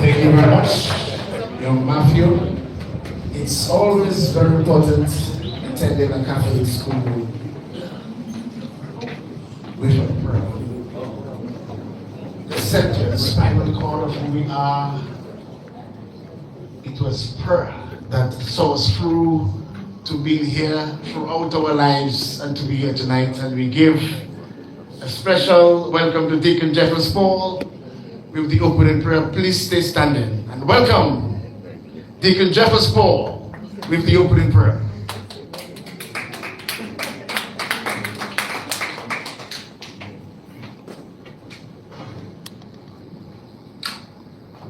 Thank you very much, young Matthew. It's always very important attending a Catholic school with a prayer. The center, the spinal cord of who we are, it was prayer that saw us through to being here throughout our lives and to be here tonight. And we give a special welcome to Deacon Jeffers Paul with the opening prayer. Please stay standing and welcome Deacon Jeffers Paul with the opening prayer.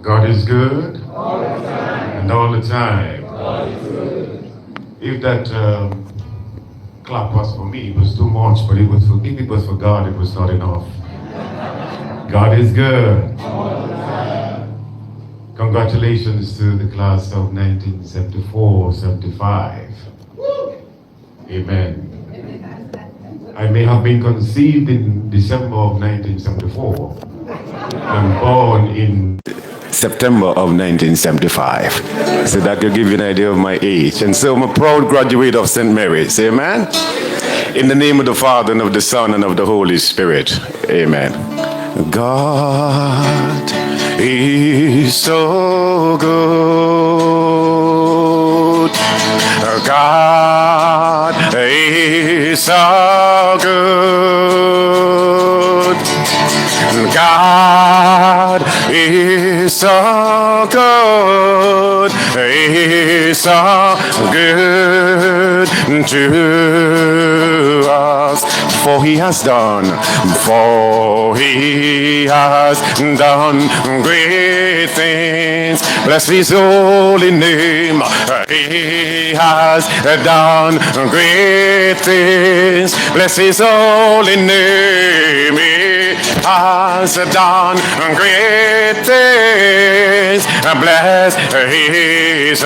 God is good all the time. And all the time. God is good. If that clap was for me, it was too much, but if it was for God, it was not enough. God is good. All the time. Congratulations to the class of 1974-75. Amen. I may have been conceived in December of 1974 and born in September of 1975. So that could give you an idea of my age. And so I'm a proud graduate of St. Mary's. Amen. In the name of the Father, and of the Son, and of the Holy Spirit. Amen. God is so good. God is so good. God is so good. He's so good to us. For he has done great things. Bless his holy name. He has done great things. Bless his holy name. He has done great things. Bless his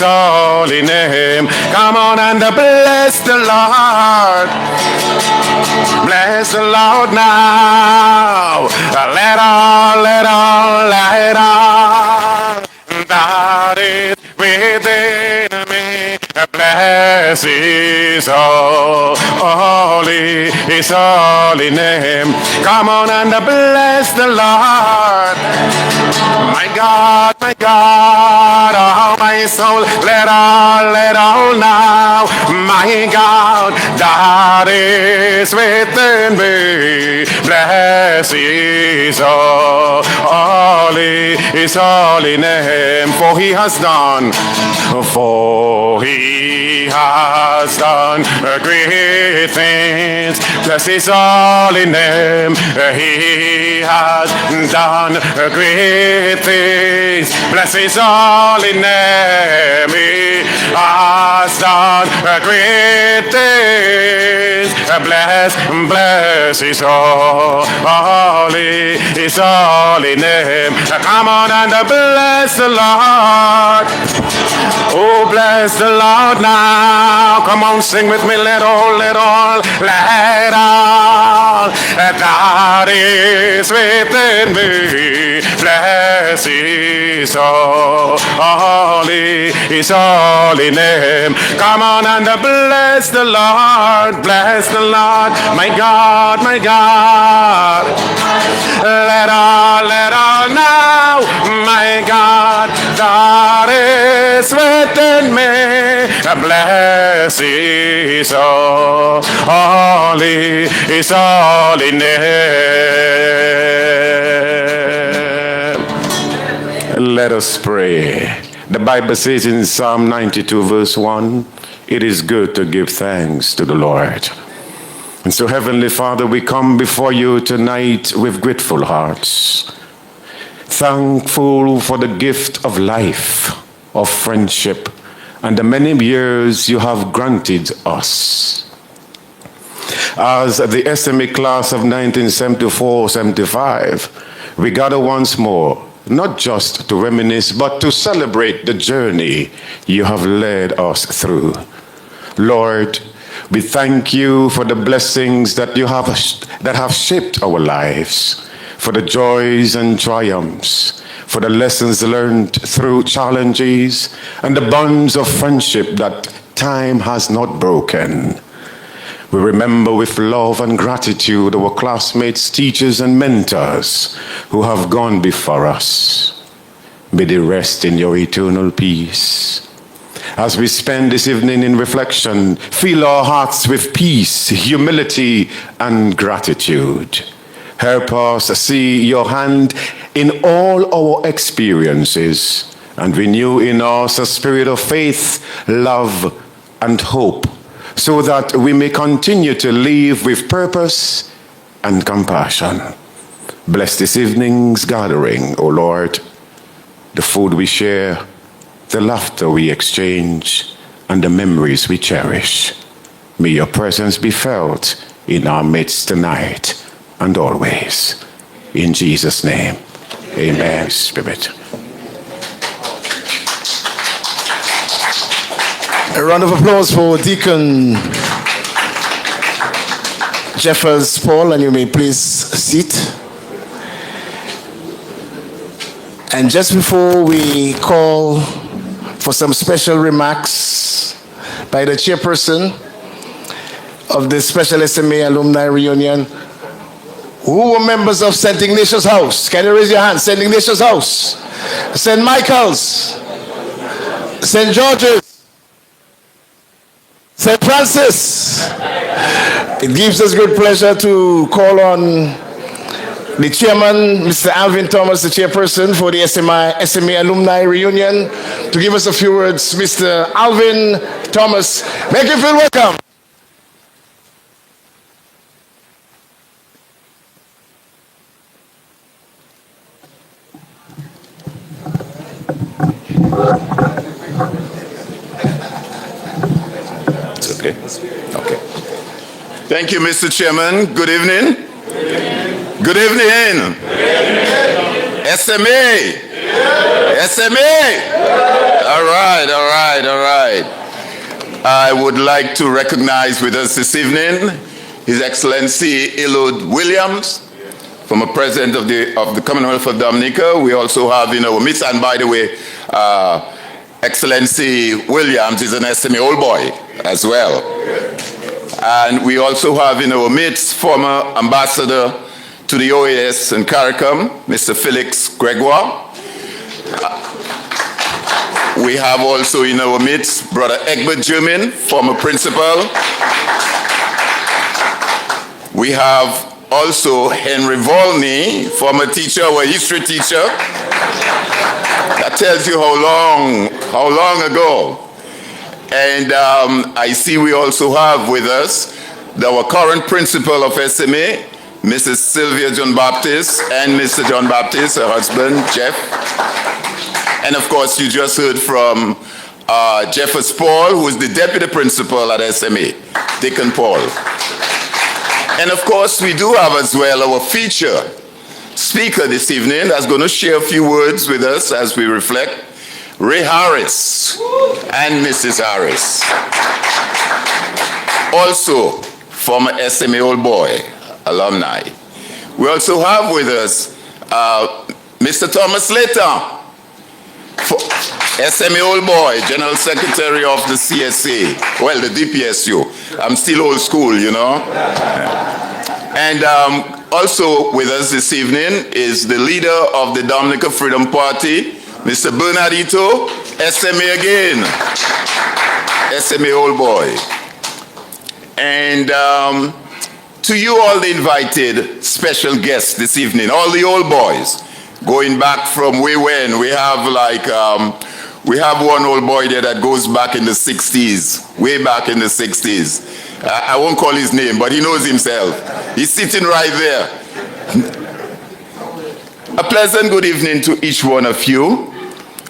holy name. Come on and bless the Lord. Bless the Lord now. Let all that is within me. Bless his holy name. Come on and bless the Lord. My God, oh my soul, let all now. My God, that is within me. Bless his holy name. For he has done great things. Bless his holy name. He has done great things. Bless his holy name. He has done great things. Bless his holy name. Come on and bless the Lord. Oh, bless the Lord now. Come on, sing with me. Let all that is within me. Bless his holy name. Come on and bless the Lord. Bless the Lord. My God. Let all now. My God, that is within me. Bless his holy name. Let us pray. The Bible says in Psalm 92 verse 1, it is good to give thanks to the Lord. And so, Heavenly Father, we come before you tonight with grateful hearts, thankful for the gift of life, of friendship, and the many years you have granted us. as the SMA class of 1974-75, we gather once more, not just to reminisce, but to celebrate the journey you have led us through. Lord, we thank you for the blessings that have shaped our lives, for the joys and triumphs, for the lessons learned through challenges, and the bonds of friendship that time has not broken. We remember with love and gratitude our classmates, teachers, and mentors who have gone before us. May they rest in your eternal peace. As we spend this evening in reflection, fill our hearts with peace, humility, and gratitude. Help us see your hand in all our experiences and renew in us a spirit of faith, love, and hope, so that we may continue to live with purpose and compassion. Bless this evening's gathering, O Lord, the food we share, the laughter we exchange, and the memories we cherish. May your presence be felt in our midst tonight and always. In Jesus' name, amen. Spirit. A round of applause for Deacon Jeffers Paul, and you may please sit. And just before we call for some special remarks by the chairperson of the Special SMA Alumni Reunion, who were members of St. Ignatius House? Can you raise your hand? St. Ignatius House, St. Michael's, St. George's, St. Francis. It gives us great pleasure to call on the chairman, Mr. Alvin Thomas, the chairperson for the SMA Alumni Reunion, to give us a few words. Mr. Alvin Thomas, make you feel welcome. Okay. Thank you, Mr. Chairman. Good evening. Good evening. SMA. SMA. All right. I would like to recognize with us this evening His Excellency Elud Williams, former President of the Commonwealth of Dominica. We also have in our midst, and by the way, Excellency Williams is an SMA old boy as well. And we also have in our midst former Ambassador to the OAS in CARICOM, Mr. Felix Gregoire. We have also in our midst Brother Egbert German, former principal. We have also Henry Volney, former teacher, our history teacher. That tells you how long ago. And I see we also have with us our current principal of SMA, Mrs. Sylvia John Baptist, and Mr. John Baptist, her husband, Jeff. And of course, you just heard from Jeffers Paul, who is the deputy principal at SMA, Deacon Paul. And of course, we do have as well our feature speaker this evening that's going to share a few words with us as we reflect, Ray Harris and Mrs. Harris. Also, former SMA Old Boy alumni. We also have with us Mr. Thomas Slater, SMA Old Boy, General Secretary of the CSA, well, the DPSU. I'm still old school, you know. And also with us this evening is the leader of the Dominica Freedom Party, Mr. Bernardito, SMA again, SMA Old Boy. And to you all the invited special guests this evening, all the old boys, going back from way when, we have we have one old boy there that goes back in the 60s, way back in the 60s. I won't call his name, but he knows himself. He's sitting right there. A pleasant good evening to each one of you.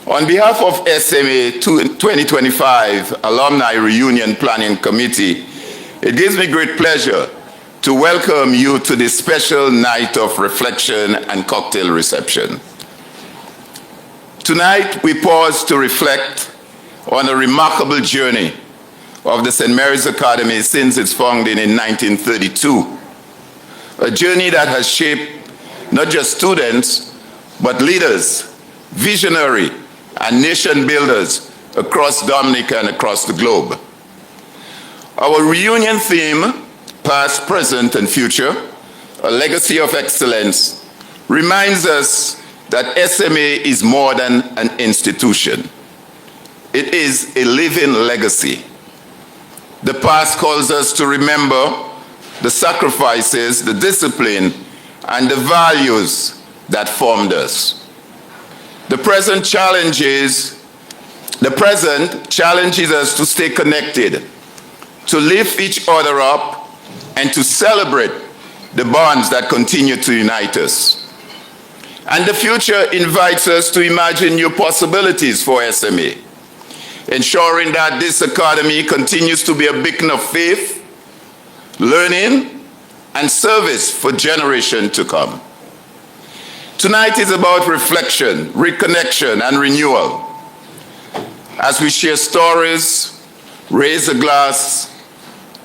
On behalf of SMA 2025 Alumni Reunion Planning Committee, it gives me great pleasure to welcome you to this special night of reflection and cocktail reception. Tonight, we pause to reflect on a remarkable journey of the St. Mary's Academy since its founding in 1932. A journey that has shaped not just students, but leaders, visionary, and nation builders across Dominica and across the globe. Our reunion theme, Past, Present, and Future, a legacy of excellence, reminds us that SMA is more than an institution. It is a living legacy. The past calls us to remember the sacrifices, the discipline, and the values that formed us. The present challenges us to stay connected, to lift each other up, and to celebrate the bonds that continue to unite us. And the future invites us to imagine new possibilities for SMA, ensuring that this academy continues to be a beacon of faith, learning, and service for generations to come. Tonight is about reflection, reconnection, and renewal. As we share stories, raise a glass,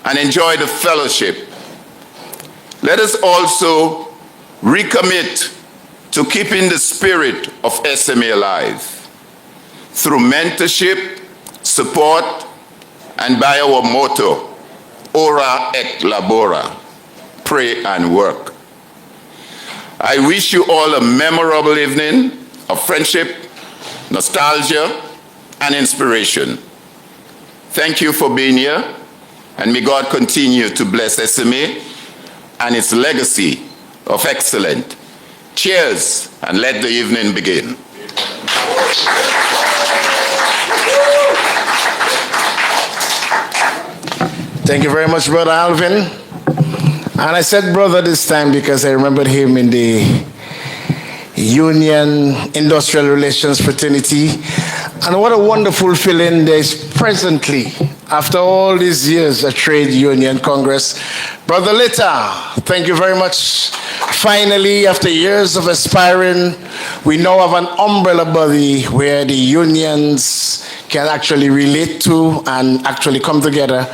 and enjoy the fellowship, let us also recommit to keeping the spirit of SMA alive through mentorship, support, and by our motto, Ora et Labora, pray and work. I wish you all a memorable evening of friendship, nostalgia, and inspiration. Thank you for being here, and may God continue to bless SMA and its legacy of excellence. Cheers, and let the evening begin. Thank you very much, Brother Alvin. And I said brother this time because I remembered him in the Union Industrial Relations Fraternity. And what a wonderful feeling there is presently, after all these years, a trade union congress. Brother Lita, thank you very much. Finally, after years of aspiring, we now have an umbrella body where the unions can actually relate to and actually come together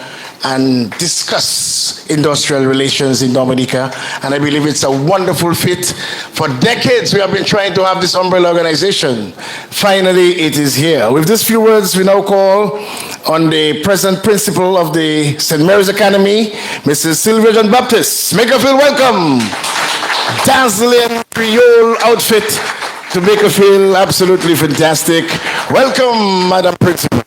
and discuss industrial relations in Dominica. And I believe it's a wonderful fit. For decades, we have been trying to have this umbrella organization. Finally, it is here. With these few words, we now call on the present principal of the St. Mary's Academy, Mrs. Sylvia John Baptist. Make her feel welcome. Dazzling Creole outfit to make her feel absolutely fantastic. Welcome, Madam Principal.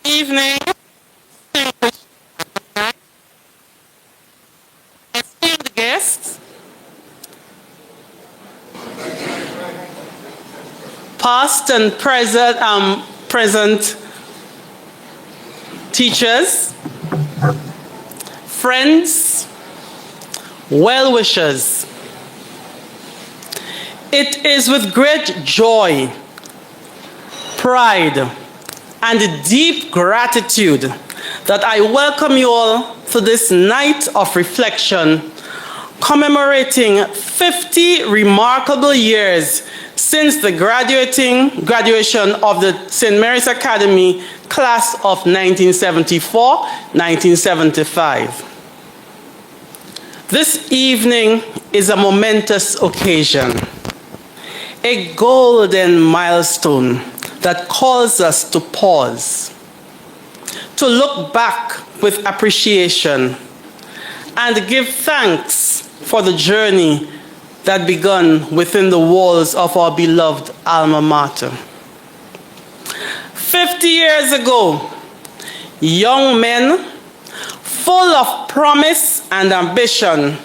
Evening, esteemed guests, past and present teachers, friends, well-wishers. It is with great joy, pride, and deep gratitude that I welcome you all to this night of reflection, commemorating 50 remarkable years since the graduation of the St. Mary's Academy class of 1974-1975. This evening is a momentous occasion, a golden milestone that calls us to pause, to look back with appreciation, and give thanks for the journey that began within the walls of our beloved alma mater. 50 years ago, young men full of promise and ambition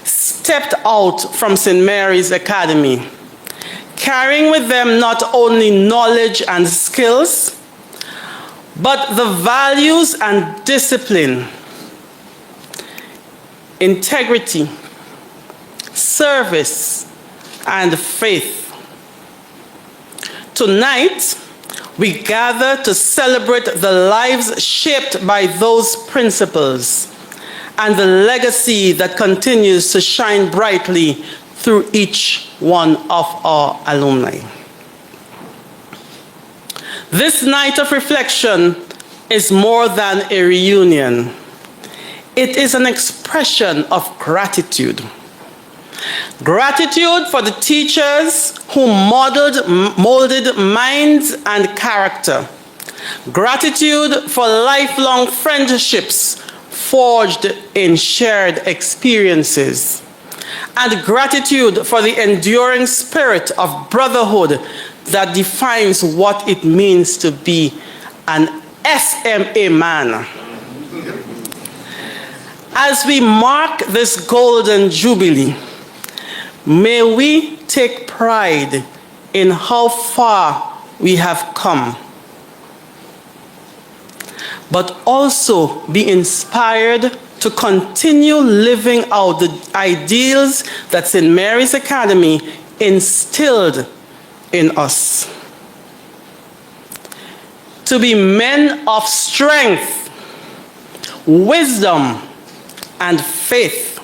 stepped out from St. Mary's Academy, carrying with them not only knowledge and skills, but the values and discipline, integrity, service, and faith to tonight, we gather to celebrate the lives shaped by those principles and the legacy that continues to shine brightly through each one of our alumni. This night of reflection is more than a reunion. It is an expression of gratitude. Gratitude for the teachers who molded minds and character. Gratitude for lifelong friendships forged in shared experiences. And gratitude for the enduring spirit of brotherhood that defines what it means to be an SMA man. As we mark this golden jubilee, may we take pride in how far we have come, but also be inspired to continue living out the ideals that St. Mary's Academy instilled in us. To be men of strength, wisdom, and faith,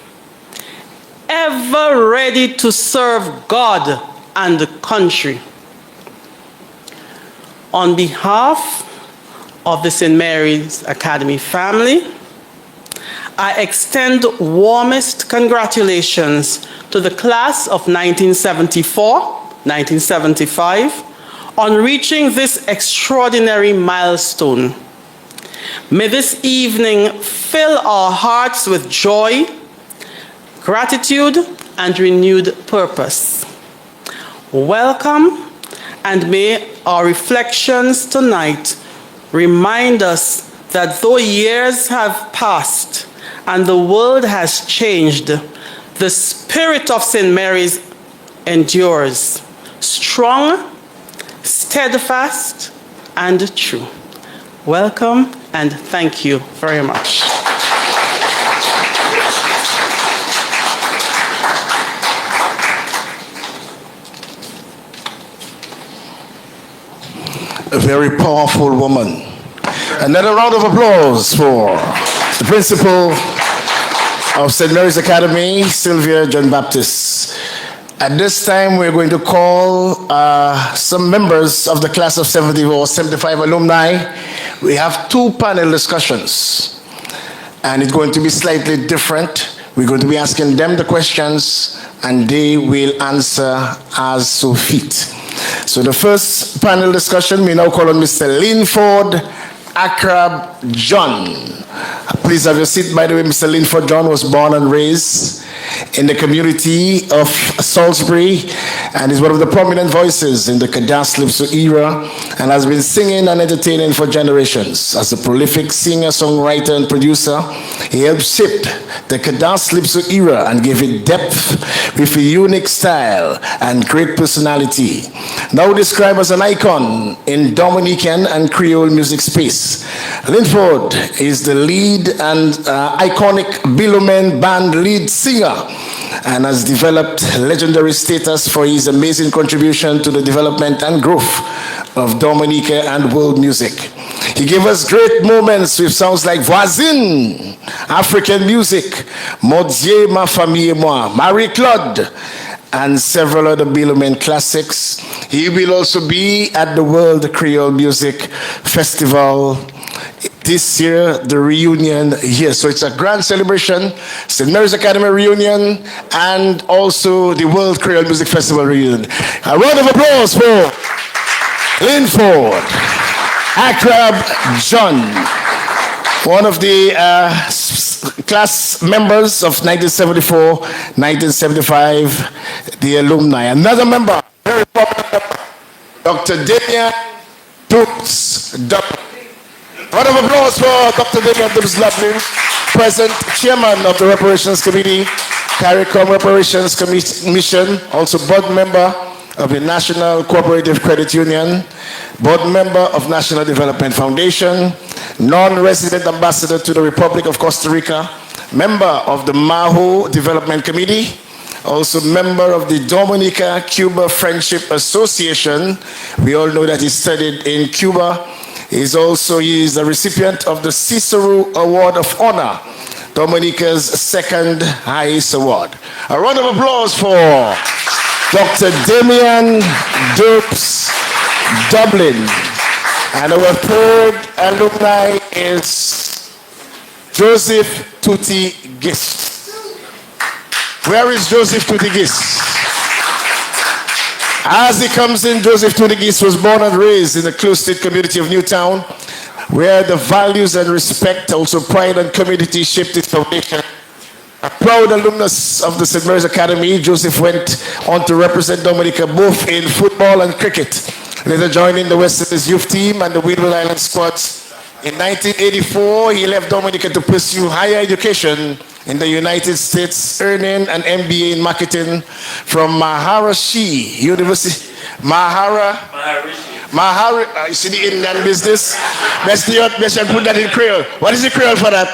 ever ready to serve God and the country. On behalf of the St. Mary's Academy family, I extend warmest congratulations to the class of 1974-1975 on reaching this extraordinary milestone. May this evening fill our hearts with joy, gratitude, and renewed purpose. Welcome, and may our reflections tonight remind us that though years have passed and the world has changed, the spirit of St. Mary's endures, strong, steadfast, and true. Welcome, and thank you very much. A very powerful woman. Another round of applause for the principal of St. Mary's Academy, Sylvia John Baptist. At this time, we're going to call some members of the class of 74, 75 alumni. We have two panel discussions, and it's going to be slightly different. We're going to be asking them the questions, and they will answer as so fit. So the first panel discussion, we now call on Mr. Linford Akrab John. Please have your seat. By the way, Mr. Linford John was born and raised in the community of Salisbury and is one of the prominent voices in the Kadas Lipso era and has been singing and entertaining for generations. As a prolific singer, songwriter, and producer, he helped shape the Kadas Lipso era and gave it depth with a unique style and great personality. Now described as an icon in Dominican and Creole music space, Linford is the lead and iconic Bilomen band lead singer and has developed legendary status for his amazing contribution to the development and growth of Dominica and world music. He gave us great moments with songs like Voisine, African music, Mon Dieu, ma famille et moi, Marie-Claude, and several other Bilomen classics. He will also be at the World Creole Music Festival this year, the reunion here. So it's a grand celebration, St. Mary's Academy reunion, and also the World Creole Music Festival reunion. A round of applause for Linford Akrab John, one of the class members of 1974-1975, the alumni. Another member, very popular, Dr. Damian Dukes. Round of applause for Dr. Damian Dukes-Lovely, present chairman of the Reparations Committee, CARICOM Reparations Commission, also board member of the National Cooperative Credit Union, board member of National Development Foundation, non-resident ambassador to the Republic of Costa Rica, member of the Maho Development Committee, also member of the Dominica-Cuba Friendship Association. We all know that he studied in Cuba. He is a recipient of the Cicero Award of Honor, Dominica's second highest award. A round of applause for Dr. Damian Derps Dublin. And our third alumni is Joseph Tutti Gist. Where is Joseph Tutti Gist? As he comes in, Joseph Tutti Gist was born and raised in the close-knit community of Newtown, where the values and respect, also pride and community shaped its foundation. A proud alumnus of the St. Mary's Academy, Joseph went on to represent Dominica both in football and cricket, later joining the West Indies youth team and the Windward Island squads. In 1984, he left Dominica to pursue higher education in the United States, earning an MBA in marketing from Maharishi University. You see the Indian business? Let's put that in Creole. What is the Creole for that?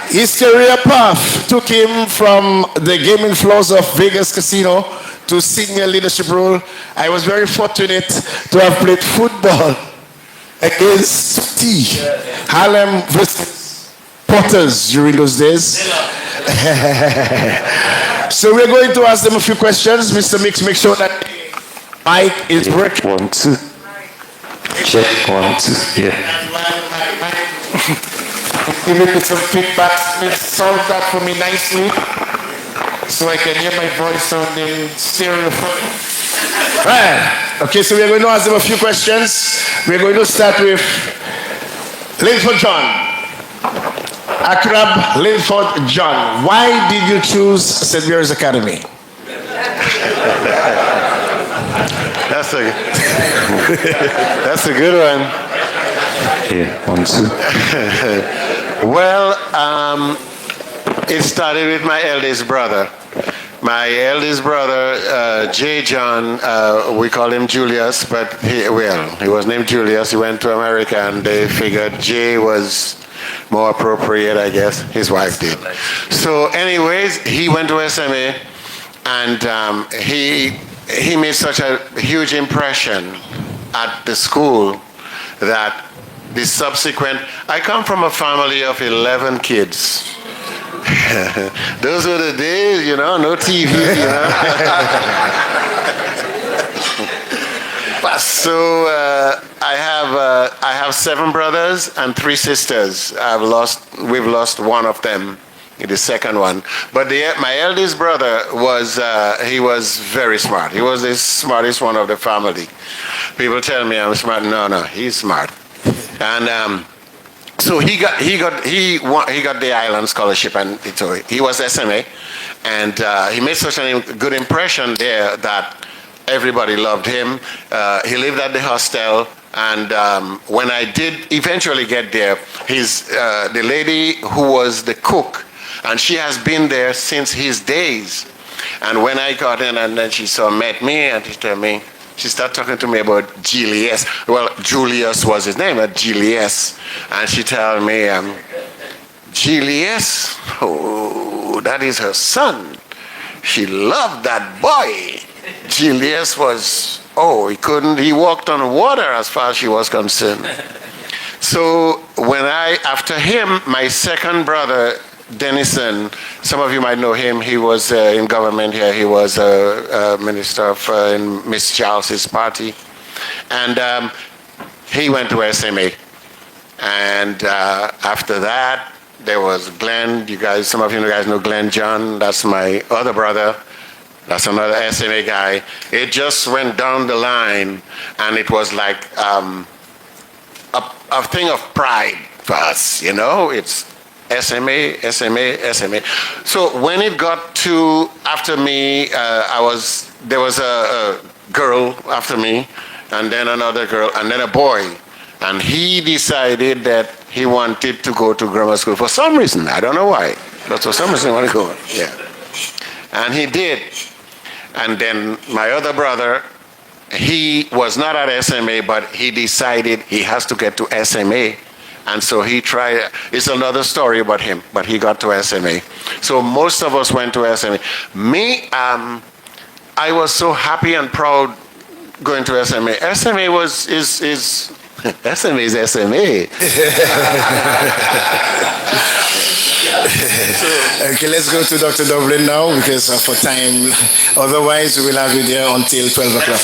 His career path took him from the gaming floors of Vegas Casino to senior leadership role. I was very fortunate to have played football against Harlem versus Potters during those days. So we're going to ask them a few questions. Mr. Mix, make sure that mic is working. 1, 2. Check 1, 2. Yeah. Give me some feedback. Solve that for me nicely, so I can hear my voice on the stereo phone. Right. Okay, so we're going to ask them a few questions. We're going to start with Linford John. Akrab Linford John. Why did you choose St. Mary's Academy? That's a good one. Yeah, 1, 2. Well, it started with my eldest brother. My eldest brother, J. John, we call him Julius, but he was named Julius. He went to America, and they figured J was more appropriate, I guess. His wife did. So anyways, he went to SMA, and he made such a huge impression at the school that the subsequent... I come from a family of 11 kids. Those were the days, no TV, So I have 7 brothers and 3 sisters. We've lost one of them, the second one. But my eldest brother he was very smart. He was the smartest one of the family. People tell me I'm smart. No, he's smart. And so he got the Island Scholarship, and so he was SMA, and he made such a good impression there that everybody loved him. He lived at the hostel, and when I did eventually get there, the lady who was the cook, and she has been there since his days. And when I got in, and then she met me, and she started talking to me about Julius. Well, Julius was his name, but Julius. And she told me, Julius, oh, that is her son. She loved that boy. Julius he walked on water as far as she was concerned. So after him, my second brother, Denison, some of you might know him. He was in government here. He was a minister in Miss Charles's party. And he went to SMA. And after that, there was Glenn. Some of you guys know Glenn John. That's my other brother. That's another SMA guy. It just went down the line, and it was like a thing of pride for us, It's SMA. So when it got to after me, there was a girl after me, and then another girl, and then a boy. And he decided that he wanted to go to grammar school for some reason. I don't know why, but for some reason he wanted to go. Yeah. And he did. And then my other brother, he was not at SMA, but he decided he has to get to SMA. And so he tried, it's another story about him, but he got to SMA. So most of us went to SMA. Me, I was so happy and proud going to SMA. SMA is SMA is SMA. Okay, let's go to Dr. Dublin now because for time. Otherwise, we will have you there until 12 o'clock.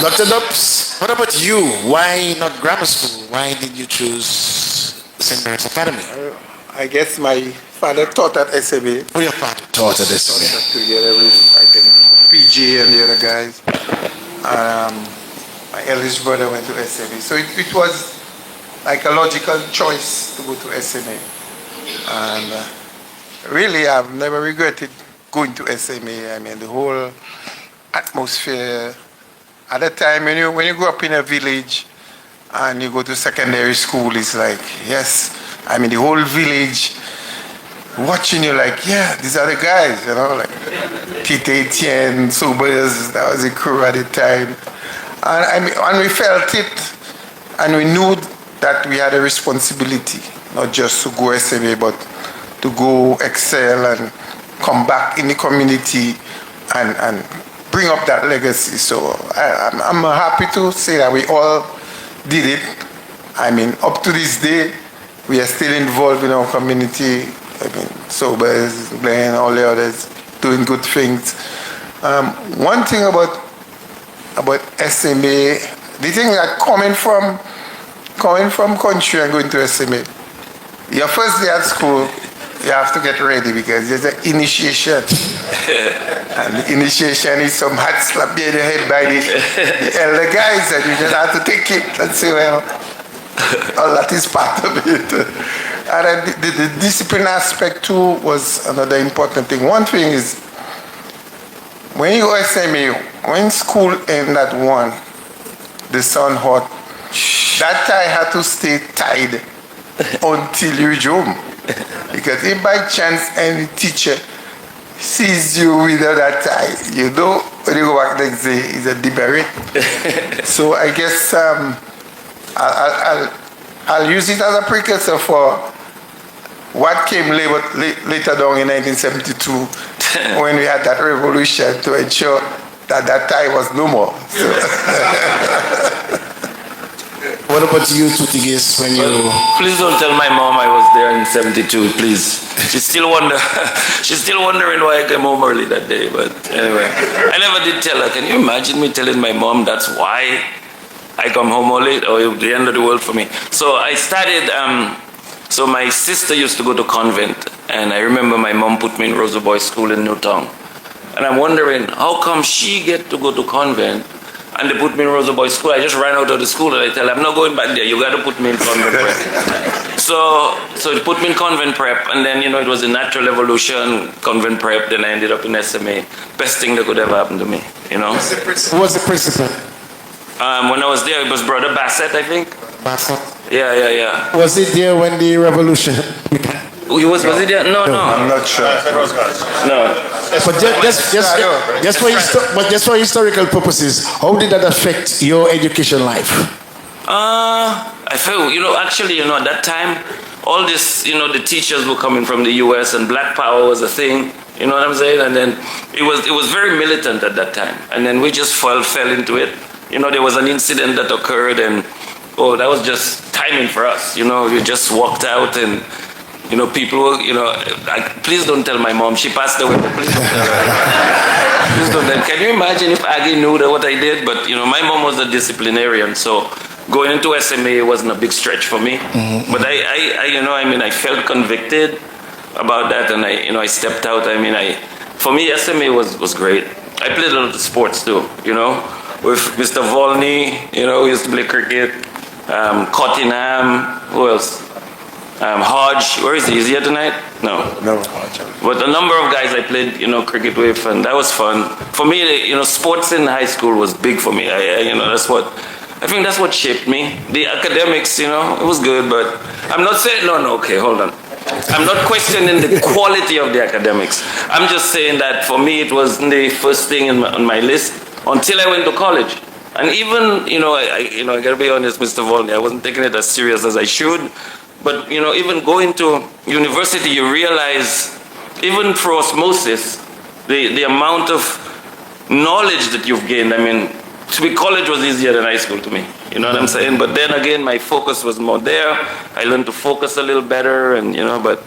Dr. Dubs, what about you? Why not grammar school? Why did you choose St. Mary's Academy? I guess my father taught at SMA. Oh, your father taught at SMA. Together with, I think, PJ and the other guys. My eldest brother went to SMA. So it was like a logical choice to go to SMA. And really, I've never regretted going to SMA. I mean, the whole atmosphere. At the time, when you grow up in a village and you go to secondary school, it's like, yes, I mean, the whole village watching you like, yeah, these are the guys, you know, like Tite Etienne, Sobers, that was the crew at the time. And we felt it, and we knew that we had a responsibility, not just to go SMA, but to go excel and come back in the community and bring up that legacy. So I'm happy to say that we all did it. I mean, up to this day, we are still involved in our community. I mean, Sobers, Glenn, all the others, doing good things. One thing about SMA, the thing that coming from country and going to SMA, your first day at school, you have to get ready because there's an initiation. And the initiation is some hard slap in the head by the elder guys, and you just have to take it and say, well, all that is part of it. And the discipline aspect too was another important thing. One thing is, when you go SMA, when school ended at 1, the sun hot, that tie had to stay tied until you reach home. Because if by chance any teacher sees you without that tie, you know when you go back next day, it's a demerit. So I guess I'll use it as a precursor for what came later down in 1972 when we had that revolution to ensure that that tie was no more. So. What about you, Tutigis, when you... Please don't tell my mom I was there in 72, please. She's still wondering why I came home early that day, but anyway. I never did tell her. Can you imagine me telling my mom that's why I come home late, or the end of the world for me? So I started, so my sister used to go to convent, and I remember my mom put me in Rosa Boys School in Newtown. And I'm wondering, how come she get to go to convent and they put me in Rosa Boys School? I just ran out of the school and I tell her, I'm not going back there, you got to put me in convent prep. So they put me in convent prep, and then, it was a natural evolution, convent prep, then I ended up in SMA. Best thing that could ever happen to me, Who was the principal? When I was there, it was Brother Bassett, I think. Bassett? Yeah. Was it there when the revolution began? Was it there? No. I'm not sure. No. But just for historical purposes, how did that affect your education life? I felt, actually, at that time, all this, the teachers were coming from the US and Black Power was a thing, you know what I'm saying? And then it was very militant at that time. And then we just fell into it. There was an incident that occurred, and, that was just timing for us. We just walked out, and, people were, please don't tell my mom. She passed away. Please don't tell her. Please don't tell. Can you imagine if Aggie knew what I did? But, my mom was a disciplinarian, so going into SMA wasn't a big stretch for me. Mm-hmm. But I felt convicted about that, and I stepped out. For me, SMA was great. I played a lot of sports too, with Mr. Volney, we used to play cricket. Cottingham, who else? Hodge, where is he? Is he here tonight? No, Hodge. But a number of guys I played, cricket with, and that was fun. For me, sports in high school was big for me. I think that's what shaped me. The academics, it was good, but I'm not saying, okay, hold on. I'm not questioning the quality of the academics. I'm just saying that for me, it was the first thing on my list until I went to college. And even, I gotta be honest, Mr. Volney, I wasn't taking it as serious as I should. But, you know, even going to university, you realize, even through osmosis, the amount of knowledge that you've gained. I mean, to be college was easier than high school to me. You know what I'm saying? But then again, my focus was more there. I learned to focus a little better, and, you know, but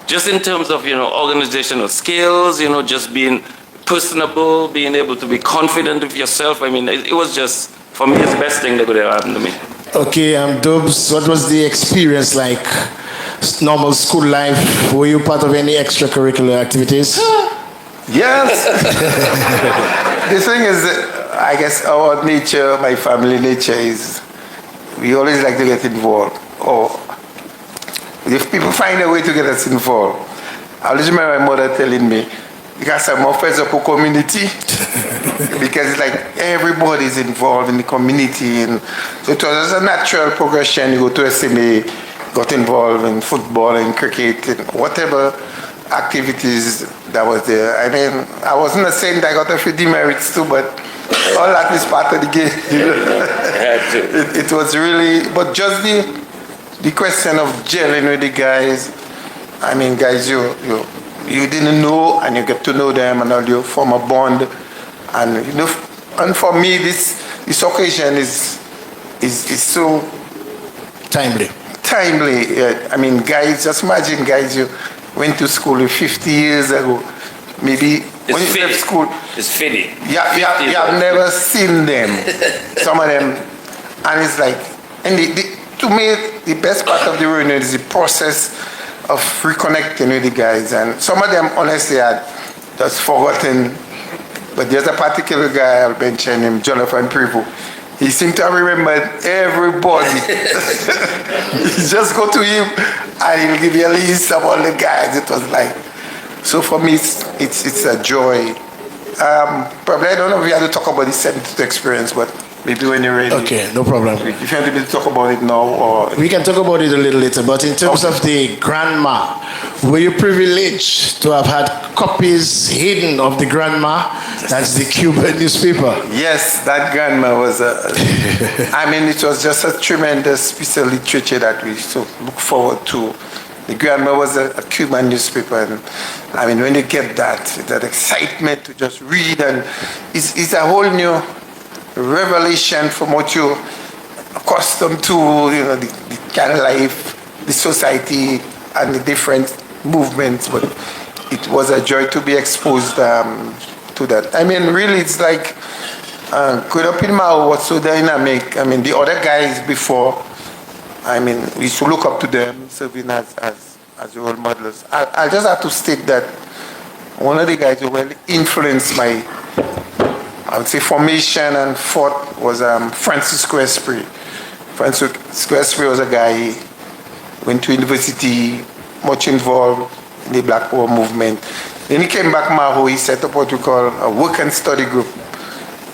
just in terms of, you know, organizational skills, you know, just being personable, being able to be confident of yourself. I mean, it was just, for me, it's the best thing that could ever happen to me. Okay, Dubs, what was the experience like? Normal school life? Were you part of any extracurricular activities? Yes. The thing is, I guess our nature, my family nature is, we always like to get involved. Or if people find a way to get us involved. I always remember my mother telling me, because I'm more fed up with community, because it's like everybody's involved in the community, and so it was a natural progression. You go to SMA, got involved in football and cricket and whatever activities that was there. I mean, I wasn't saying that I got a few demerits too, but all that is part of the game. It was really, but just the question of gelling with the guys. I mean, guys, you didn't know, and you get to know them, and all you form a bond. And you know, and for me, this occasion is so timely. I mean, guys, just imagine, guys, you went to school 50 years ago, maybe when you left school. It's fitting. You have never seen them, some of them, and it's like, and to me, the best part of the reunion is the process of reconnecting with the guys, and some of them, honestly, I just forgotten. But there's a particular guy I'll mention him, Jonathan Prevost. He seemed to have remembered everybody. You just go to him and he'll give you a list of all the guys. It was like, so for me, it's a joy. Probably I don't know if you have to talk about the 70th experience, but maybe when you're ready. Okay, no problem. If you want to talk about it now, or we can talk about it a little later. But in terms of the grandma, were you privileged to have had copies hidden of the grandma? That's the Cuban newspaper. Yes, that grandma was I mean, it was just a tremendous piece of literature that we so look forward to. The grandma was a Cuban newspaper, and I mean, when you get that excitement to just read, and it's a whole new revelation from what you're accustomed to, you know, the kind of life, the society, and the different movements. But it was a joy to be exposed to that. I mean, really, it's like growing up in Mao was so dynamic. I mean, the other guys before, I mean, we used to look up to them, serving as role models. I just have to state that one of the guys who well influenced my, I would say, formation and thought was Francisco Esprit. Francisco Esprit was a guy, went to university, much involved in the Black Power movement. Then he came back Maho, he set up what we call a work and study group.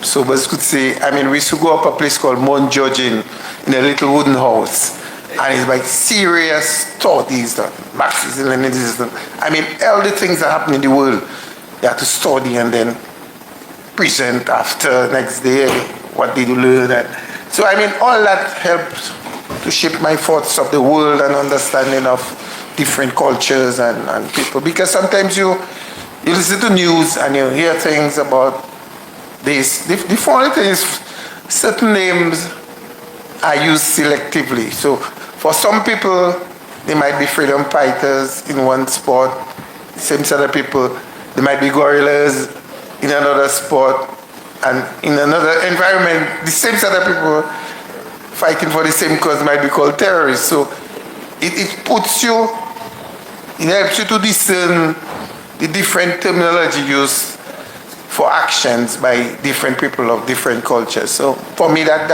So but could say, I mean, we used to go up a place called Mount Georgian in a little wooden house. And it's like serious studies, Marxism, Leninism. I mean, all the things that happen in the world, you have to study and then present after next day what did you learn. So I mean, all that helped to shape my thoughts of the world and understanding of different cultures and people. Because sometimes you listen to news and you hear things about this. The funny thing is, certain names are used selectively. So for some people, they might be freedom fighters in one sport. Same set of people, they might be guerrillas in another sport, and in another environment, the same set of people fighting for the same cause might be called terrorists. So it puts you, it helps you to discern the different terminology used for actions by different people of different cultures. So for me, that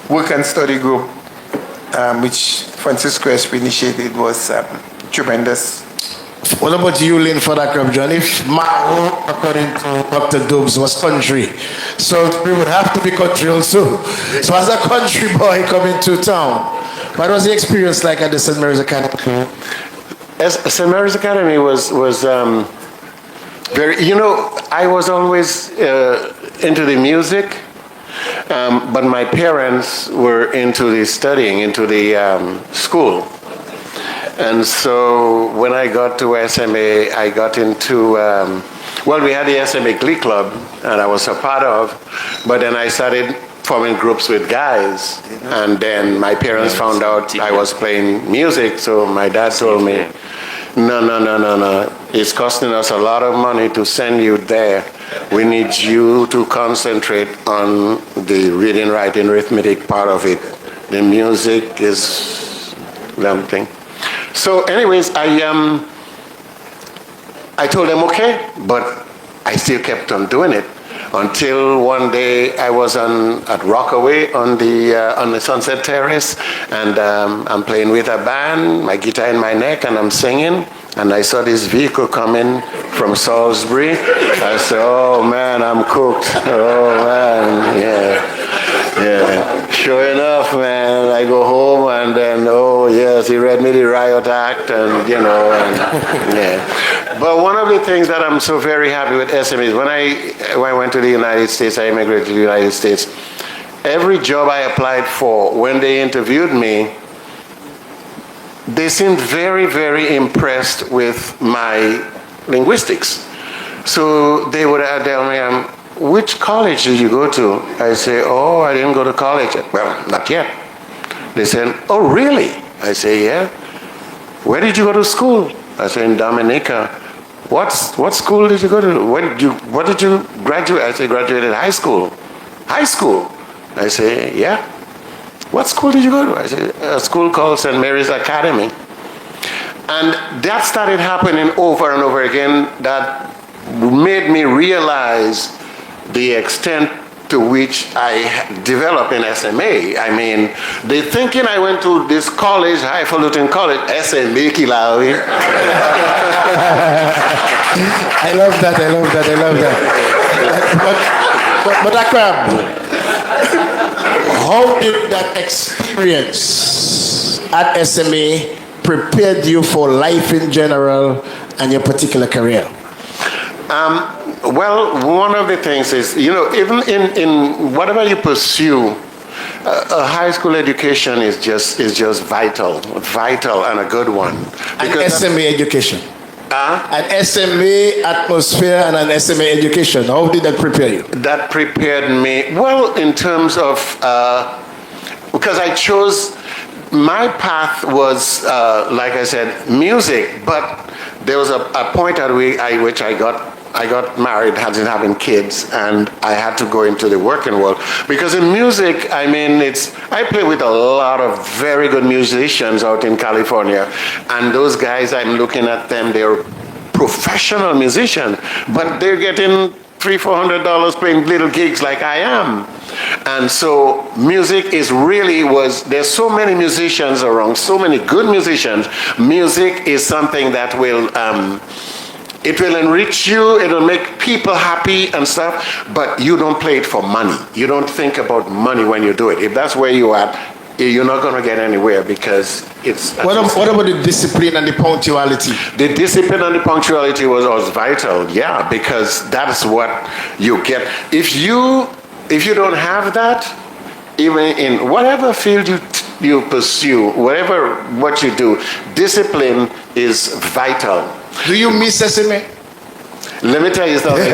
work and study group, which Francisco Esprit initiated, was tremendous. What about you, Lynn, for that crop, John? If Mao, according to Dr. Dubs, was country, so we would have to be country also. So as a country boy coming to town, what was the experience like at the St. Mary's Academy? St. Mary's Academy was very, you know, I was always into the music, but my parents were into the studying, into the school. And so when I got to SMA, I got into, well, we had the SMA Glee Club, and I was a part of, but then I started forming groups with guys, and then my parents found out I was playing music, so my dad told me, no, it's costing us a lot of money to send you there. We need you to concentrate on the reading, writing, arithmetic part of it. The music is something. So anyways, I told them okay, but I still kept on doing it until one day I was at Rockaway on the Sunset Terrace, and I'm playing with a band, my guitar in my neck, and I'm singing, and I saw this vehicle coming from Salisbury. I said, oh man, I'm cooked. Oh man, yeah. Sure enough, man, I go home and then, oh yes, he read me the Riot Act and, yeah. But one of the things that I'm so very happy with SM is when I went to the United States, I immigrated to the United States, every job I applied for, when they interviewed me, they seemed very, very impressed with my linguistics. So they would tell me, which college did you go to? I say, oh, I didn't go to college. Well, not yet. They said, oh, really? I say, yeah. Where did you go to school? I say, in Dominica. What school did you go to? What did you graduate? I say, graduated high school. High school? I say, yeah. What school did you go to? I say, a school called St. Mary's Academy. And that started happening over and over again. That made me realize the extent to which I developed in SMA. I mean, they thinking I went to this college, highfalutin college, SMA Kilawi. I love that. But Akram, how did that experience at SMA prepared you for life in general and your particular career? Well, one of the things is, even in whatever you pursue, a high school education is just vital and a good one. An SMA education. An SMA atmosphere and an SMA education. How did that prepare you? That prepared me, well, in terms of, because I chose, my path was, like I said, music, but there was a point at which I got married, having kids, and I had to go into the working world. Because in music, I mean, I play with a lot of very good musicians out in California, and those guys, I'm looking at them, they're professional musicians, but they're getting $300-400 playing little gigs like I am. And so music there's so many musicians around, so many good musicians. Music is something that will, it will enrich you, it will make people happy and stuff, but you don't play it for money. You don't think about money when you do it. If that's where you are, you're not going to get anywhere because it's... What about the discipline and the punctuality? The discipline and the punctuality was vital, yeah, because that's what you get. If you don't have that, even in whatever field you pursue, what you do, discipline is vital. Do you miss SMA? Let me tell you something.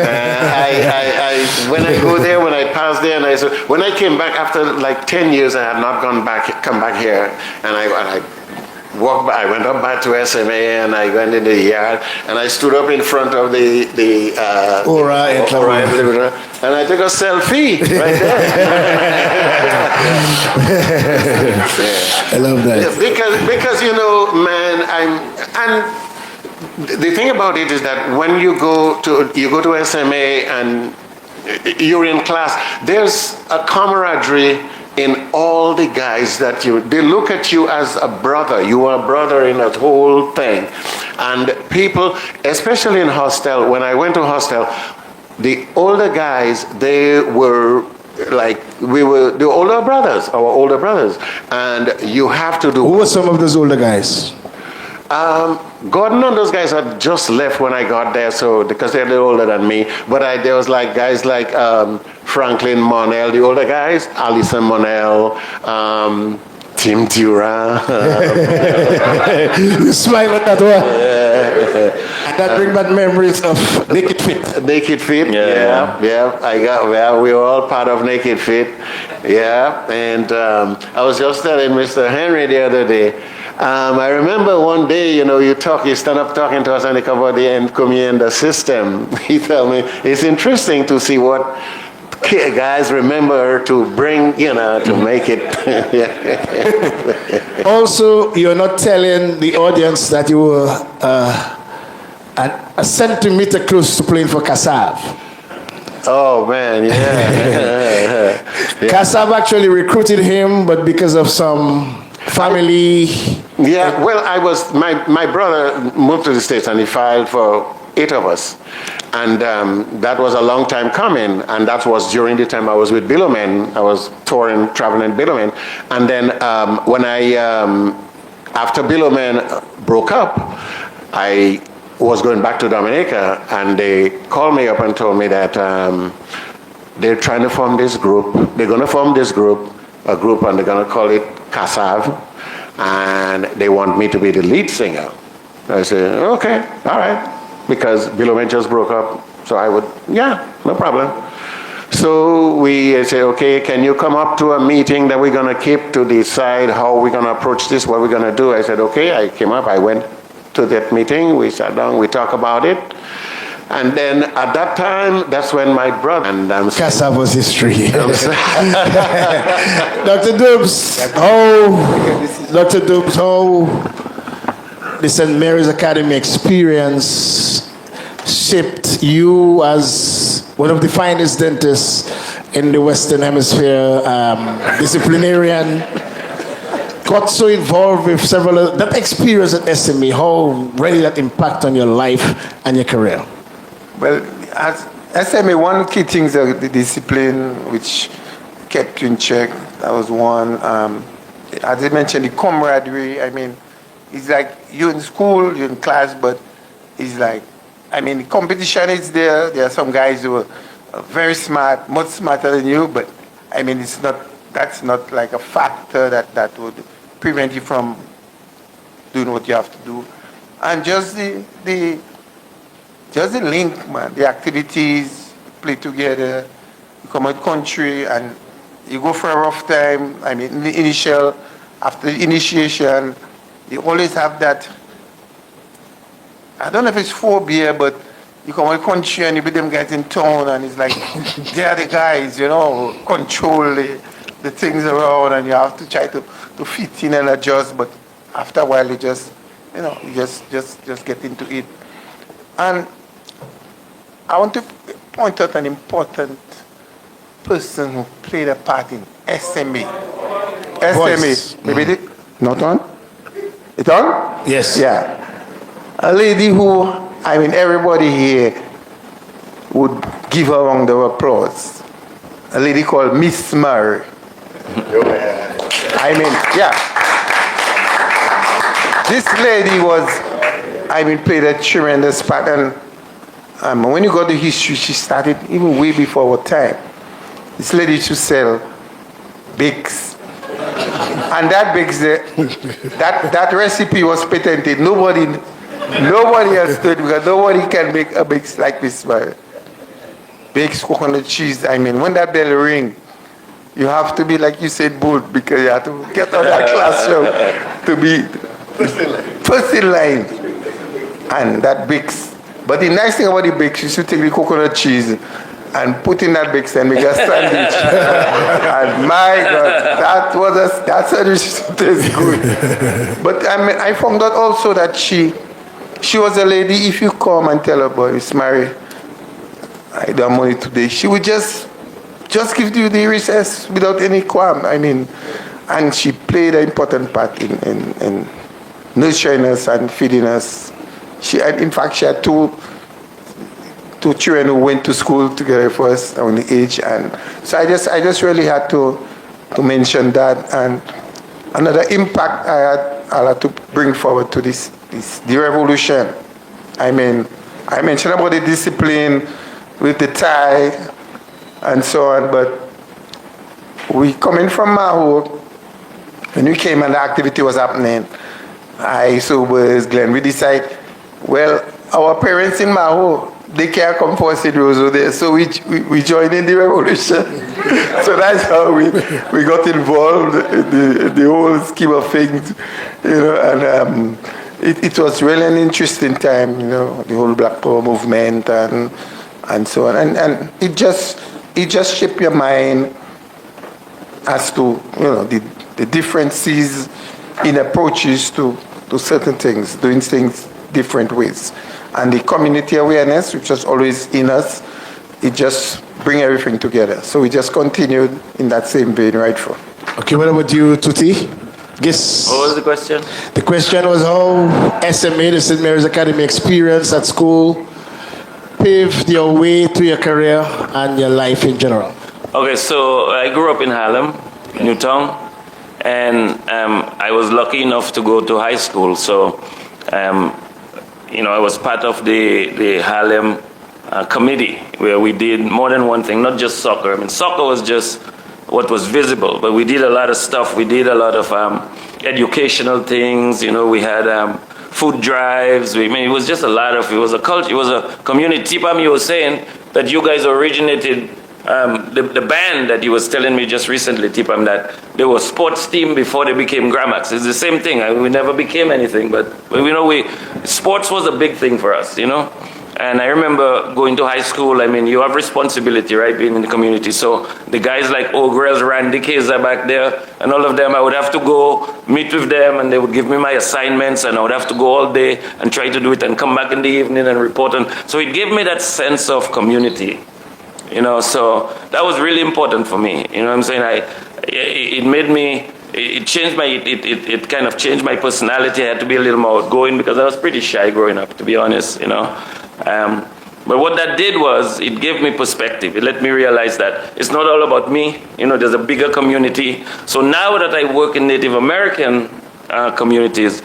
When I go there, when I pass there, when I came back after like 10 years, I had not come back here, and I went up back to SMA, and I went in the yard, and I stood up in front of the Aura, and I took a selfie right there. I love that. Because man, and the thing about it is that when you go to SMA and you're in class, there's a camaraderie in all the guys they look at you as a brother. You are a brother in that whole thing. And people, especially in hostel, when I went to hostel, the older guys, they were like, we were the older brothers, our older brothers. And you have to do... Who were some of those older guys? Gordon and those guys had just left when I got there, so because they're a little older than me. But there was like guys like Franklin Monell, the older guys, Alison Monell, Tim Durant. You smile at that one. And that brings back memories of Naked Fit. Naked Fit, yeah. We were all part of Naked Fit, yeah. And I was just telling Mr. Henry the other day. I remember one day, you stand up talking to us and they cover the encomienda system. He told me it's interesting to see what guys remember to bring, to make it. Also, you're not telling the audience that you were a centimeter close to playing for Kassav. Oh man, yeah. Kassav actually recruited him, but because of some family. Yeah, well, my brother moved to the States and he filed for 8 of us. And that was a long time coming, and that was during the time I was with Billowmen. I was touring, traveling Billowmen. And then when after Billowmen broke up, I was going back to Dominica, and they called me up and told me that they're trying to form this group. They're going to form this group, and they're going to call it Kassav, and they want me to be the lead singer. I said, okay, all right. Because Billowmen just broke up, so I would, no problem. So we said, okay, can you come up to a meeting that we're going to keep to decide how we're going to approach this, what we're going to do? I said, okay. I came up, I went to that meeting, we sat down, we talked about it. And then at that time, that's when my brother and Kassav was history. Dr. Dubs, the St. Mary's Academy experience shaped you as one of the finest dentists in the Western Hemisphere, disciplinarian, got so involved with several, that experience at SME, how really that impact on your life and your career? Well, as SME, one key thing is the discipline, which kept you in check. That was one. As I mentioned, the camaraderie. I mean, it's like you're in school, you're in class, but it's like, the competition is there. There are some guys who are very smart, much smarter than you, but that's not like a factor that would prevent you from doing what you have to do. And just the link, man, the activities, play together, you come out country and you go for a rough time. After the initiation, you always have that, I don't know if it's phobia, but you come out country and you be them guys in town and it's like, they are the guys, control the things around and you have to try to fit in and adjust, but after a while you just get into it. And I want to point out an important person who played a part in SME. Voice. Maybe not on? It on? Yes. Yeah. A lady who, everybody here would give her a round of applause. A lady called Miss Murray. This lady played a tremendous part. And when you go to history, she started even way before our time. This lady used to sell bakes. And that bakes, that recipe was patented. Nobody understood because nobody can make a bakes like this, man. Bakes, coconut cheese. When that bell ring, you have to be, like you said, bold because you have to get out of that classroom to be first in line. And that bakes. But the nice thing about the bakes, you should take the coconut cheese and put in that bakes and make a sandwich. And my God, that sandwich tastes good. But I found out also that she was a lady, if you come and tell her, boy, Miss Mary, I don't have money today, she would just give you the recess without any qualm. And she played an important part in nurturing us and feeding us. In fact, she had two children who went to school together first on the age, and so I just really had to mention that. And another impact I had to bring forward to this the revolution. I mentioned about the discipline with the tie and so on, but we coming from Maho, when we came and the activity was happening, I, Sobers, Glenn, we decide, well, our parents in Maho, they can't come for St. Rosa there, so we joined in the revolution. So that's how we got involved in the whole scheme of things, and it was really an interesting time, the whole Black Power movement and so on. And it just shaped your mind as to, the differences in approaches to certain things, doing things different ways. And the community awareness, which was always in us, it just bring everything together. So we just continued in that same vein right through. Okay, what about you, Tuti? Guess. What was the question? The question was how SMA, the St. Mary's Academy experience at school, paved your way to your career and your life in general. Okay, so I grew up in Harlem, Newtown, and I was lucky enough to go to high school. So, I was part of the Harlem committee where we did more than one thing, not just soccer. I mean, soccer was just what was visible, but we did a lot of stuff. We did a lot of educational things. We had food drives. It was just a lot of, it was a culture, it was a community. Tipam, you were saying that you guys originated the band that he was telling me just recently, Tipam, that they were sports team before they became Gramax. It's the same thing. We never became anything, but sports was a big thing for us, And I remember going to high school. I mean, you have responsibility, right, being in the community. So the guys like O'Grills, Randy Kaiser back there, and all of them, I would have to go meet with them, and they would give me my assignments, and I would have to go all day and try to do it and come back in the evening and report. And so it gave me that sense of community. So that was really important for me. You know what I'm saying? It changed it kind of changed my personality. I had to be a little more outgoing because I was pretty shy growing up, to be honest, But what that did was it gave me perspective. It let me realize that it's not all about me. There's a bigger community. So now that I work in Native American communities,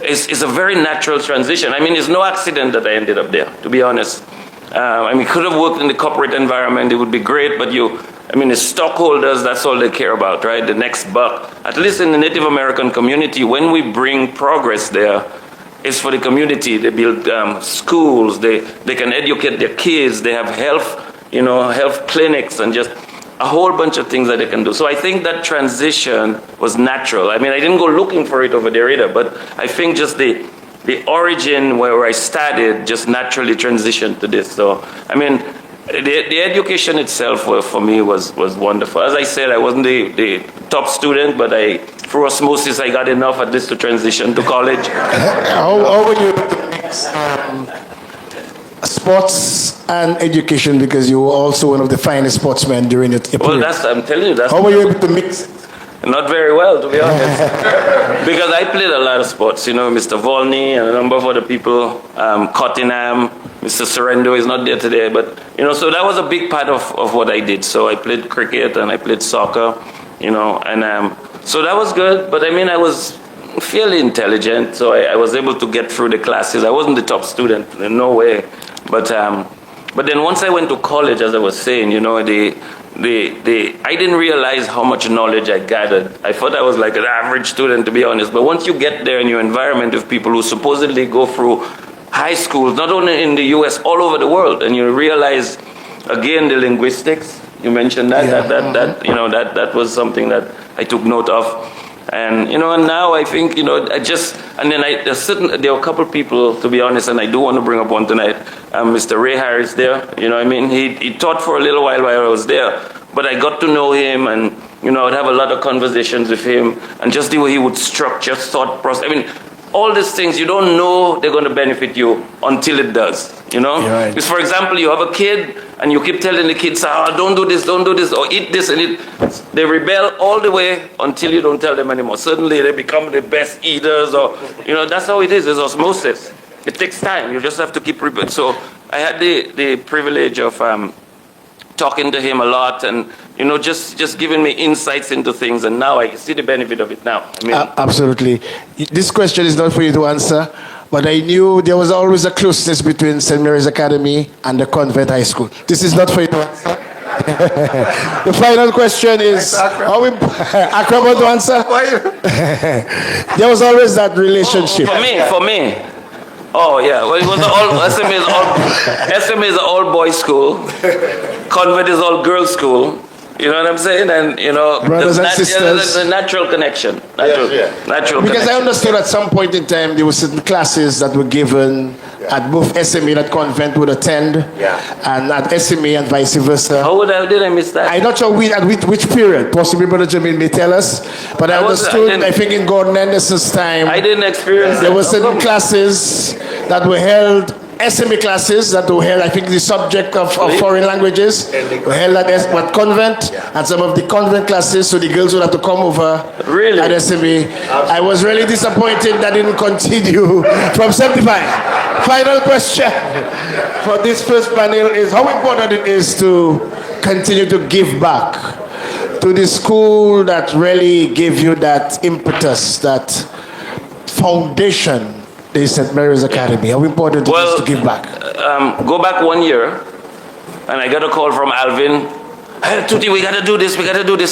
it's a very natural transition. I mean, it's no accident that I ended up there, to be honest. Could have worked in the corporate environment, it would be great, but the stockholders, that's all they care about, right? The next buck. At least in the Native American community, when we bring progress there, it's for the community. They build schools, they can educate their kids, they have health clinics, and just a whole bunch of things that they can do. So I think that transition was natural. I didn't go looking for it over there either, but I think just the origin where I started just naturally transitioned to this. So, the education itself for me was wonderful. As I said, I wasn't the top student, but through osmosis, I got enough at least to transition to college. How were you able to mix sports and education, because you were also one of the finest sportsmen during your period? Well, I'm telling you, how were you able to mix it? Not very well, to be honest. Because I played a lot of sports, Mr. Volney and a number of other people, Cottingham, Mr. Sorrento is not there today, but, so that was a big part of what I did. So I played cricket and I played soccer, and so that was good. But I was fairly intelligent, so I was able to get through the classes. I wasn't the top student, in no way. But then once I went to college, as I was saying, I didn't realize how much knowledge I gathered. I thought I was like an average student, to be honest. But once you get there in your environment with people who supposedly go through high schools, not only in the U.S., all over the world, and you realize, again, the linguistics, you mentioned that, that was something that I took note of. And, and now I think, there were a couple people, to be honest, and I do want to bring up one tonight. Mr. Ray Harris there, he taught for a little while I was there, but I got to know him, and, I would have a lot of conversations with him, and just the way he would structure thought process. All these things, you don't know they're going to benefit you until it does, Right. Because, for example, you have a kid, and you keep telling the kids, don't do this, or eat this, and they rebel all the way until you don't tell them anymore. Suddenly, they become the best eaters, or, that's how it is. It's osmosis. It takes time. You just have to keep rebelling. So I had the privilege of talking to him a lot, and, just giving me insights into things, and now I see the benefit of it now. Absolutely. This question is not for you to answer, but I knew there was always a closeness between St. Mary's Academy and the Convent High School. This is not for you to answer. The final question is, how Accra want to answer? There was always that relationship. For me. Oh yeah, well, it was SMA is an all boys school. Convent is all girls school. You know what I'm saying? And you know, brothers and sisters. There's a natural connection. Natural because connection. I understood at some point in time there were certain classes that were given at both SMA that Convent would attend, and at SMA and vice versa. Did I miss that? I'm not sure at which period. Possibly Brother Jamil may tell us. But I understood, I think in Gordon Anderson's time, I didn't experience there were certain classes that were held, SMA classes that were held, I think the subject of foreign languages were held at Convent, and some of the Convent classes, so the girls would have to come over at SMA. I was really disappointed that didn't continue from 75. Final question for this first panel is how important it is to continue to give back to the school that really gave you that impetus, that foundation, the St. Mary's Academy. How important it is to give back? Go back 1 year, and I got a call from Alvin. Hey, Tuti, we gotta do this.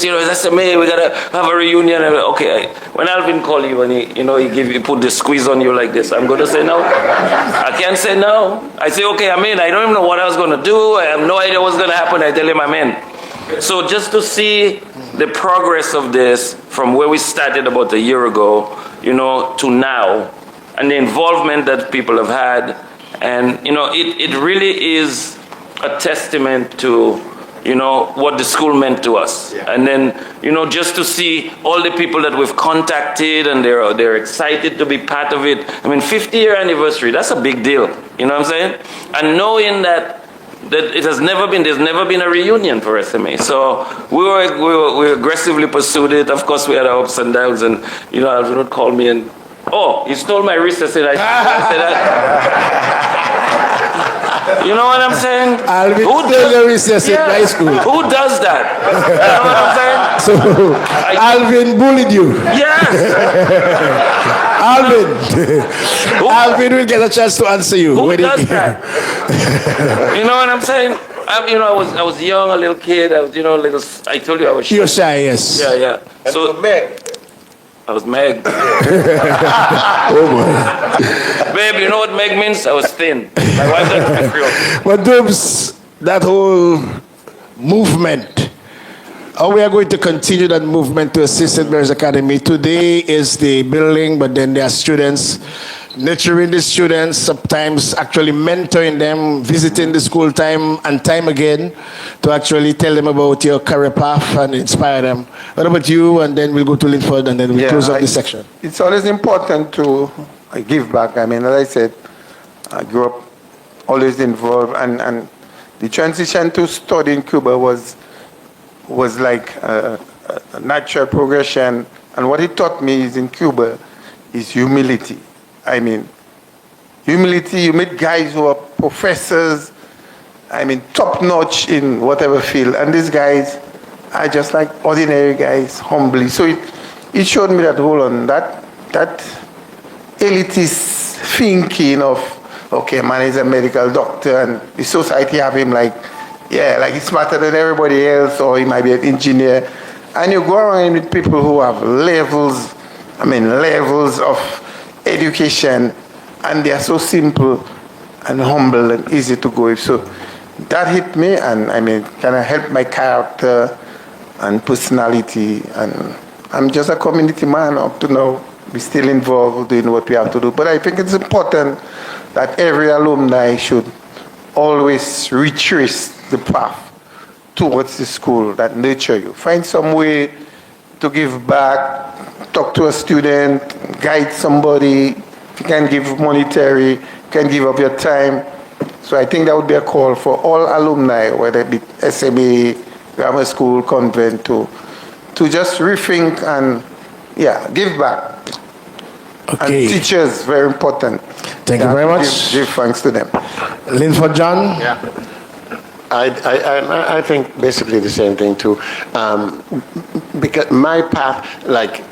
You know, it's SMA. We gotta have a reunion. Okay, when Alvin call you and he put the squeeze on you like this, I'm gonna say no. I can't say no. I say okay, I'm in. I don't even know what I was gonna do. I have no idea what's gonna happen. I tell him I'm in. So just to see the progress of this from where we started about a year ago, to now, and the involvement that people have had, and it really is a testament to what the school meant to us. And then, just to see all the people that we've contacted and they're excited to be part of it. I mean, 50-year anniversary, that's a big deal. You know what I'm saying? And knowing that there's never been a reunion for SMA. So we aggressively pursued it. Of course, we had our ups and downs, and, Alvin would call me and, oh, you stole my wrist. I said, I said that. You know what I'm saying? Alvin stole your wrist in high school. Who does that? You know what I'm saying? So, Alvin bullied you. Yes. Alvin will get a chance to answer you. Who does that? You know what I'm saying? I was young, a little kid. I was, I told you I was shy. You're shy, yes. Yeah. So Meg. I was Meg. Oh boy. Babe, you know what Meg means? I was thin. My wife doesn't speak Creole. But Dubs, that whole movement, how we are going to continue that movement to assist St. Mary's Academy. Today is the building, but then there are students, nurturing the students, sometimes actually mentoring them, visiting the school time and time again to actually tell them about your career path and inspire them. What about you? And then we'll go to Linford and then we'll close up this section. It's always important to give back. I mean, as I said, I grew up always involved, and the transition to study in Cuba was like a natural progression. And what it taught me is in Cuba is humility. I mean, humility. You meet guys who are professors, top-notch in whatever field. And these guys are just like ordinary guys, humbly. So it showed me that, hold on, that elitist thinking of, okay, man is a medical doctor, and the society have him like he's smarter than everybody else, or he might be an engineer. And you go around with people who have levels of education, and they are so simple and humble and easy to go with. So that hit me, and kind of helped my character and personality. And I'm just a community man up to now. We're still involved in what we have to do. But I think it's important that every alumni should always retrace the path towards the school that nurture you. Find some way to give back, talk to a student, guide somebody. If you can give monetary, you can give up your time. So I think that would be a call for all alumni, whether it be SMA, grammar school, convent, to just rethink and give back. Okay. And teachers, very important. Thank you very much. Give thanks to them. Linford John? Yeah. I think basically the same thing too. Because my path, like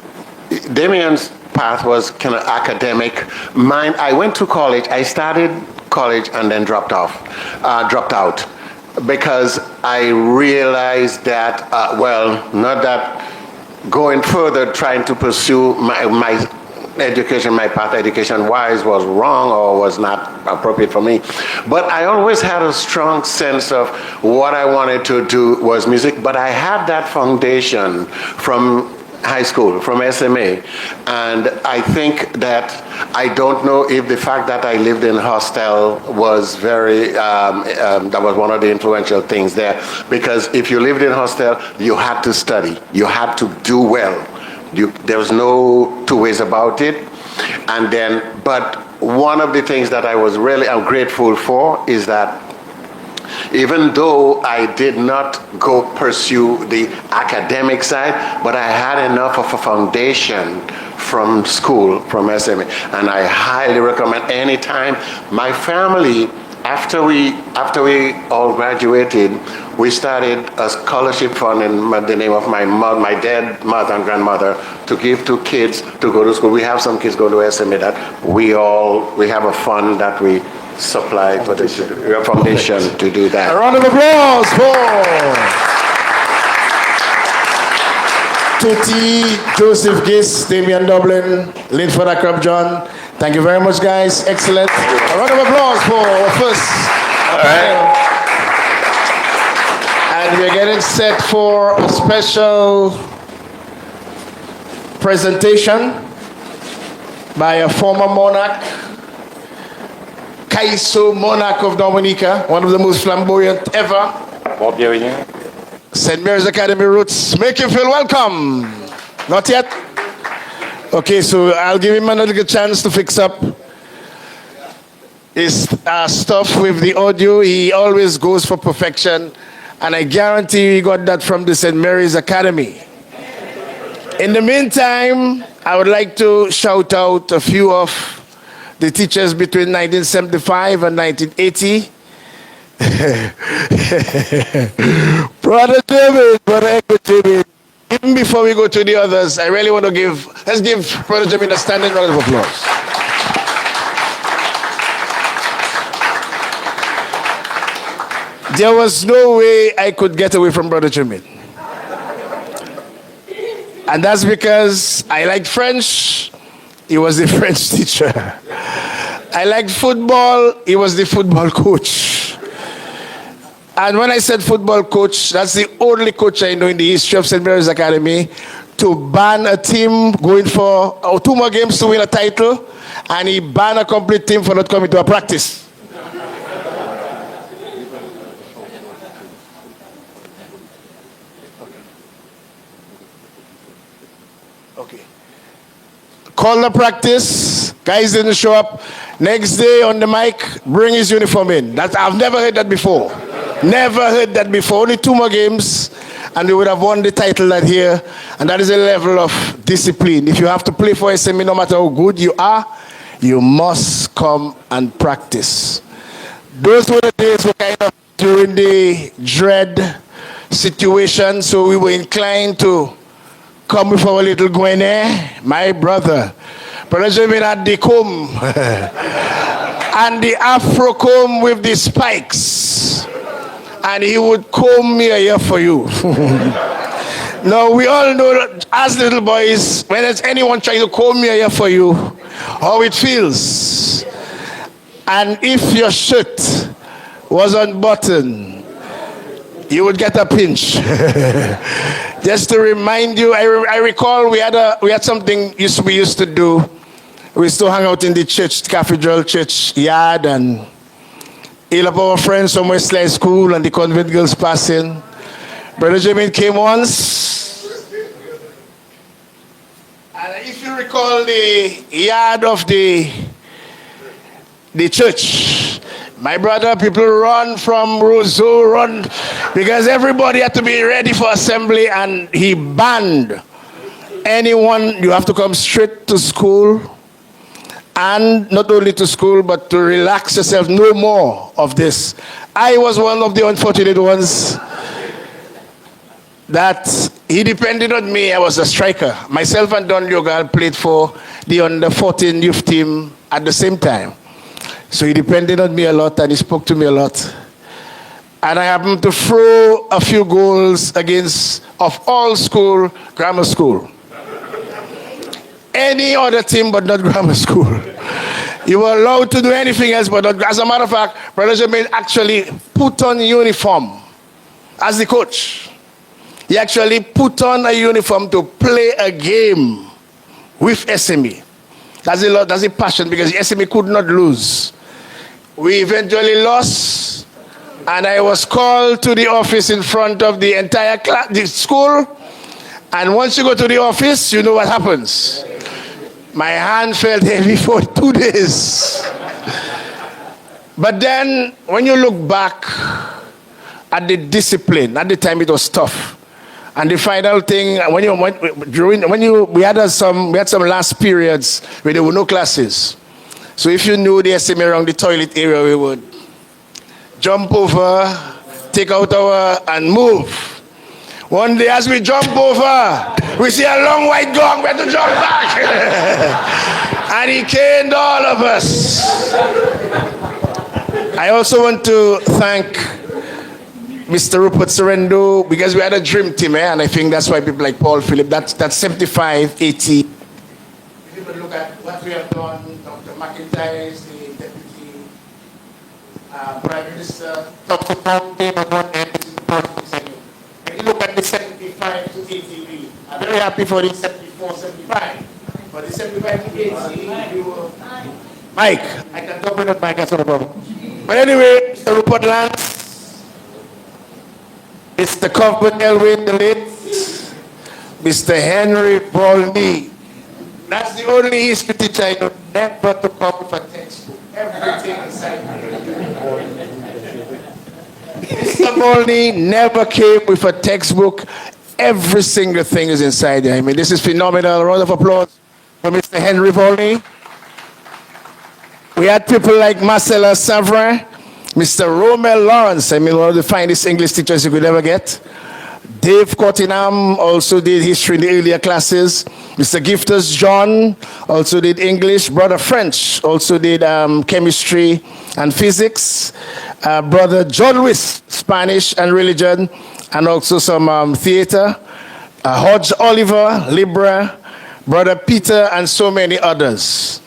Damien's path was kind of academic. Mine, I went to college. I started college and then dropped out. because I realized that, not that going further, trying to pursue my education, my path education-wise was wrong or was not appropriate for me. But I always had a strong sense of what I wanted to do was music, but I had that foundation from high school, from SMA. And I think that, I don't know if the fact that I lived in hostel was very, that was one of the influential things there. Because if you lived in hostel, you had to study. You had to do well. There was no two ways about it. And then, but one of the things that I was really grateful for is that even though I did not go pursue the academic side, but I had enough of a foundation from school, from SMA, and I highly recommend anytime. My family, after we all graduated, we started a scholarship fund in the name of my dead mother and grandmother to give to kids to go to school. We have some kids go to SMA that we have a fund that we supply for the foundation to do that. A round of applause for Tutti, Joseph Gis, Damian Dublin, Linford Akrab John. Thank you very much, guys. Excellent. A round of applause for our first. All right. And we're getting set for a special presentation by a former monarch, Kaiso, monarch of Dominica, one of the most flamboyant ever. St. Mary's Academy roots. Make you feel welcome. Not yet? Okay, so I'll give him another chance to fix up his stuff with the audio. He always goes for perfection, and I guarantee he got that from the St. Mary's Academy. In the meantime, I would like to shout out a few of the teachers between 1975 and 1980. Brother David, even before we go to the others, I really want to let's give Brother Jamin a standing round of applause. There was no way I could get away from Brother Jamin. And that's because I liked French. He was the French teacher. I liked football. He was the football coach. And when I said football coach, that's the only coach I know in the history of St. Mary's Academy to ban a team going for 2 more games to win a title, and he banned a complete team for not coming to a practice. Okay. Call the practice. Guys didn't show up. Next day on the mic, bring his uniform in. I've never heard that before. Never heard that before. Only 2 more games, and we would have won the title that year. And that is a level of discipline. If you have to play for SMA, no matter how good you are, you must come and practice. Those were the days were kind of during the dread situation, so we were inclined to come with our little Gwene, my brother. Brother Jamin had the comb and the afro comb with the spikes, and he would comb me a year for you. Now we all know that as little boys, when there's anyone trying to comb me a year for you, how it feels. And if your shirt was unbuttoned, you would get a pinch. Just to remind you, I recall we had something we used to do. We used to hang out in the church, Cathedral Church yard, and all of our friends from Westline School and the convent girls passing. Brother Jamin came once, and if you recall the yard of the church, my brother, people run from Roseau, run, because everybody had to be ready for assembly, and he banned anyone, you have to come straight to school, and not only to school, but to relax yourself, no more of this. I was one of the unfortunate ones that he depended on me. I was a striker. Myself and Don Yogal played for the under-14 youth team at the same time. So he depended on me a lot, and he spoke to me a lot. and I happened to throw a few goals against, of all school, grammar school. Any other team but not grammar school. You were allowed to do anything else but not. As a matter of fact, Brother Jermaine actually put on uniform as the coach. He actually put on a uniform to play a game with SME. That's a passion because SME could not lose. We eventually lost, and I was called to the office in front of the entire class, the school. And once you go to the office, you know what happens. My hand felt heavy for 2 days. But then, when you look back at the discipline, at the time it was tough. And the final thing, we had some last periods where there were no classes. So if you knew the SME around the toilet area, we would jump over, take out and move. One day as we jump over, we see a long white gong, we had to jump back. And he caned all of us. I also want to thank Mr. Rupert Serendo, because we had a dream team, and I think that's why people like Paul Philip, that's 75, 80. If you look at what we have done, Dr. McIntyre is the Deputy Prime Minister, Dr. Pompey, and you look at the 75 to 80, I'm very happy for the 74, 75. For the 75 to 80, we were... Mike, I can talk with that mic, that's not a problem. But anyway, Mr. Rupert Lance, Mr. Cuthbert Elwin, the late, Mr. Henry Volney. That's the only history teacher I know never to come with a textbook. Everything inside. Mr. Volney never came with a textbook. Every single thing is inside there. I mean, this is phenomenal. A round of applause for Mr. Henry Volney. We had people like Marcella Savrin, Mr. Romel Lawrence, I mean, one of the finest English teachers you could ever get. Dave Cottingham also did history in the earlier classes. Mr. Gifters John also did English. Brother French also did chemistry and physics. Brother John Lewis, Spanish and religion, and also some theater. Hodge Oliver, Libra. Brother Peter, and so many others.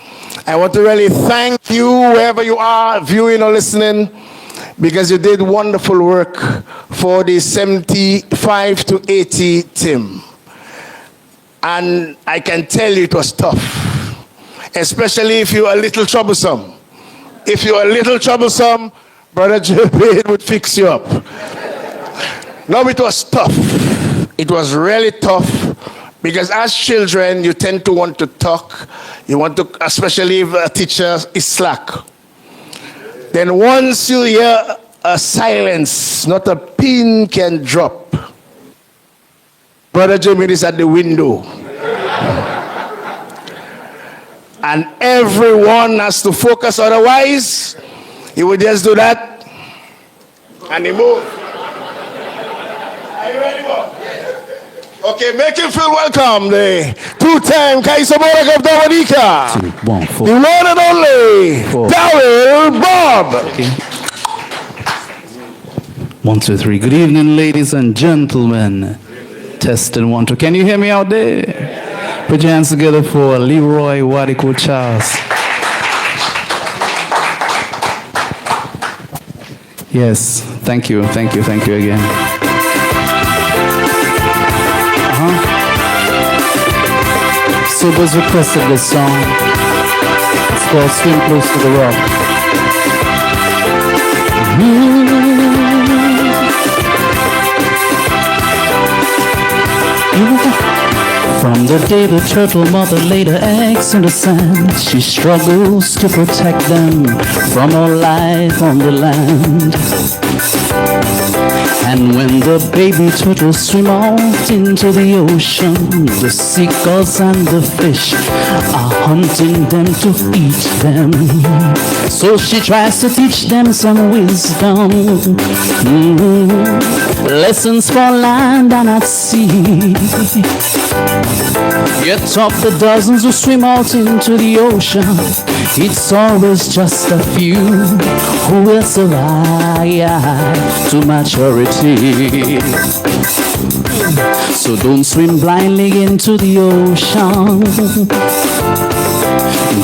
I want to really thank you, wherever you are, viewing or listening, because you did wonderful work for the 75 to 80 team. And I can tell you it was tough, especially if you're a little troublesome. If you're a little troublesome, Brother Jermaine would fix you up. No, it was tough. It was really tough. Because as children, you tend to want to talk. You want to, especially if a teacher is slack. Then once you hear a silence, not a pin can drop. Brother Jermaine is at the window. And everyone has to focus, otherwise, he would just do that and he move. Are you ready, Bob? Okay, make him feel welcome. The two-time Kaiser Borak of Dominica. 2, 1, 4. The one and only 4. Darrell Bob. Okay. 1, 2, 3. Good evening, ladies and gentlemen. Testing 1, 2. Can you hear me out there? Put your hands together for Leroy Wadiko Charles. Yes, thank you again. Subas requested this song. It's called Swim Close to the Rock. From the day the turtle mother laid her eggs in the sand, she struggles to protect them from her life on the land. And when the baby turtles swim out into the ocean, the seagulls and the fish are hunting them to eat them. So she tries to teach them some wisdom. Lessons for land and at sea. Yet of the dozens who swim out into the ocean, it's always just a few who will survive to maturity. So don't swim blindly into the ocean.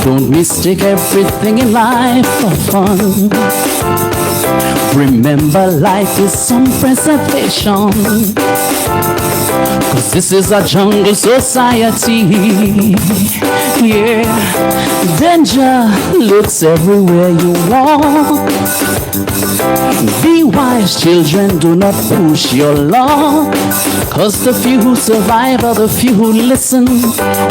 Don't mistake everything in life for fun. Remember, life is some preservation. 'Cause this is a jungle society. Yeah, danger looks everywhere you walk. Be wise, children, do not push your luck. 'Cause the few who survive are the few who listen.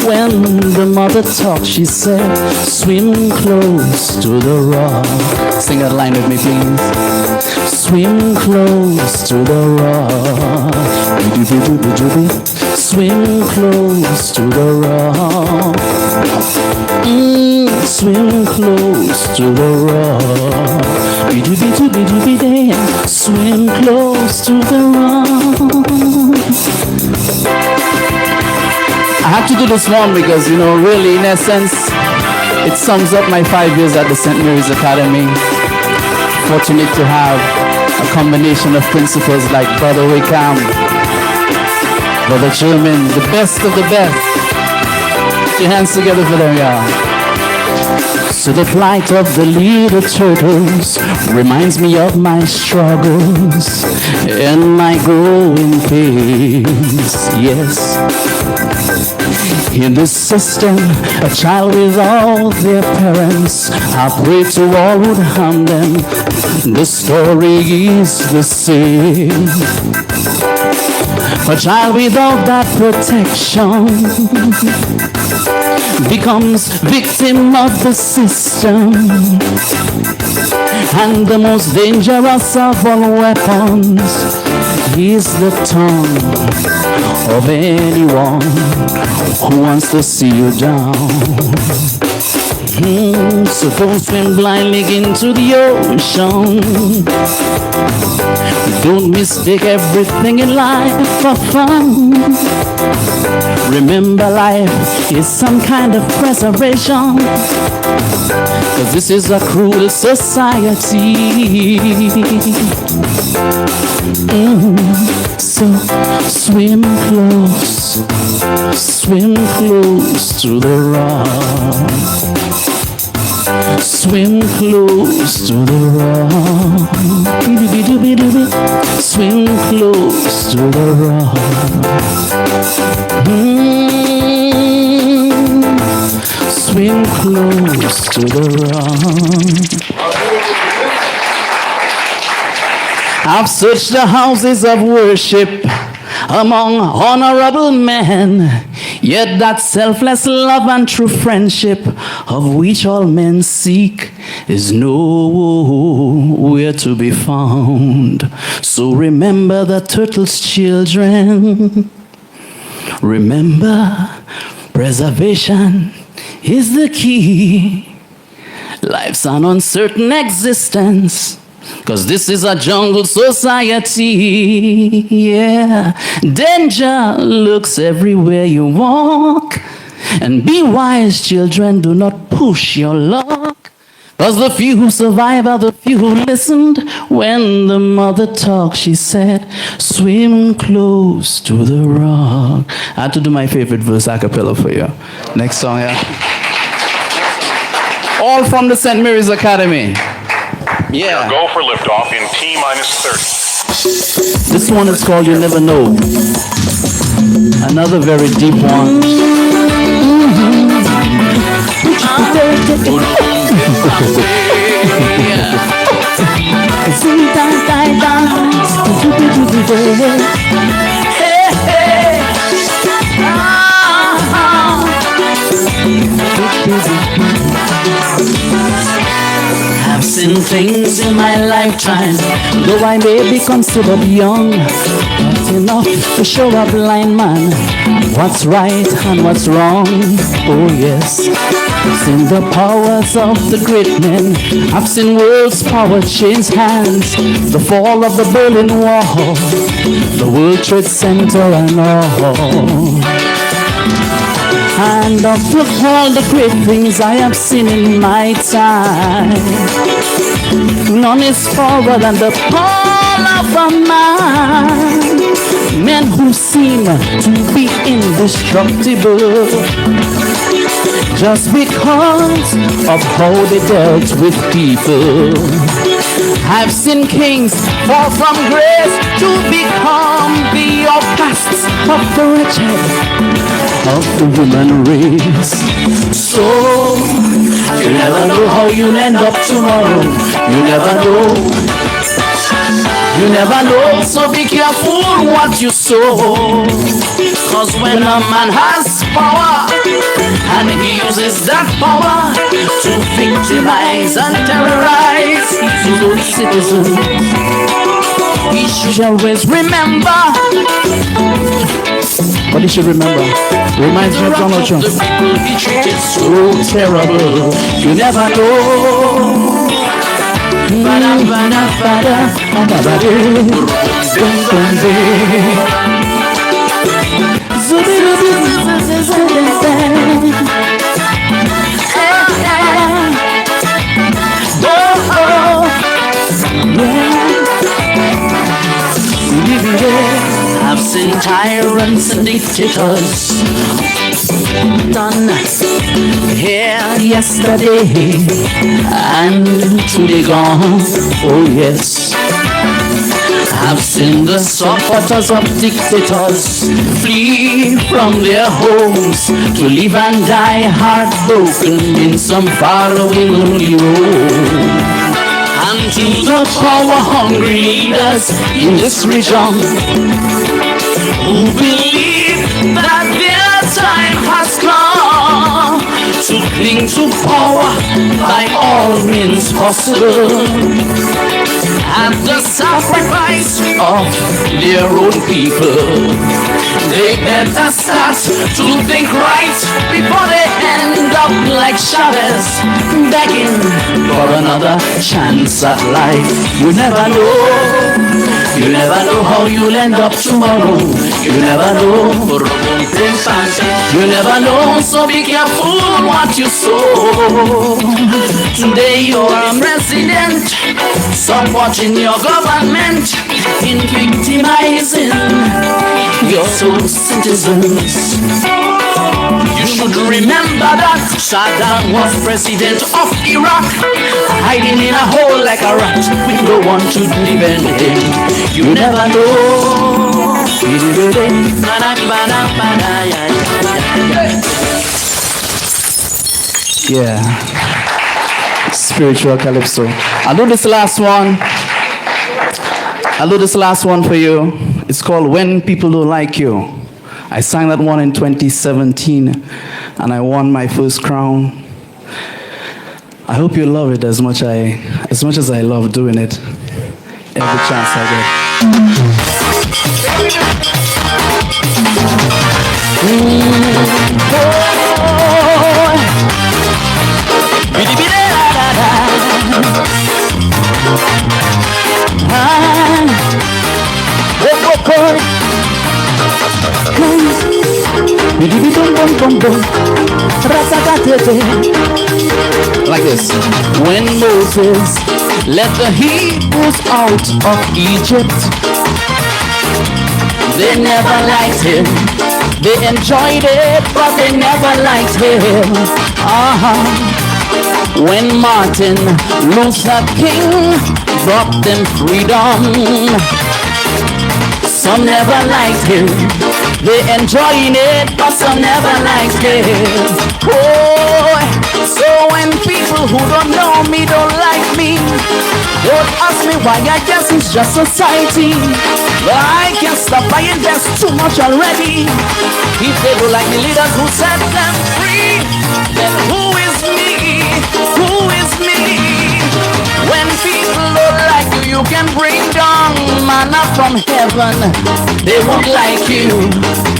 When the mother talks, she said, swim close to the rock. Sing that line with me, please. Swim close to the rock. Swim close to the rock. Swim close to the rock. Swim close to the rock. I have to do this one because, really, in essence, it sums up my 5 years at the St. Mary's Academy. Fortunate to have a combination of principals like Brother Wickham, Brother German, the best of the best. Put your hands together for them, y'all. So the plight of the little turtles reminds me of my struggles and my growing pains. Yes. In this system, a child without their parents, I pray to all would harm them. The story is the same. A child without that protection becomes victim of the system. And the most dangerous of all weapons is the tongue of anyone who wants to see you down. So don't swim blindly into the ocean. Don't mistake everything in life for fun. Remember, life is some kind of preservation. 'Cause this is a cruel society. So swim close to the rock. Swim close to the rock. Swim close to the rock. Swim close to the rock. I've searched the houses of worship among honorable men, yet that selfless love and true friendship of which all men seek is nowhere to be found. So remember the turtle's children. Remember, preservation is the key. Life's an uncertain existence, 'cause this is a jungle society. Yeah, danger looks everywhere you walk. And be wise, children, do not push your luck. 'Cause the few who survive are the few who listened. When the mother talked, she said, swim close to the rock. I had to do my favorite verse a cappella for you. Next song, yeah. All from the St. Mary's Academy. Yeah. Go for liftoff in T-minus 30. This one is called You Never Know. Another very deep one. I've seen things in my lifetime, though I may be considered young, not enough to show a blind man what's right and what's wrong. Oh yes, Seen the powers of the great men. I've seen world's power change hands. The fall of the Berlin Wall, the World Trade Center and all. And of all the great things I have seen in my time, none is forward than the fall of a man. Men who seem to be indestructible just because of how they dealt with people. I've seen kings fall from grace to become the outcasts of the wretched, of the human race. So, you never know how you'll end up tomorrow. You never know. You never know, so be careful what you sow. Cause when a man has power, and he uses that power to victimize and terrorize his own citizens, he should always remember. What he should remember reminds me of Donald Trump. The people he treated so terrible. You never know. I've seen tyrants and dictators done here yesterday and today gone. Oh yes, I've seen the supporters of dictators flee from their homes to live and die heartbroken in some faraway lonely road. And to the power-hungry leaders in this region who believe that their time has come to cling to power by all means possible at the sacrifice of their own people. They better start to think right before they end up like Chavez, begging for another chance at life. You never know. You never know how you'll end up tomorrow. You never know. You never know, so be careful what you sow. Today you're president, supporting your government in victimizing your own citizens. You should remember that Saddam was president of Iraq, hiding in a hole like a rat with no one to defend him. You never know. Yeah. Spiritual calypso. I'll do this last one. I'll do this last one for you. It's called When People Don't Like You. I sang that one in 2017 and I won my first crown. I hope you love it as much as I love doing it every chance I get. Like this. When Moses led the Hebrews out of Egypt, they never liked him. They enjoyed it, but they never liked him. When Martin Luther King brought them freedom, some never liked him. They enjoying it, but some never liked him. Oh, so when people who don't know me don't like me, don't ask me why, I guess it's just society. But I can't stop, I invest too much already. If they don't like the leaders who set them free, then who is me? Who is me? When people don't like you, you can bring down manna from heaven. They won't like you.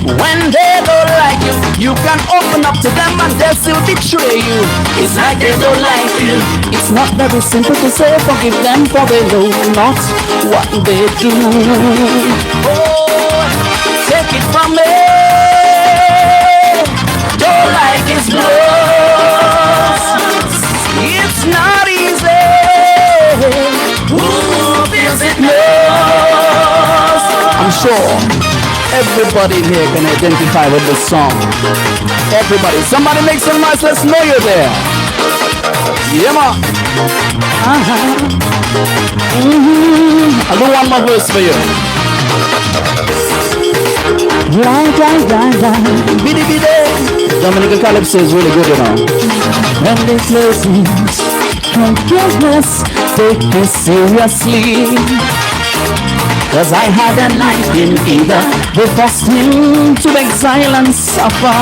When they don't like you, You can open up to them and they still betray you. It's like they don't like you. It's not very simple to say forgive them, for they know not what they do. Oh, take it from me. Don't like his blows. It's not easy. Who feels it most? I'm sure everybody here can identify with this song. Everybody. Somebody make some noise. Let's know you're there. Yeah, man. I'll do one more verse for you. Biddy biddy. Dominican Calypso is really good, you know. When they close forgiveness, take me seriously. Cause I had a life in either the forced him to exile and suffer.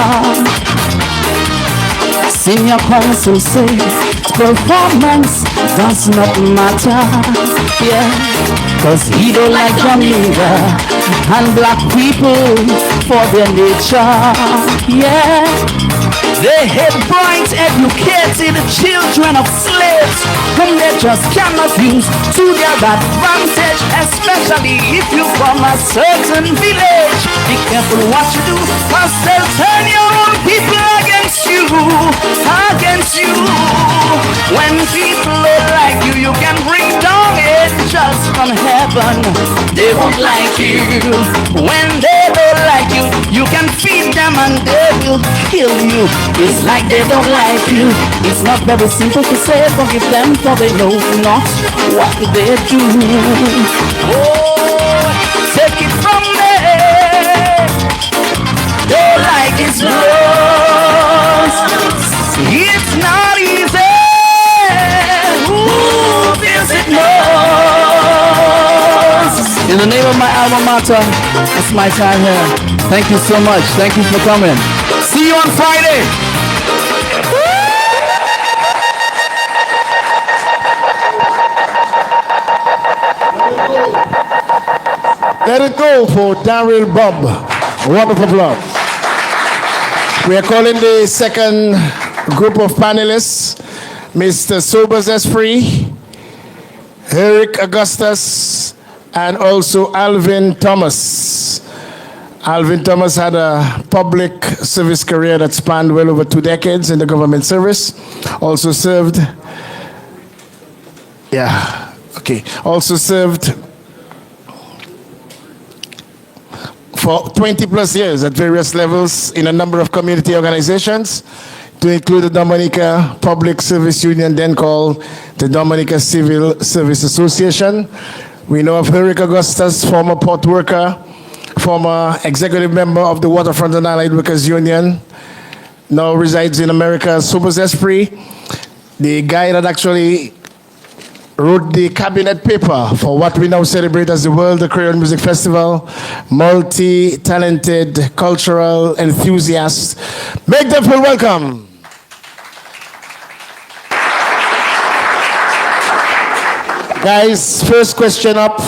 Senior council say performance does not matter. Yeah, cause he don't like Jamaica and black people for their nature. Yeah, they hate bright, educated children of slaves whom they just cannot use to their advantage, especially if you from a certain village. Be careful what you do, cause they'll turn your own people against you, against you. When people don't like you, you can bring down angels from heaven. They won't like you. When they don't like you, you can feed them and they will kill you. It's like they don't like you. It's not very simple to say forgive them, for they know not what they do. Oh, take it from me. Don't like his blows. It's not easy. Who feels it most? In the name of my alma mater, it's my time here. Thank you so much. Thank you for coming. See you on Friday. Let it go for Daryl Bob. A round of applause. We are calling the second group of panelists, Mr. Sobers Esprit, Eric Augustus, and also Alvin Thomas. Alvin Thomas had a public service career that spanned well over 2 decades in the government service. Also served, also served for 20 plus years at various levels in a number of community organizations, to include the Dominica Public Service Union, then called the Dominica Civil Service Association. We know of Eric Augustus, former port worker, former executive member of the Waterfront and Allied Workers Union, now resides in America. Sobers Esprit, the guy that actually wrote the cabinet paper for what we now celebrate as the World Creole Music Festival, multi-talented cultural enthusiast. Make them feel welcome. Guys, first question up.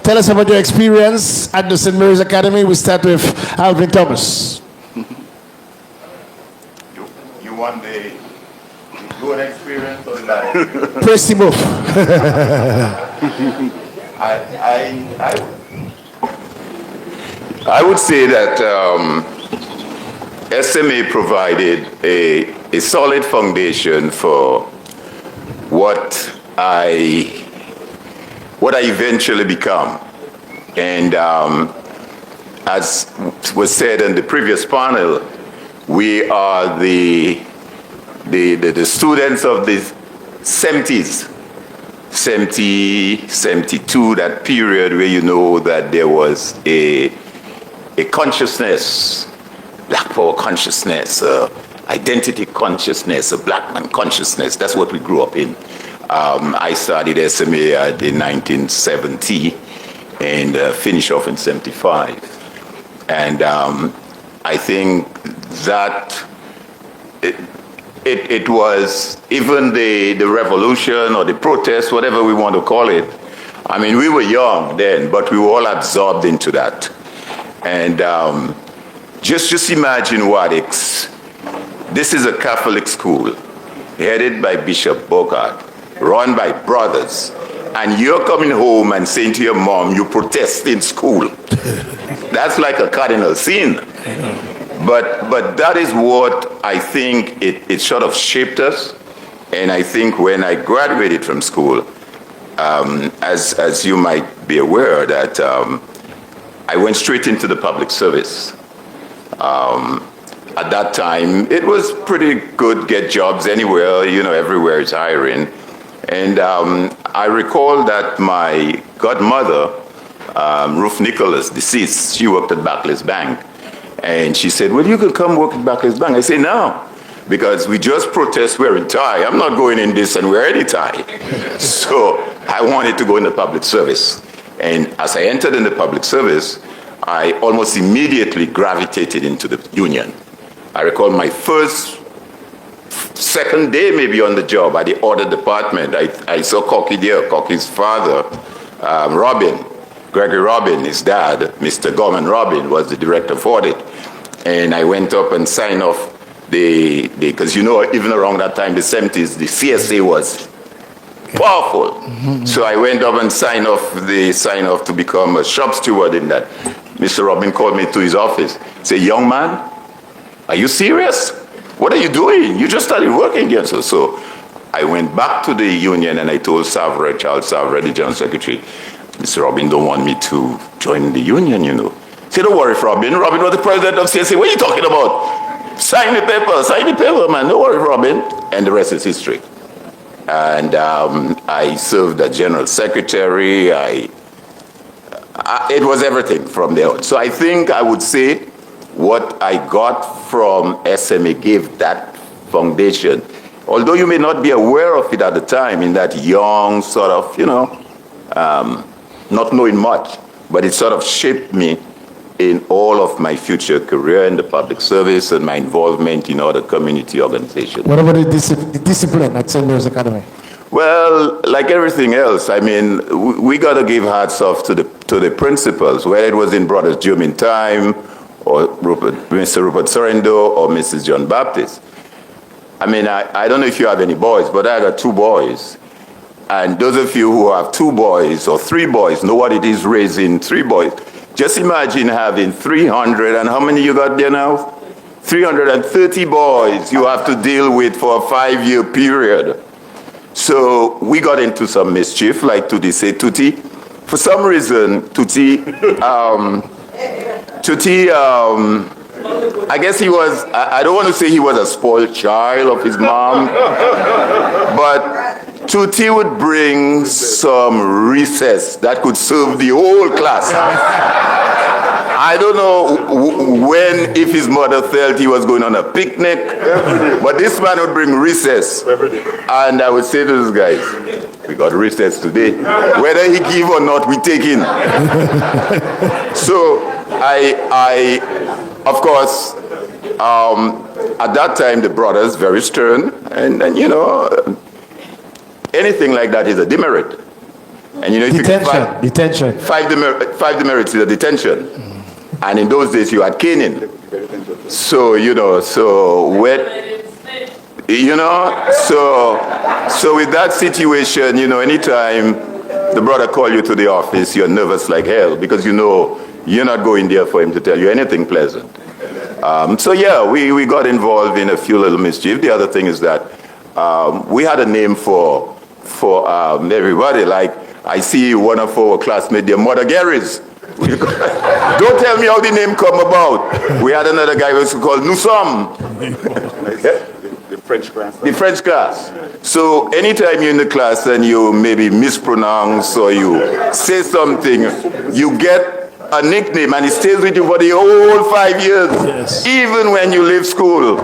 Tell us about your experience at the St. Mary's Academy. We start with Alvin Thomas. You want the good experience or the Press the book. I would say that SMA provided a solid foundation for what I eventually become. And as was said in the previous panel, we are the students of the 70s, 70, 72, that period where you know that there was a consciousness, Black Power consciousness, identity consciousness, a Black man consciousness. That's what we grew up in. I started SMA in 1970 and finished off in 75. And I think that it was even the revolution or the protest, whatever we want to call it. I mean, we were young then, but we were all absorbed into that. And Just imagine what this is a Catholic school headed by Bishop Bogart, run by brothers, and you're coming home and saying to your mom, you protest in school. That's like a cardinal sin. But that is what I think it sort of shaped us. And I think when I graduated from school, as you might be aware, that I went straight into the public service. At that time, it was pretty good, get jobs anywhere, everywhere is hiring. And I recall that my godmother, Ruth Nicholas, deceased, she worked at Barclays Bank. And she said, well, you could come work at Barclays Bank. I said, no, because we just protest wearing tie. I'm not going in this and wear any tie. So I wanted to go in the public service. And as I entered in the public service, I almost immediately gravitated into the union. I recall my second day maybe on the job at the audit department, I saw Cocky there, Cocky's father, Robin, Gregory Robin, his dad, Mr. Gorman Robin, was the director of audit. And I went up and signed off because even around that time, the 70s, the CSA was powerful. Mm-hmm. So I went up and signed off to become a shop steward in that. Mr. Robin called me to his office, said, young man, are you serious? What are you doing? You just started working again. So I went back to the union and I told Charles Savre, the general secretary, Mr. Robin don't want me to join the union, He said, don't worry, Robin. Robin was the president of CSA. What are you talking about? Sign the paper, man. Don't worry, Robin. And the rest is history. And I served as general secretary. It was everything from there on. So I think I would say what I got from SMA gave that foundation. Although you may not be aware of it at the time in that young sort of, not knowing much, but it sort of shaped me in all of my future career in the public service and my involvement in other community organizations. What about the discipline at St. Mary's Academy? Well, like everything else, we got to give hats off to the principals, whether it was in Brothers German time, or Mr. Rupert Sorrento, or Mrs. John Baptist. I don't know if you have any boys, but I got 2 boys. And those of you who have 2 boys or 3 boys know what it is raising 3 boys. Just imagine having 300, and how many you got there now? 330 boys you have to deal with for a 5-year period. So we got into some mischief, like Tutti say Tutti. For some reason, Tutti, I guess he was, I don't want to say he was a spoiled child of his mom, but Tutti would bring some recess that could serve the whole class. I don't know if his mother felt he was going on a picnic, but this man would bring recess. And I would say to those guys, we got recess today. Whether he give or not, we take in. So I of course, at that time, the brothers, very stern, and anything like that is a demerit. And if detention. 5 demerits is a detention. And in those days, you had caning. So, so with that situation, anytime the brother call you to the office, you're nervous like hell because you're not going there for him to tell you anything pleasant. So yeah, we got involved in a few little mischief. The other thing is that we had a name for everybody. Like I see one of our classmates, their mother Garys. Don't tell me how the name come about. We had another guy who was called Nussom. The French class. The French class. So anytime you're in the class and you maybe mispronounce or you say something, you get a nickname and it stays with you for the whole 5 years. Yes. Even when you leave school,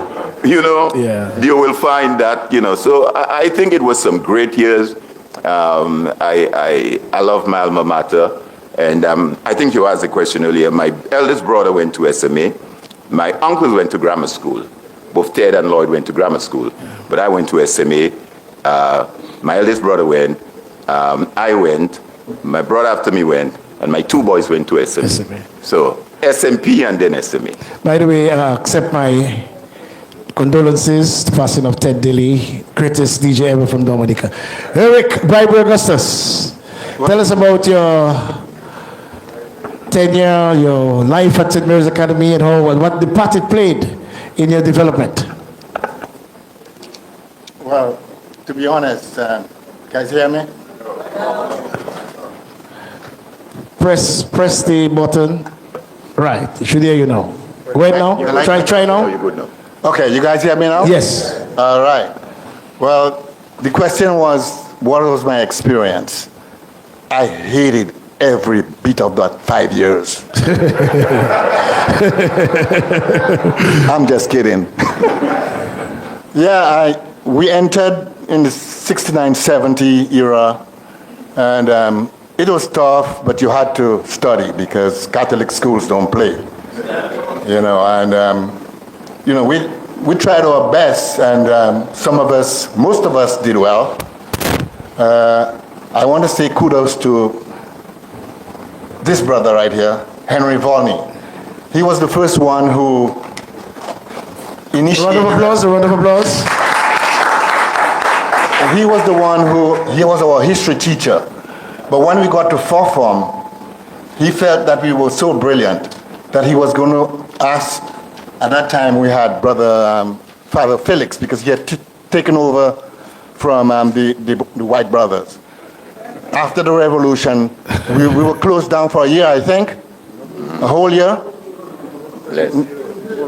you will find that, So I think it was some great years. I love my alma mater. And I think you asked the question earlier. My eldest brother went to SMA. My uncles went to grammar school. Both Ted and Lloyd went to grammar school. But I went to SMA. My eldest brother went. I went. My brother after me went. And my 2 boys went to SMA. So SMP and then SMA. By the way, accept my condolences to the passing of Ted Dilly, greatest DJ ever from Dominica. Eric Bible Augustus, tell us about your tenure, your life at St. Mary's Academy, and how and what the part it played in your development. Well, to be honest, guys hear me? Press the button. Right, it should hear you now. Go ahead now. Try now. You're good now. Okay, you guys hear me now? Yes. All right. Well, the question was, what was my experience? I hated every bit of that 5 years. I'm just kidding. We entered in the 69-70 era, and it was tough, but you had to study because Catholic schools don't play. We tried our best, and most of us did well. I want to say kudos to this brother right here, Henry Volney. He was the first one who initiated... A round of applause. He was the one he was our history teacher. But when we got to fourth form, he felt that we were so brilliant that he was going to ask. At that time, we had Father Felix, because he had taken over from the white brothers. After the revolution, we were closed down for a year, I think, a whole year. Less.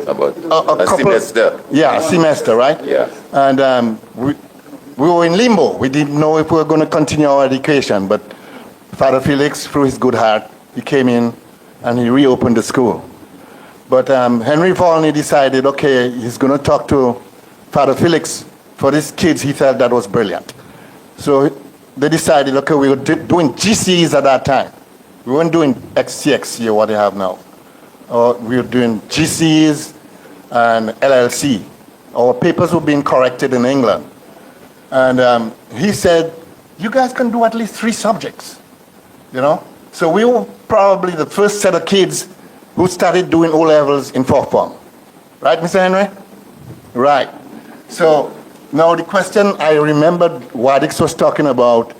About a semester. Yeah, a semester, right? Yeah. And we were in limbo. We didn't know if we were going to continue our education, but Father Felix, through his good heart, he came in and he reopened the school. But Henry Volney decided, okay, he's going to talk to Father Felix. For these kids, he felt that was brilliant. So they decided, okay, we were doing GCs at that time. We weren't doing XCXC or what they have now. We were doing GCs and LLC. Our papers were being corrected in England. And he said, you guys can do at least 3 subjects, So we were probably the first set of kids who started doing O-levels in 4th form. Right, Mr. Henry? Right. So now the question, I remembered Wadix was talking about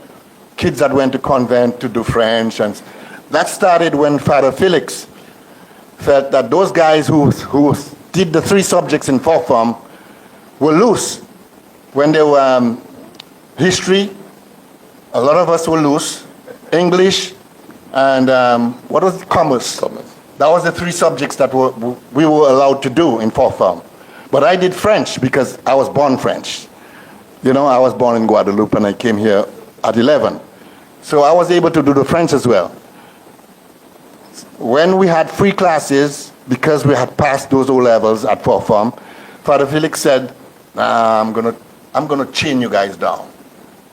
kids that went to convent to do French. And that started when Father Felix felt that those guys who did the 3 subjects in 4th form were loose. When they were history, a lot of us were loose. English, and what was it? Commerce. That was the 3 subjects that we were allowed to do in 4th form. But I did French because I was born French. I was born in Guadeloupe and I came here at 11. So I was able to do the French as well. When we had free classes, because we had passed those O-levels at 4th form, Father Felix said, I'm gonna chain you guys down.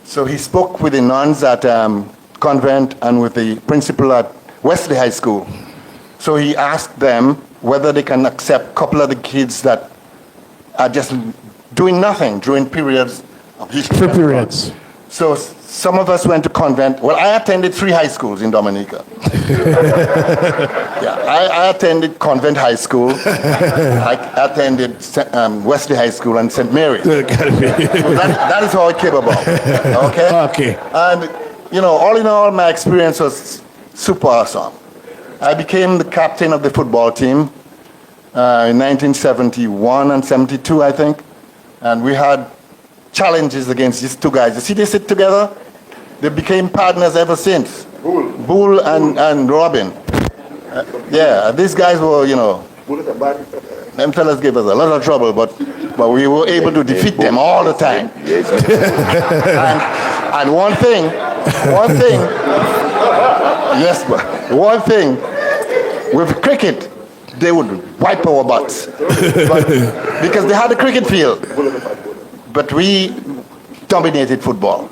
So he spoke with the nuns at convent and with the principal at Wesley High School. So he asked them whether they can accept a couple of the kids that are just doing nothing during periods of history. Free periods. So some of us went to convent. Well, I attended 3 high schools in Dominica. I attended Convent High School. I attended Wesley High School and St. Mary's. So that is how it came about. Okay? And, all in all, my experience was super awesome. I became the captain of the football team in 1971 and 72, I think. And we had challenges against these 2 guys. You see, they sit together. They became partners ever since. Bull and Robin. These guys were, them fellas gave us a lot of trouble, but we were able to defeat them all the time. And one thing, yes, but one thing, with cricket, they would wipe our butts. Because they had a cricket field. But we dominated football.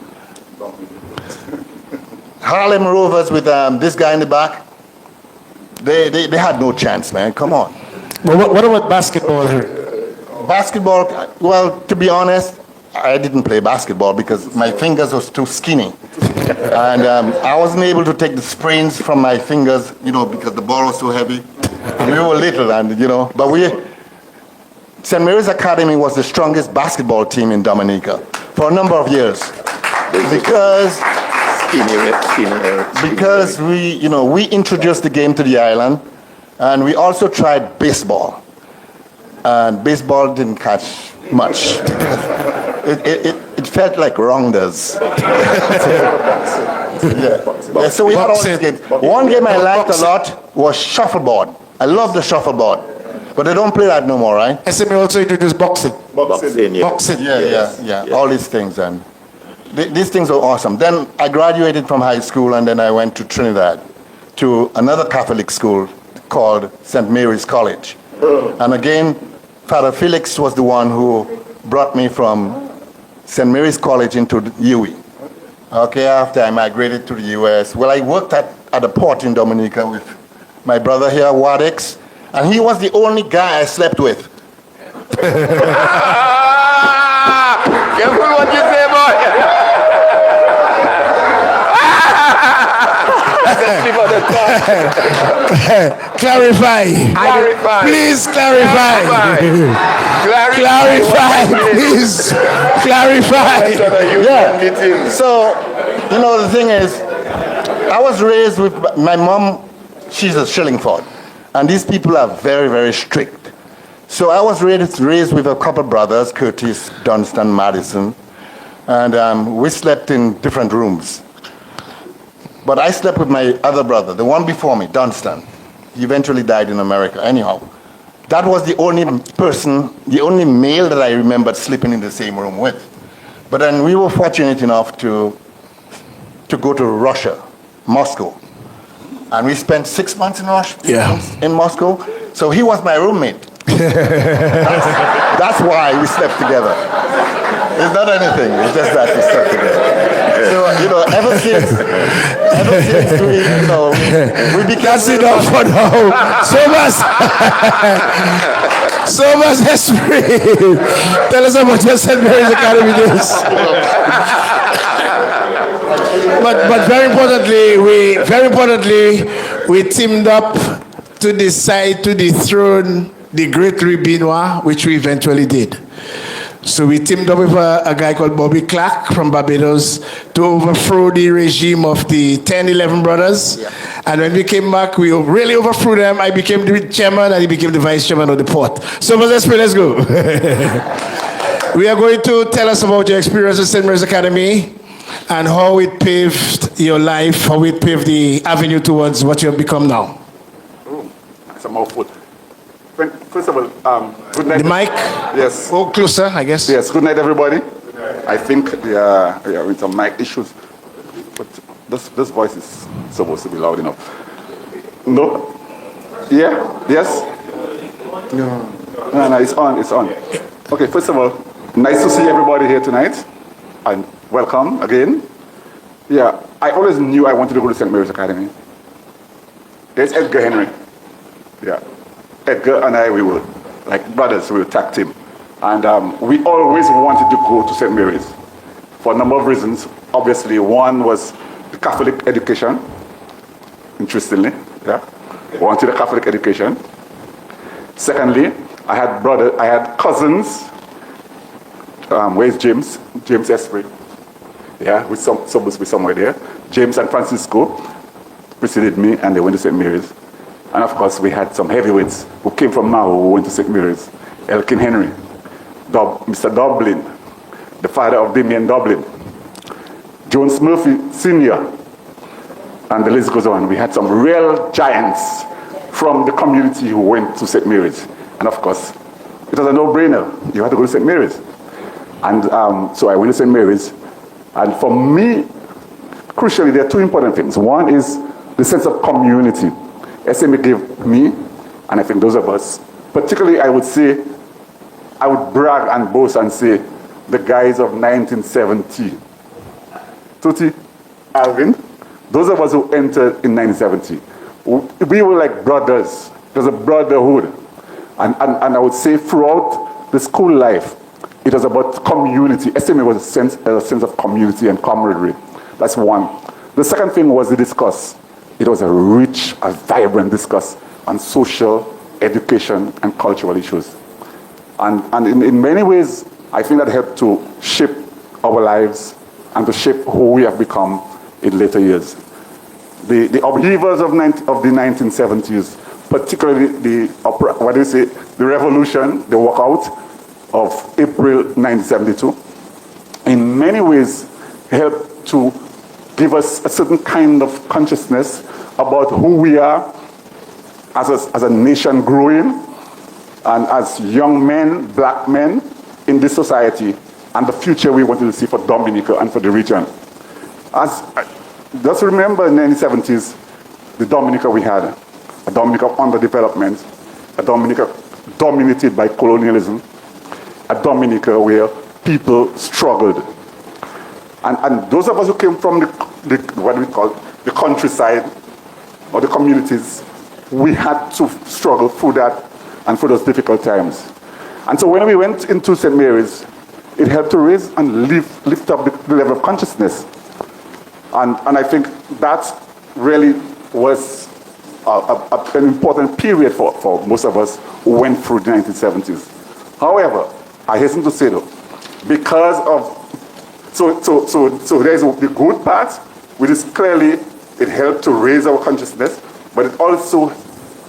Harlem Rovers with this guy in the back, they had no chance, man. Come on. Well, what about basketball here? Basketball, well, to be honest, I didn't play basketball because my fingers was too skinny. And I wasn't able to take the sprains from my fingers, because the ball was so heavy. And we were little, and but St. Mary's Academy was the strongest basketball team in Dominica for a number of years. Because we introduced the game to the island, and we also tried baseball. And baseball didn't catch much. It felt like rounders. So we had all these games. One game I liked a lot was shuffleboard. I love the shuffleboard. But they don't play that no more, right? SMA also introduced boxing. Boxing. Yeah. All these things. And these things are awesome. Then I graduated from high school, and then I went to Trinidad to another Catholic school called St. Mary's College. And again, Father Felix was the one who brought me from St. Mary's College into UWI. Okay, after I migrated to the U.S. Well, I worked at a port in Dominica with my brother here, Wadex, and he was the only guy I slept with. Careful what you say, boy. Clarify. Please clarify. Clarify, please. Clarify. Yeah. So, the thing is, I was raised with my mom. She's a Shillingford, and these people are very, very strict. So I was raised with a couple brothers, Curtis, Dunstan, Madison, and we slept in different rooms. But I slept with my other brother, the one before me, Dunstan. He eventually died in America. Anyhow, that was the only person, the only male that I remembered sleeping in the same room with. But then we were fortunate enough to go to Russia, Moscow. And we spent 6 months in Russia, in Moscow. So he was my roommate. That's why we slept together. It's not anything, it's just that we slept together. So, ever since we became... That's enough for now. So much history. Tell us about your St. Mary's Academy days. But very importantly, we teamed up to decide to dethrone the great Louis Benoit, which we eventually did. So we teamed up with a guy called Bobby Clark from Barbados to overthrow the regime of the 10-11 brothers. Yeah. And when we came back, we really overthrew them. I became the chairman, and he became the vice chairman of the port. So let's go. We are going to tell us about your experience at St. Mary's Academy and how it paved your life, how it paved the avenue towards what you have become now. Oh, that's a mouthful. First of all, good night. The mic? Yes. Oh, closer, I guess. Yes, good night, everybody. I think we are with some mic issues, but this voice is supposed to be loud enough. No? Yeah? Yes? No, it's on. Okay, first of all, nice to see everybody here tonight, and welcome again. Yeah, I always knew I wanted to go to St. Mary's Academy. There's Edgar Henry. Yeah. Edgar and I, we were like brothers, we were tag team. And we always wanted to go to St. Mary's for a number of reasons. Obviously, one was the Catholic education, interestingly, yeah. Wanted a Catholic education. Secondly, I had cousins. Where's James? James Esprit. Yeah, with somewhere there. James and Francisco preceded me, and they went to St. Mary's. And of course, we had some heavyweights who came from Mao who went to St. Mary's. Elkin Henry, Mr. Dublin, the father of Damien Dublin, Jones Murphy Sr., and the list goes on. We had some real giants from the community who went to St. Mary's. And of course, it was a no-brainer. You had to go to St. Mary's. And so I went to St. Mary's. And for me, crucially, there are two important things. One is the sense of community SMA gave me, and I think those of us, particularly I would say, I would brag and boast and say, the guys of 1970. Tuti, Alvin, those of us who entered in 1970, we were like brothers. It was a brotherhood. And I would say throughout the school life, it was about community. SMA was a sense of community and camaraderie. That's one. The second thing was the discourse. It was a rich, a vibrant discourse on social, education, and cultural issues. And in many ways, I think that helped to shape our lives and to shape who we have become in later years. The upheavals of the 1970s, particularly the revolution, the walkout of April 1972, in many ways helped to give us a certain kind of consciousness about who we are as a nation growing and as young men, black men in this society, and the future we wanted to see for Dominica and for the region. Just remember in the 1970s, the Dominica we had, a Dominica of underdevelopment, a Dominica dominated by colonialism, a Dominica where people struggled. And those of us who came from what we call the countryside or the communities, we had to struggle through that and through those difficult times. And so when we went into St. Mary's, it helped to raise and lift up the level of consciousness. And I think that really was an important period for most of us who went through the 1970s. However, I hasten to say though, because of, so there's the good part, which is clearly it helped to raise our consciousness, but it also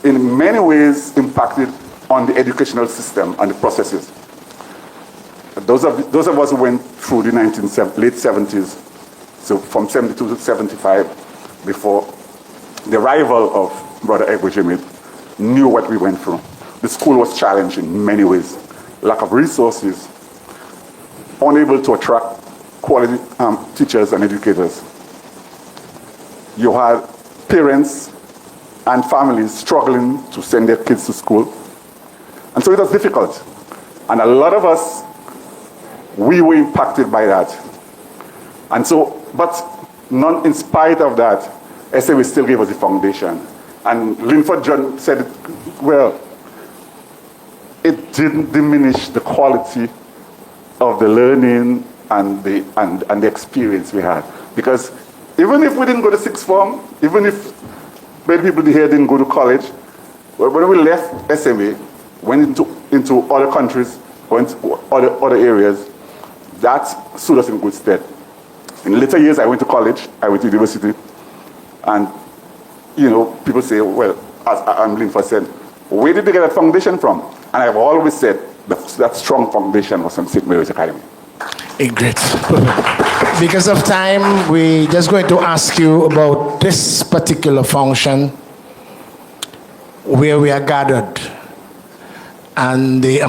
in many ways impacted on the educational system and the processes. Those of us who went through the late 70s, so from 72 to 75, before the arrival of Brother Edward Jimmy, knew what we went through. The school was challenged in many ways. Lack of resources, unable to attract quality teachers and educators. You had parents and families struggling to send their kids to school. And so it was difficult. And a lot of us, we were impacted by that. And so, but none, in spite of that, SMA still gave us the foundation. And Linford John said, well, it didn't diminish the quality of the learning and the experience we had. Because even if we didn't go to sixth form, even if many people here didn't go to college, when we left SMA, went into other countries, went to other areas, that stood us in good stead. In later years, I went to college, I went to university, and people say, well, as Linford said, where did they get that foundation from? And I've always said that strong foundation was from St. Mary's Academy. Great. Because of time, we're just going to ask you about this particular function where we are gathered. And the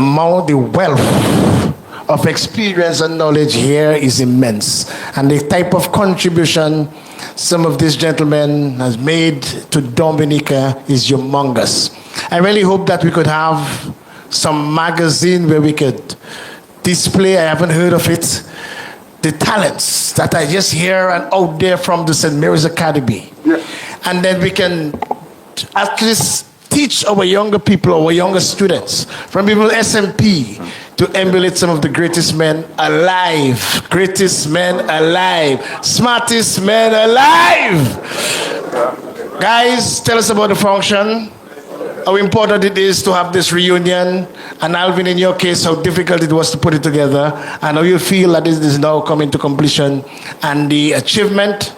wealth of experience and knowledge here is immense. And the type of contribution some of these gentlemen has made to Dominica is humongous. I really hope that we could have some magazine where we could display, I haven't heard of it, the talents that I just hear and out there from the St. Mary's Academy. Yeah. And then we can at least teach our younger people, our younger students, from people SMP, to emulate some of the greatest men alive. Greatest men alive. Smartest men alive. Guys, tell us about the function. How important it is to have this reunion, and Alvin, in your case, how difficult it was to put it together, and how you feel that this is now coming to completion, and the achievement,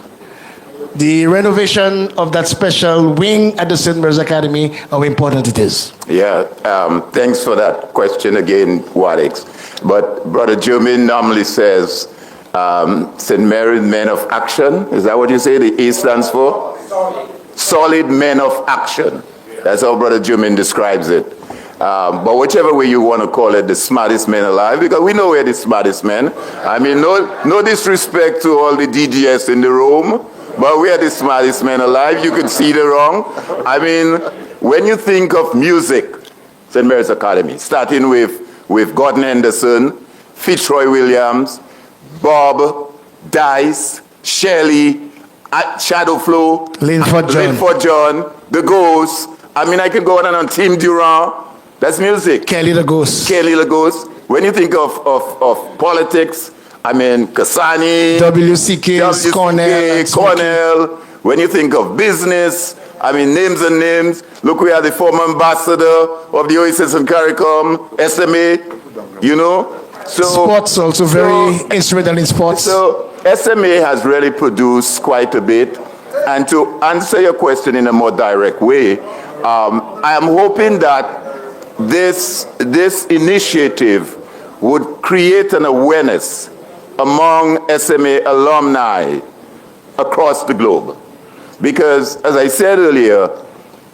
the renovation of that special wing at the St. Mary's Academy, how important it is. Yeah, thanks for that question again, Wadix. But Brother Jermaine normally says St. Mary's Men of Action. Is that what you say the A stands for? Solid Men of Action. That's how Brother Jermaine describes it. But whichever way you want to call it, the smartest men alive, because we know we're the smartest men. I mean, no disrespect to all the DGS in the room, but we are the smartest men alive. You could see the wrong. I mean, when you think of music, St. Mary's Academy, starting with Gordon Henderson, Fitzroy Williams, Bob, Dice, Shelley, Shadow Flow, Linford John, The Ghost. I mean, I could go on and on. Tim Durant. That's music. Kelly the Ghost. When you think of politics, I mean, Kasani, WCK, Cornell. When you think of business, I mean, names and names. Look, we are the former ambassador of the Oasis and CARICOM, SMA, you know. So, sports also very instrumental in sports. So SMA has really produced quite a bit. And to answer your question in a more direct way, I am hoping that this initiative would create an awareness among SMA alumni across the globe. Because, as I said earlier,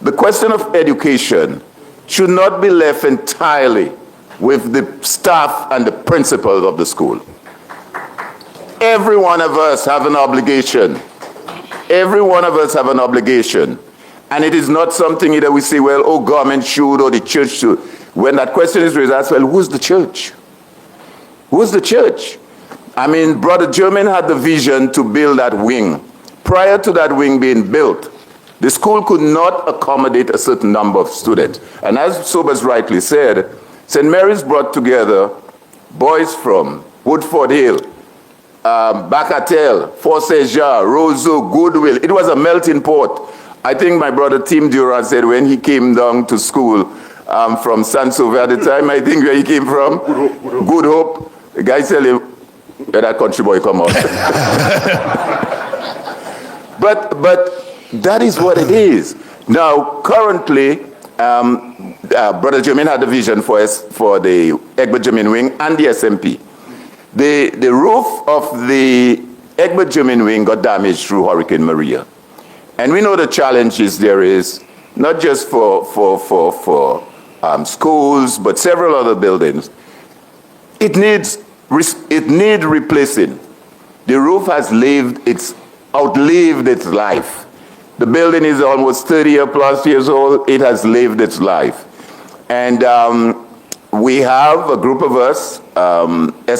the question of education should not be left entirely with the staff and the principals of the school. Every one of us have an obligation. Every one of us have an obligation. And it is not something that we say, well, oh, government should or the church should. When that question is raised, I ask, well, who's the church? Who's the church? I mean, Brother German had the vision to build that wing. Prior to that wing being built, the school could not accommodate a certain number of students. And as Sobers rightly said, St. Mary's brought together boys from Woodford Hill, Bacatel, Fort Saint-Jean, Roseau, Goodwill. It was a melting pot. I think my brother Tim Durant said when he came down to school from Saint-Sauveur at the time, I think where he came from, Good Hope. The guy said, where that country boy come out. But that is what it is. Now, currently, Brother Jermaine had a vision for the Egbert Jermaine Wing and the SMP. The roof of the Egbert Jermaine Wing got damaged through Hurricane Maria. And we know the challenges there is, not just for schools, but several other buildings. It needs replacing. The roof has outlived its life. The building is almost 30 plus years old. It has lived its life. And we have a group of us,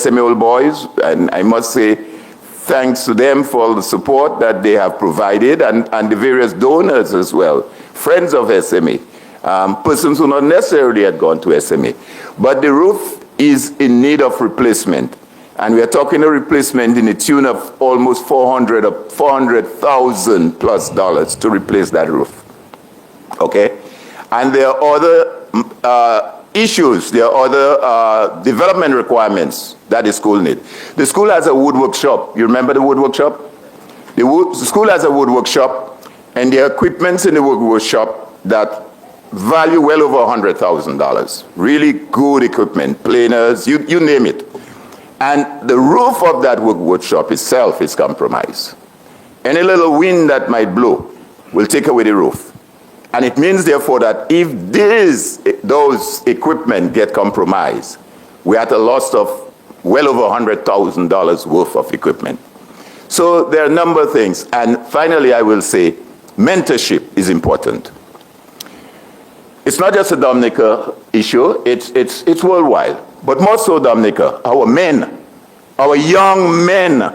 SMA Old Boys, and I must say thanks to them for all the support that they have provided, and the various donors as well, friends of SMA, persons who not necessarily had gone to SMA. But the roof is in need of replacement. And we are talking a replacement in the tune of almost $400,000 plus to replace that roof. Okay? And there are other issues, there are other development requirements that the school needs. The school has a woodwork shop. You remember the woodwork shop? The school has a woodwork shop, and there are equipments in the woodwork shop that value well over $100,000. Really good equipment, planers, you name it. And the roof of that woodwork shop itself is compromised. Any little wind that might blow will take away the roof. And it means, therefore, that if those equipment get compromised, we're at a loss of well over $100,000 worth of equipment. So there are a number of things. And finally, I will say, mentorship is important. It's not just a Dominica issue, it's worldwide. But more so, Dominica, our men, our young men,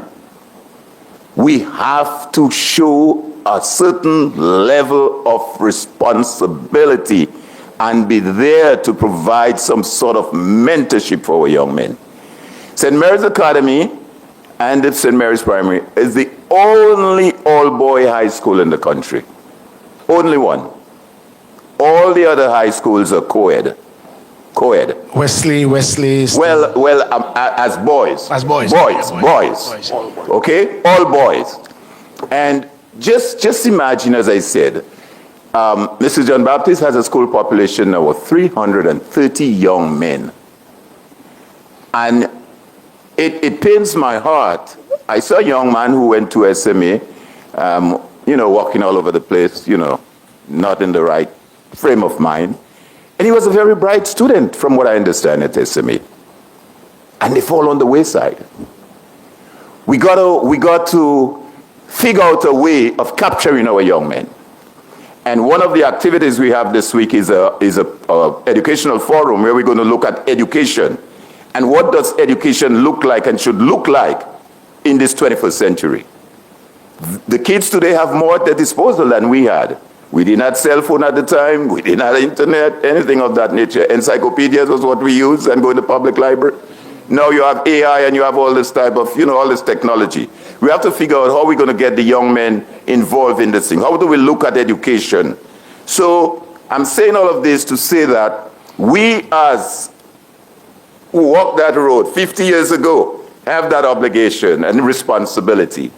we have to show a certain level of responsibility and be there to provide some sort of mentorship for our young men. St. Mary's Academy and St. Mary's Primary is the only all-boy high school in the country. Only one. All the other high schools are co-ed. Co-ed. Wesley. Well, as boys. As boys. Boys. Okay? All boys. And just imagine, as I said, Mrs. John Baptist has a school population now of 330 young men. And it pains my heart. I saw a young man who went to SMA, walking all over the place, not in the right frame of mind. And he was a very bright student, from what I understand at SMA. And they fall on the wayside. We got to figure out a way of capturing our young men. And one of the activities we have this week is a educational forum where we're going to look at education. And what does education look like and should look like in this 21st century? The kids today have more at their disposal than we had. We didn't have cell phone at the time. We didn't have internet, anything of that nature. Encyclopedias was what we used and go to the public library. Now you have AI and you have all this type of, all this technology. We have to figure out how we're going to get the young men involved in this thing. How do we look at education? So I'm saying all of this to say that we as who walked that road 50 years ago have that obligation and responsibility.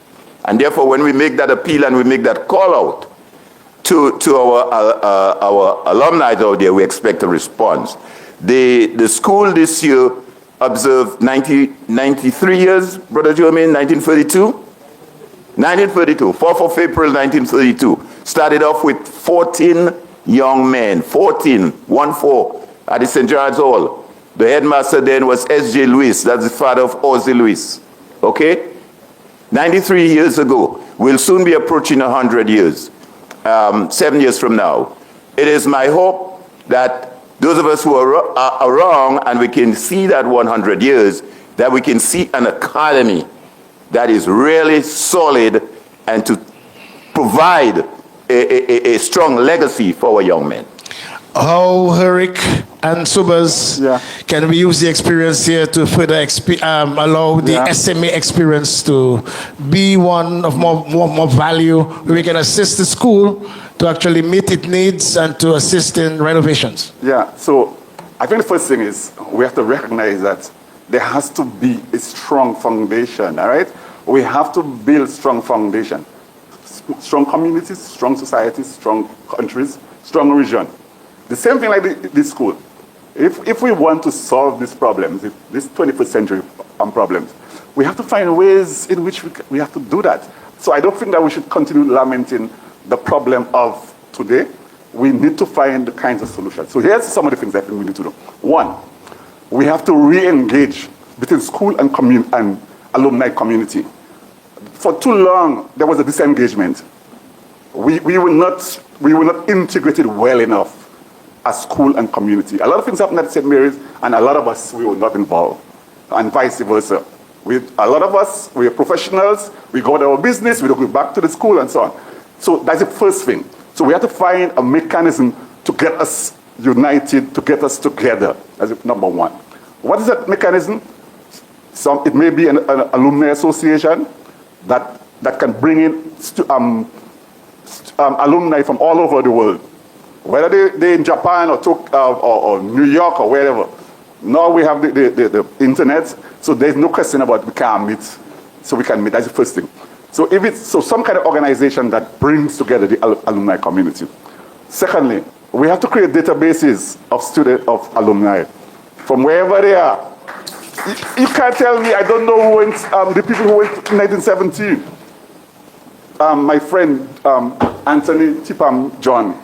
And therefore, when we make that appeal and we make that call out to our alumni out there, we expect a response. The school this year observed 93 years, Brother Jermaine, 1932? 1932, 4th of April 1932. Started off with 14 young men, 14 at the St. George's Hall. The headmaster then was S.J. Lewis, that's the father of Ozzie Lewis. Okay? 93 years ago. We'll soon be approaching 100 years, 7 years from now. It is my hope that those of us who are wrong and we can see that 100 years, that we can see an academy that is really solid and to provide a strong legacy for our young men. How Herrick and Subas can we use the experience here to further allow the SMA experience to be one of more value, where we can assist the school to actually meet its needs and to assist in renovations? Yeah, so I think the first thing is we have to recognize that there has to be a strong foundation, all right? We have to build strong foundation. Strong communities, strong societies, strong countries, strong region. The same thing like this school. If we want to solve these problems, these 21st century problems, we have to find ways in which we have to do that. So I don't think that we should continue lamenting the problem of today. We need to find the kinds of solutions. So here's some of the things I think we need to do. One, we have to re-engage between school and alumni community. For too long, there was a disengagement. We were not integrated well enough as school and community. A lot of things happened at St. Mary's, and a lot of us, we were not involved, and vice versa. A lot of us, we are professionals, we go to our business, we don't go back to the school and so on. So that's the first thing. So we have to find a mechanism to get us united, to get us together as number one. What is that mechanism? It may be an alumni association that can bring in alumni from all over the world, whether they're in Japan or New York or wherever. Now we have the internet, so there's no question about we can't meet, so we can meet. That's the first thing. So if it's some kind of organization that brings together the alumni community. Secondly, we have to create databases of alumni from wherever they are. You can't tell me I don't know who went, the people who went in 1917. My friend Anthony Tipam John,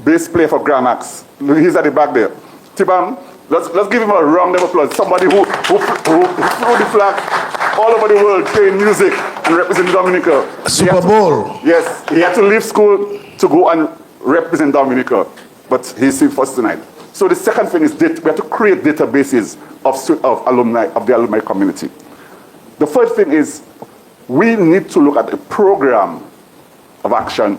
bass player for Gramax. He's at the back there. Tipam, let's give him a round of applause. Somebody who flew the flag all over the world playing music and representing Dominica. Super Bowl. Yes, he had to leave school to go and represent Dominica, but he's here first tonight. So the second thing is we have to create databases of alumni, of the alumni community. The third thing is we need to look at a program of action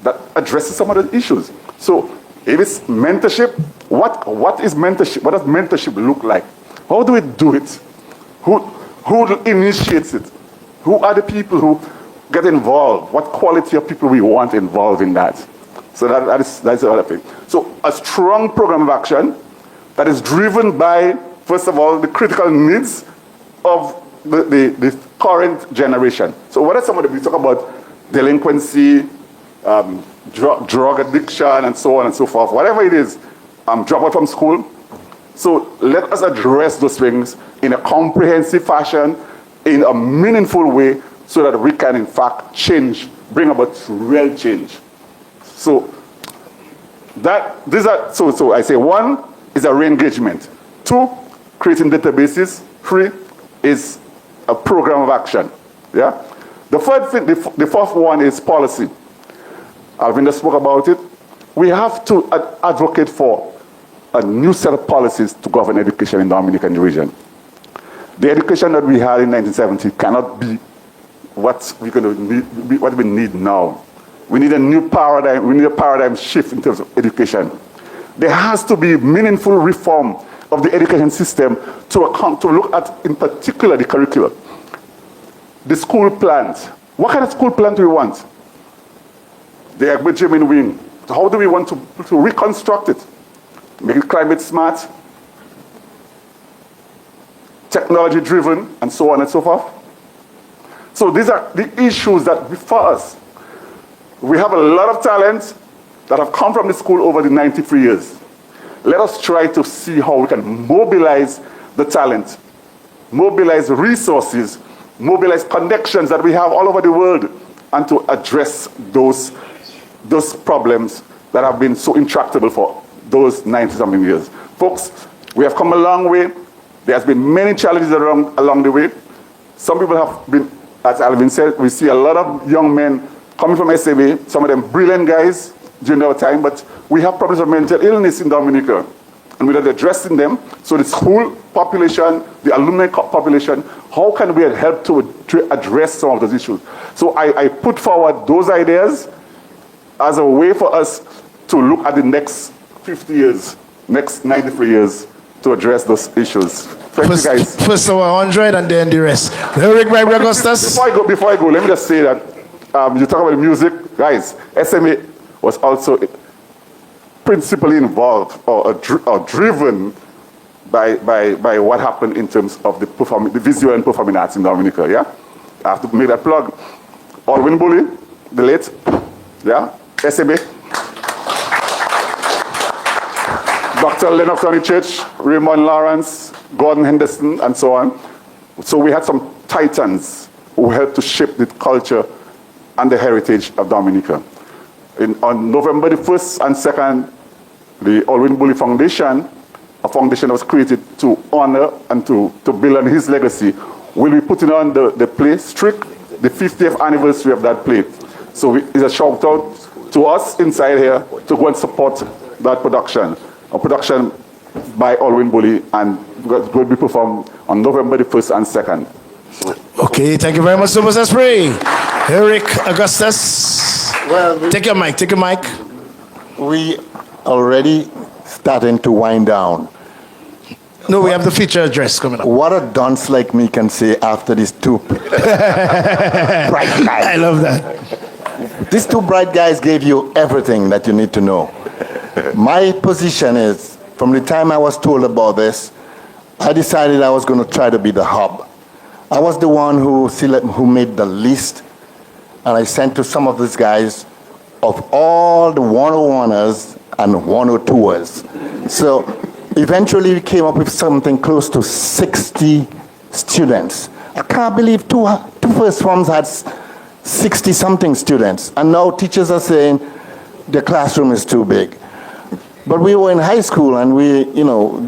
that addresses some of the issues. So if it's mentorship, what is mentorship? What does mentorship look like? How do we do it? Who initiates it? Who are the people who get involved? What quality of people we want involved in that? So that's the other thing. So a strong program of action that is driven by, first of all, the critical needs of the current generation. So what are some of the, we talk about delinquency, drug addiction, and so on and so forth. Whatever it is, drop out from school. So let us address those things in a comprehensive fashion, in a meaningful way, so that we can, in fact, change, bring about real change. So so I say one is a re-engagement. Two, creating databases. Three is a program of action. Yeah. The third thing, the fourth one is policy. Alvinda spoke about it. We have to advocate for a new set of policies to govern education in the Dominican region. The education that we had in 1970 cannot be what we're going to need, what we need now. We need a new paradigm. We need a paradigm shift in terms of education. There has to be meaningful reform of the education system to look at, in particular, the curriculum. The school plans. What kind of school plan do we want? The Agbejimin wing. How do we want to reconstruct it? Make it climate smart, technology driven, and so on and so forth. So these are the issues that before us. We have a lot of talent that have come from the school over the 93 years. Let us try to see how we can mobilize the talent, mobilize resources, mobilize connections that we have all over the world, and to address those problems that have been so intractable for those 90-something years. Folks, we have come a long way. There has been many challenges along the way. Some people have been, as Alvin said, we see a lot of young men coming from SMA, some of them brilliant guys during our time, but we have problems of mental illness in Dominica, and we're not addressing them. So the school population, the alumni population, how can we help to address some of those issues? So I put forward those ideas as a way for us to look at the next 50 years, next 93 years, to address those issues. Thank you, guys. First of all, 100 and then the rest. Eric by Augustus. Before I go, let me just say that you talk about music, guys. SMA was also principally involved or driven by what happened in terms of the visual and performing arts in Dominica. Yeah, I have to make that plug. Alwyn Bully, the late, yeah, SMA. Dr. Lennox Church, Raymond Lawrence, Gordon Henderson, and so on. So we had some titans who helped to shape the culture and the heritage of Dominica. On November the 1st and 2nd, the Alwyn Bully Foundation, a foundation that was created to honor and to build on his legacy, will be putting on the play Strick, the 50th anniversary of that play. So it's a shout out to us inside here to go and support that production. A production by Alwyn Bully, and will be performed on November the 1st and 2nd. Okay, thank you very much, Superstar Spring. Eric Augustus. Well, take your mic. We already starting to wind down. No, we have the feature address coming up. What a dunce like me can say after these two bright guys. I love that. These two bright guys gave you everything that you need to know. My position is, from the time I was told about this, I decided I was going to try to be the hub. I was the one who made the list, and I sent to some of these guys of all the 101ers and 102ers. So eventually we came up with something close to 60 students. I can't believe two first forms had 60-something students, and now teachers are saying the classroom is too big. But we were in high school, and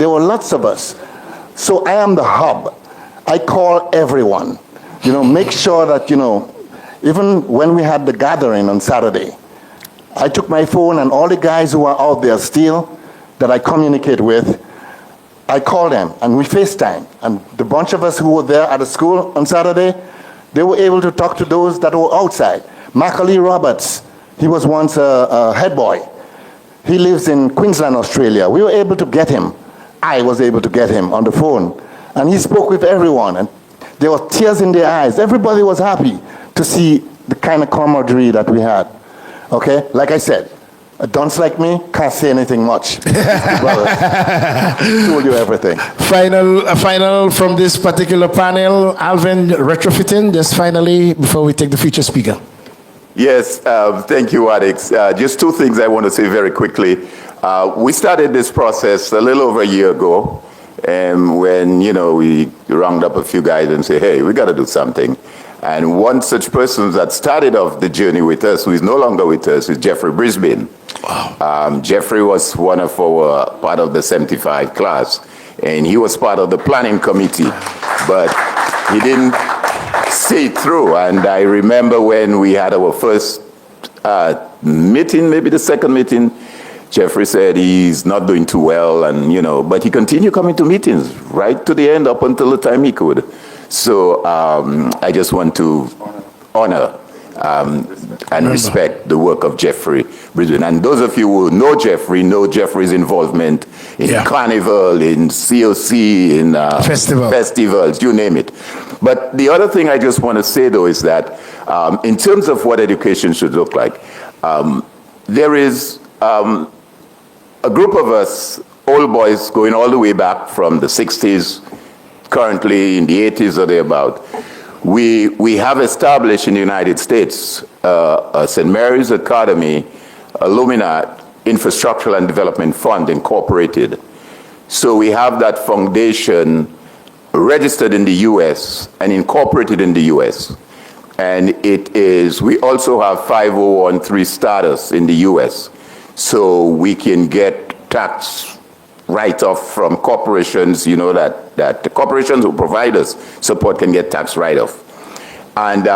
there were lots of us. So I am the hub. I call everyone. Make sure that, even when we had the gathering on Saturday, I took my phone, and all the guys who are out there still that I communicate with, I call them, and we FaceTime. And the bunch of us who were there at the school on Saturday, they were able to talk to those that were outside. Macaulay Roberts, he was once a head boy. He lives in Queensland, Australia. We were able to get him. I was able to get him on the phone. And he spoke with everyone, and there were tears in their eyes. Everybody was happy to see the kind of camaraderie that we had. Okay? Like I said, a dunce like me can't say anything much. Brothers, told you everything. Final from this particular panel. Alvin, retrofitting, just finally, before we take the feature speaker. Yes, thank you, Alex. Just two things I want to say very quickly. We started this process a little over a year ago, and when, we rounded up a few guys and said, hey, we got to do something. And one such person that started off the journey with us, who is no longer with us, is Jeffrey Brisbane. Wow. Jeffrey was one of our, part of the 75 class, and he was part of the planning committee, but he didn't see it through. And I remember when we had our first meeting, maybe the second meeting, Jeffrey said he's not doing too well, and but he continued coming to meetings right to the end, up until the time he could. So I just want to honor and respect the work of Jeffrey Brisbane. And those of you who know Jeffrey's involvement in Carnival, in COC, in festivals, you name it. But the other thing I just want to say, though, is that in terms of what education should look like, there is a group of us, old boys, going all the way back from the 60s, currently in the 80s or thereabout. We have established in the United States a St. Mary's Academy Alumni Infrastructural and Development Fund Incorporated. So we have that foundation registered in the U.S. and incorporated in the U.S. And we also have 501(c)(3) status in the U.S. So we can get tax write-off from corporations, that the corporations who provide us support can get tax write-off. And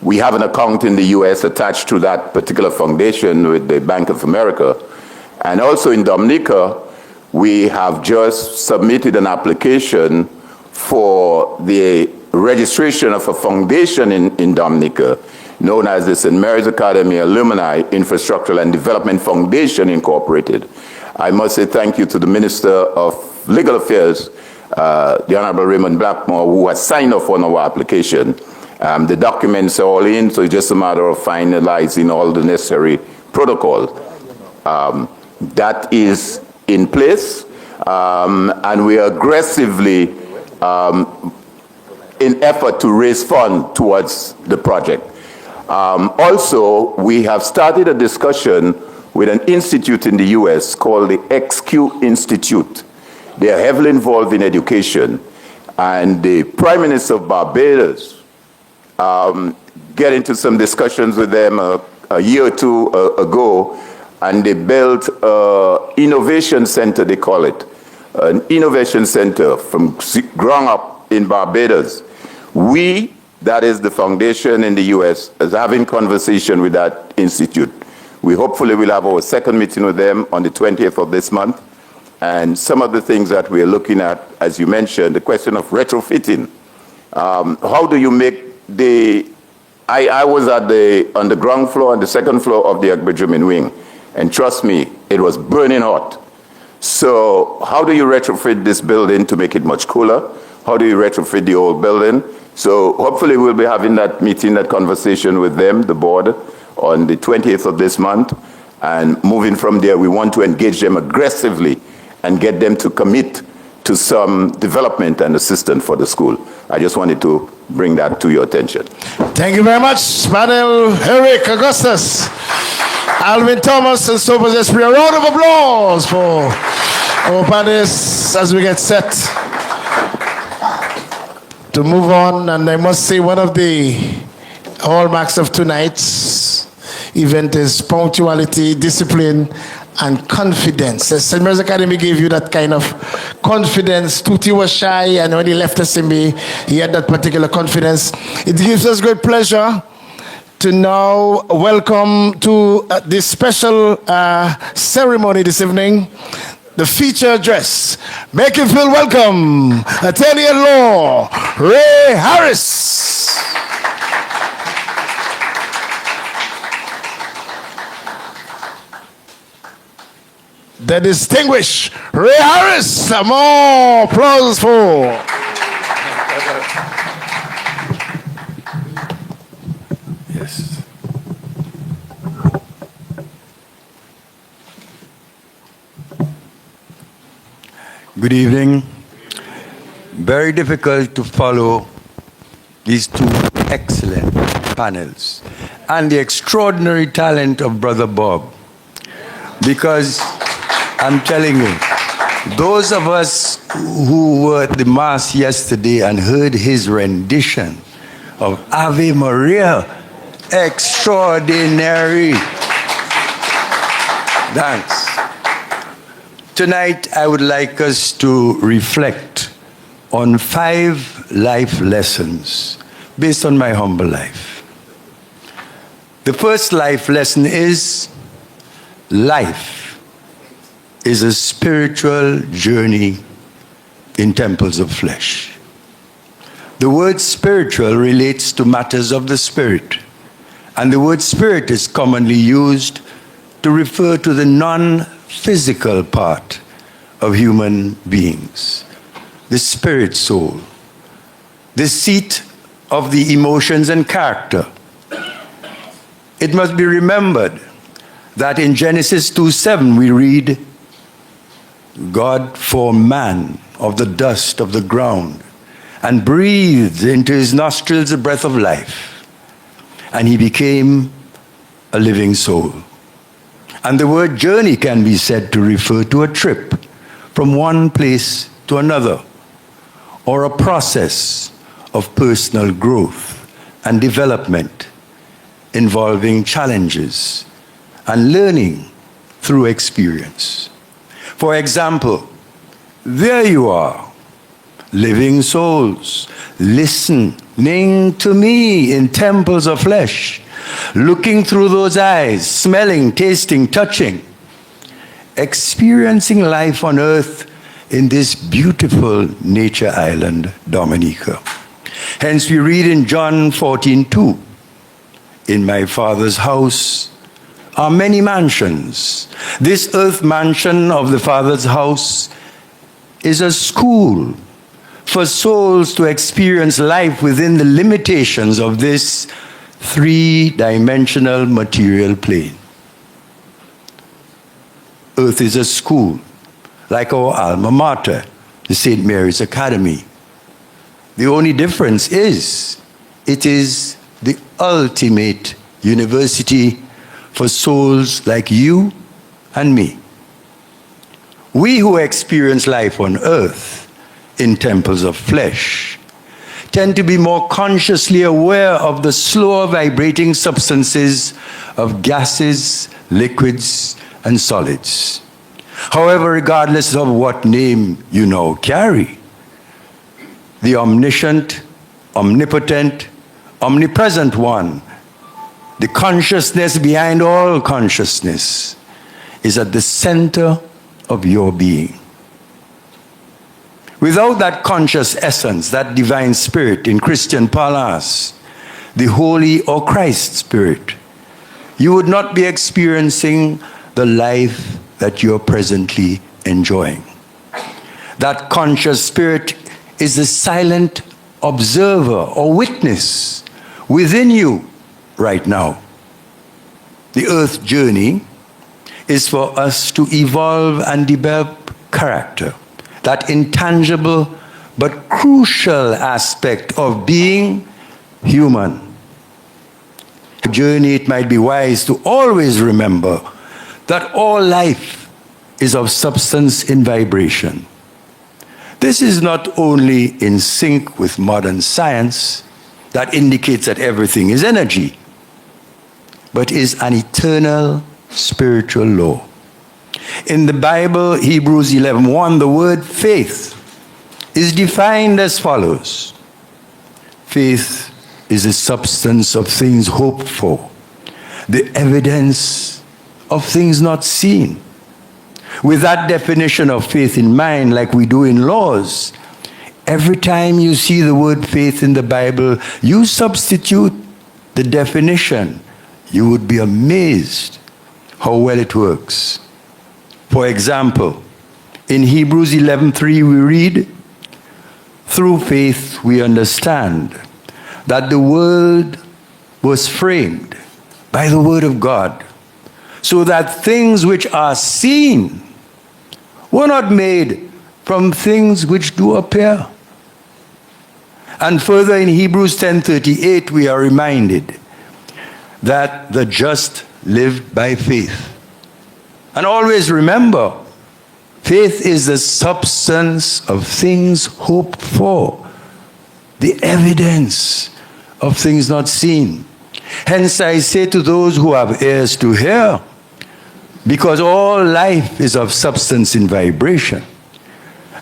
we have an account in the U.S. attached to that particular foundation with the Bank of America. And also in Dominica, we have just submitted an application for the registration of a foundation in Dominica known as the St. Mary's Academy Alumni Infrastructural and Development Foundation Incorporated. I must say thank you to the Minister of Legal Affairs, the Honorable Raymond Blackmore, who has signed off on our application. The documents are all in, so it's just a matter of finalizing all the necessary protocol. That is in place, and we are aggressively in effort to raise funds towards the project. Also, we have started a discussion with an institute in the U.S. called the XQ Institute. They are heavily involved in education, and the Prime Minister of Barbados get into some discussions with them a year or two ago, and they built an innovation center, they call it, an innovation center from ground up in Barbados. We, that is the foundation in the U.S., is having conversation with that institute. We hopefully will have our second meeting with them on the 20th of this month. And some of the things that we're looking at, as you mentioned, the question of retrofitting. How do you make I was on the ground floor and the second floor of the Benjamin Wing, and trust me, it was burning hot. So how do you retrofit this building to make it much cooler? How do you retrofit the old building? So hopefully we'll be having that meeting, that conversation with them, the board, on the 20th of this month. And moving from there, we want to engage them aggressively and get them to commit to some development and assistance for the school. I just wanted to bring that to your attention. Thank you very much, Panel Eric Augustus, Alvin Thomas, and Sobers Esprit. A round of applause for our panelists as we get set to move on. And I must say, one of the hallmarks of tonight's event is punctuality, discipline, and confidence. The St. Mary's Academy gave you that kind of confidence. Tuti was shy, and when he left SMB, he had that particular confidence. It gives us great pleasure to now welcome to this special ceremony this evening, the feature address. Make you feel welcome, Attorney at Law, Ray Harris. The distinguished Ray Harris. More applause for. Yes. Good evening. Very difficult to follow these two excellent panels and the extraordinary talent of Brother Bob, because I'm telling you, those of us who were at the Mass yesterday and heard his rendition of Ave Maria, extraordinary. Thanks. Tonight, I would like us to reflect on 5 life lessons based on my humble life. The first life lesson is life is a spiritual journey in temples of flesh. The word spiritual relates to matters of the spirit And the word spirit is commonly used to refer to the non-physical part of human beings, the spirit soul, the seat of the emotions and character. It must be remembered that in Genesis 2:7 we read, God formed man of the dust of the ground and breathed into his nostrils the breath of life, and he became a living soul. And the word journey can be said to refer to a trip from one place to another, or a process of personal growth and development involving challenges and learning through experience. For example, there you are, living souls, listening to me in temples of flesh, looking through those eyes, smelling, tasting, touching, experiencing life on earth in this beautiful nature island, Dominica. Hence we read in John 14:2, in my Father's house are many mansions. This earth mansion of the Father's house is a school for souls to experience life within the limitations of this three-dimensional material plane. Earth is a school, like our alma mater, the St. Mary's Academy. The only difference is, it is the ultimate university for souls like you and me. We who experience life on earth in temples of flesh tend to be more consciously aware of the slower vibrating substances of gases, liquids, and solids. However, regardless of what name you now carry, the omniscient, omnipotent, omnipresent one, the consciousness behind all consciousness, is at the center of your being. Without that conscious essence, that divine spirit, in Christian parlance, the Holy or Christ Spirit, you would not be experiencing the life that you're presently enjoying. That conscious spirit is the silent observer or witness within you right now. The earth journey is for us to evolve and develop character, that intangible but crucial aspect of being human. A journey, it might be wise to always remember that all life is of substance in vibration. This is not only in sync with modern science that indicates that everything is energy, but is an eternal spiritual law. In the Bible, Hebrews 11:1, the word faith is defined as follows. Faith is the substance of things hoped for, the evidence of things not seen. With that definition of faith in mind, like we do in laws, every time you see the word faith in the Bible, you substitute the definition. You would be amazed how well it works. For example, in Hebrews 11:3 we read, through faith we understand that the world was framed by the word of God, so that things which are seen were not made from things which do appear. And further in Hebrews 10:38 we are reminded that the just live by faith. And always remember, faith is the substance of things hoped for, the evidence of things not seen. Hence I say to those who have ears to hear, because all life is of substance in vibration,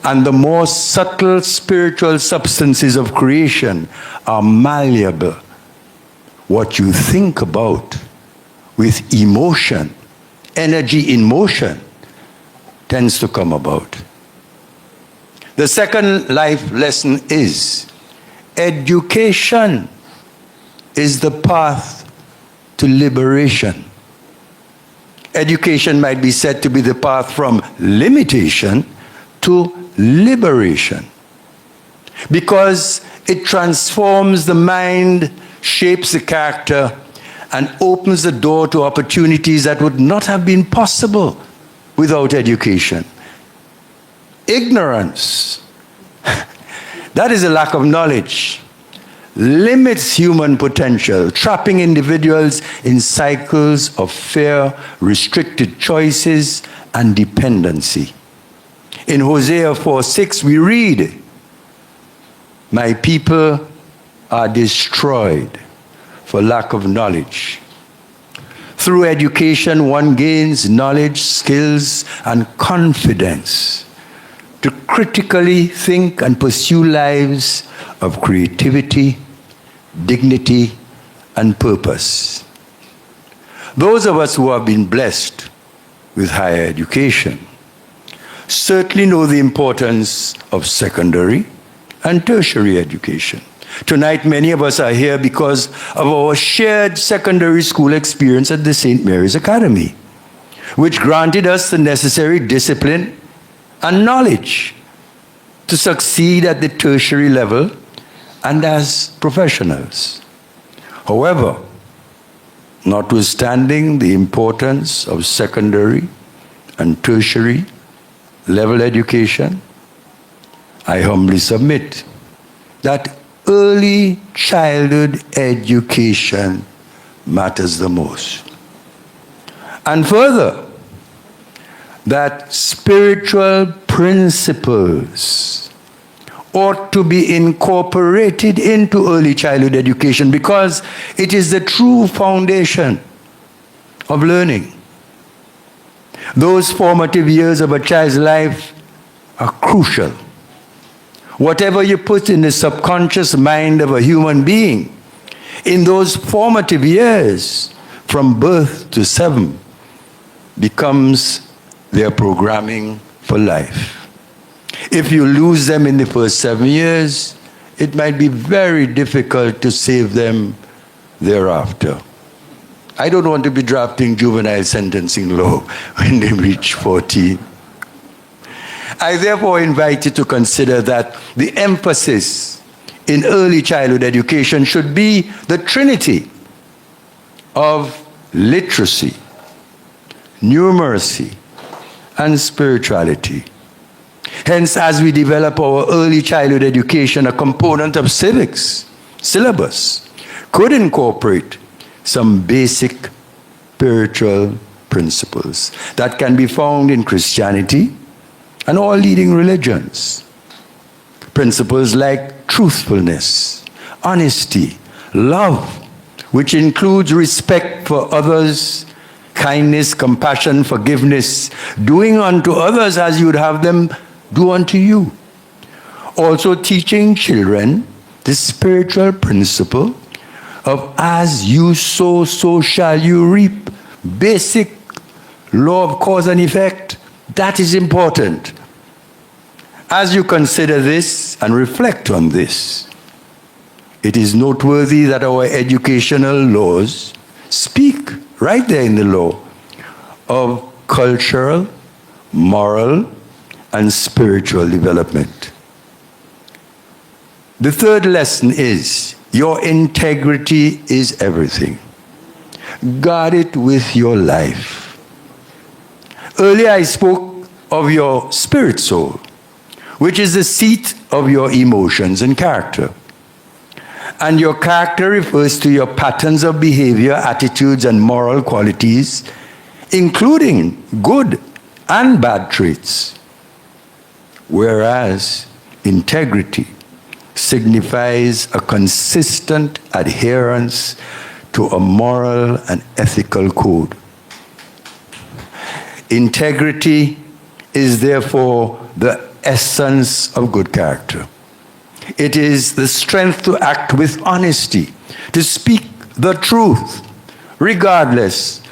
and the more subtle spiritual substances of creation are malleable. What you think about with emotion, energy in motion, tends to come about. The second life lesson is education is the path to liberation. Education might be said to be the path from limitation to liberation, because it transforms the mind, shapes the character, and opens the door to opportunities that would not have been possible without education. Ignorance, that is a lack of knowledge, limits human potential, trapping individuals in cycles of fear, restricted choices, and dependency. In Hosea 4:6 we read, "My people are destroyed for lack of knowledge." Through education, one gains knowledge, skills, and confidence to critically think and pursue lives of creativity, dignity, and purpose. Those of us who have been blessed with higher education certainly know the importance of secondary and tertiary education. Tonight, many of us are here because of our shared secondary school experience at the St. Mary's Academy, which granted us the necessary discipline and knowledge to succeed at the tertiary level and as professionals. However, notwithstanding the importance of secondary and tertiary level education, I humbly submit that early childhood education matters the most. And further, that spiritual principles ought to be incorporated into early childhood education because it is the true foundation of learning. Those formative years of a child's life are crucial. Whatever you put in the subconscious mind of a human being in those formative years, from birth to 7, becomes their programming for life. If you lose them in the first 7 years, it might be very difficult to save them thereafter. I don't want to be drafting juvenile sentencing law when they reach 14. I therefore invite you to consider that the emphasis in early childhood education should be the trinity of literacy, numeracy, and spirituality. Hence, as we develop our early childhood education, a component of civics syllabus could incorporate some basic spiritual principles that can be found in Christianity and all leading religions. Principles like truthfulness, honesty, love, which includes respect for others, kindness, compassion, forgiveness, doing unto others as you would have them do unto you. Also teaching children the spiritual principle of as you sow, so shall you reap. Basic law of cause and effect, that is important. As you consider this and reflect on this, it is noteworthy that our educational laws speak right there in the law of cultural, moral, and spiritual development. The third lesson is your integrity is everything. Guard it with your life. Earlier I spoke of your spirit soul, which is the seat of your emotions and character. And your character refers to your patterns of behavior, attitudes, and moral qualities, including good and bad traits. Whereas integrity signifies a consistent adherence to a moral and ethical code. Integrity is therefore the essence of good character. It is the strength to act with honesty, to speak the truth, regardless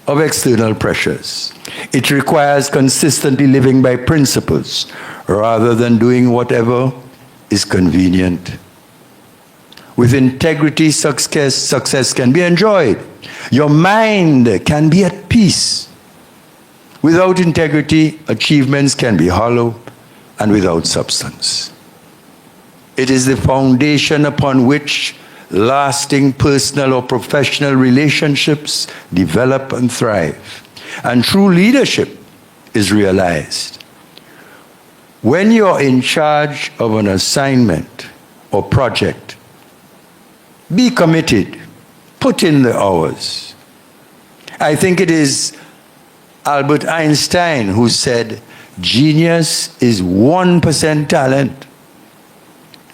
of external pressures. It requires consistently living by principles rather than doing whatever is convenient. With integrity, success can be enjoyed Your mind can be at peace. Without integrity, achievements can be hollow and without substance. It is the foundation upon which lasting personal or professional relationships develop and thrive, and true leadership is realized. When you're in charge of an assignment or project, be committed, put in the hours. I think it is Albert Einstein who said, genius is 1% talent,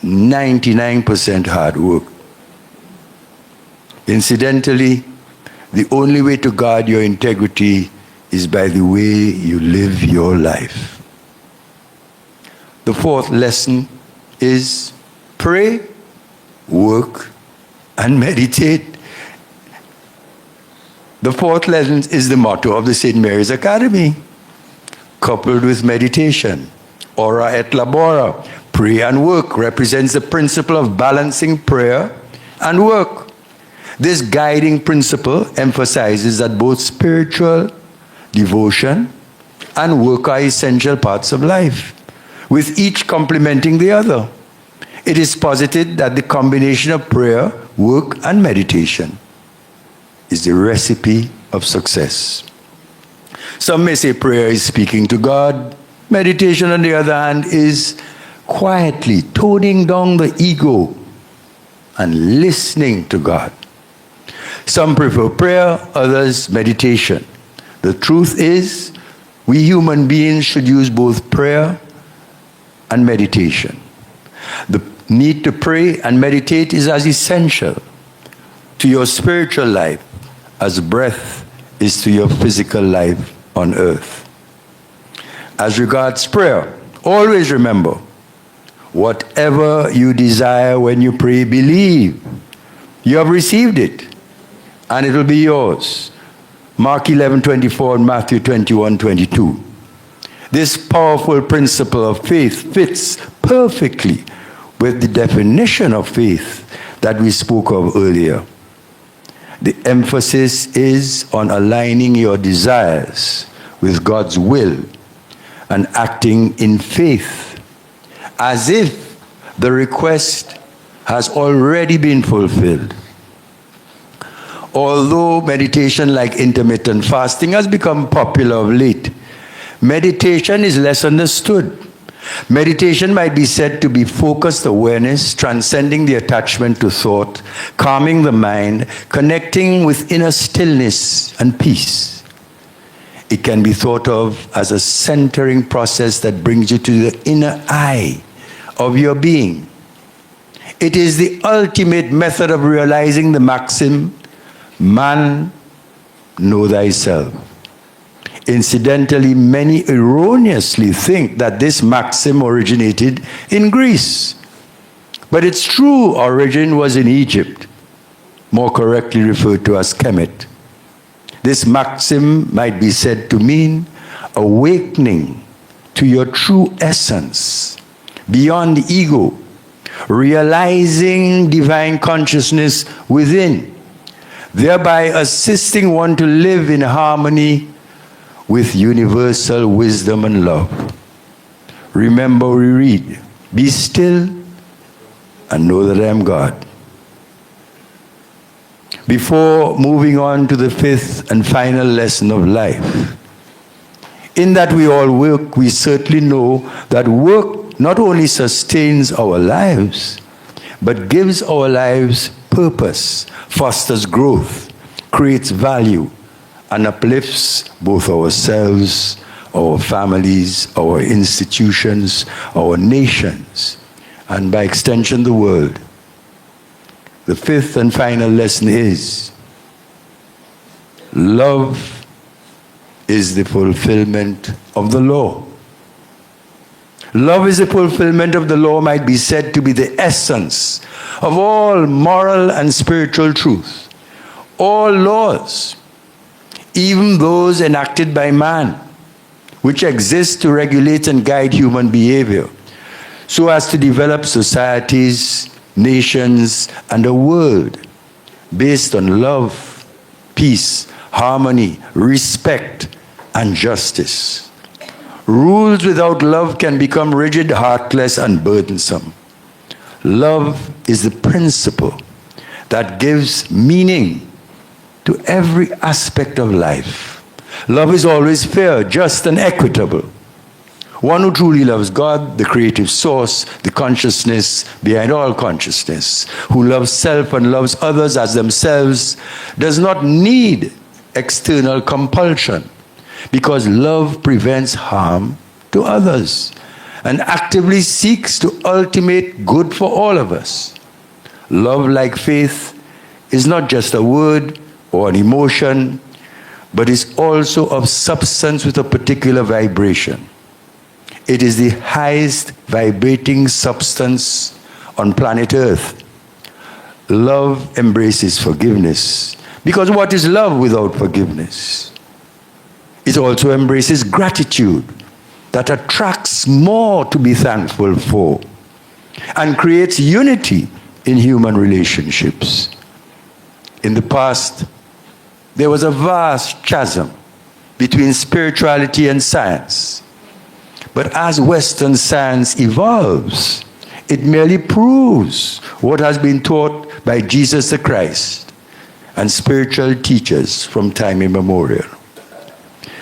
99% hard work. Incidentally, the only way to guard your integrity is by the way you live your life. The fourth lesson is pray, work, and meditate. The fourth lesson is the motto of the St. Mary's Academy, coupled with meditation. Ora et labora, pray and work, represents the principle of balancing prayer and work. This guiding principle emphasizes that both spiritual devotion and work are essential parts of life, with each complementing the other. It is posited that the combination of prayer, work, and meditation is the recipe of success. Some may say prayer is speaking to God. Meditation, on the other hand, is quietly toning down the ego and listening to God. Some prefer prayer, others meditation. The truth is, we human beings should use both prayer and meditation. The need to pray and meditate is as essential to your spiritual life as breath is to your physical life on earth. As regards prayer, always remember, whatever you desire when you pray, believe you have received it, and it will be yours. Mark 11:24 and Matthew 21:22. This powerful principle of faith fits perfectly with the definition of faith that we spoke of earlier. The emphasis is on aligning your desires with God's will and acting in faith, as if the request has already been fulfilled. Although meditation like intermittent fasting has become popular of late, meditation is less understood. Meditation might be said to be focused awareness, transcending the attachment to thought, calming the mind, connecting with inner stillness and peace. It can be thought of as a centering process that brings you to the inner eye of your being. It is the ultimate method of realizing the maxim, man, know thyself. Incidentally, many erroneously think that this maxim originated in Greece. But its true origin was in Egypt, more correctly referred to as Kemet. This maxim might be said to mean awakening to your true essence, beyond the ego, realizing divine consciousness within, thereby assisting one to live in harmony with universal wisdom and love. Remember, we read, be still and know that I am God. Before moving on to the fifth and final lesson of life, in that we all work, we certainly know that work not only sustains our lives, but gives our lives purpose, fosters growth, creates value, and uplifts both ourselves, our families, our institutions, our nations, and by extension the world. The fifth and final lesson is, love is the fulfillment of the law. Love is the fulfillment of the law might be said to be the essence of all moral and spiritual truth. All laws, even those enacted by man, which exist to regulate and guide human behavior, so as to develop societies, nations, and a world based on love peace, harmony, respect, and justice. Rules without love can become rigid, heartless, and burdensome. Love is the principle that gives meaning to every aspect of life. Love is always fair, just, and equitable. One who truly loves God, the creative source, the consciousness behind all consciousness, who loves self and loves others as themselves, does not need external compulsion, because love prevents harm to others and actively seeks to ultimate good for all of us. Love, like faith, is not just a word or an emotion, but is also of substance with a particular vibration. It is the highest vibrating substance on planet Earth. Love embraces forgiveness, because what is love without forgiveness? It also embraces gratitude that attracts more to be thankful for and creates unity in human relationships. In the past, there was a vast chasm between spirituality and science. But as Western science evolves, it merely proves what has been taught by Jesus the Christ and spiritual teachers from time immemorial.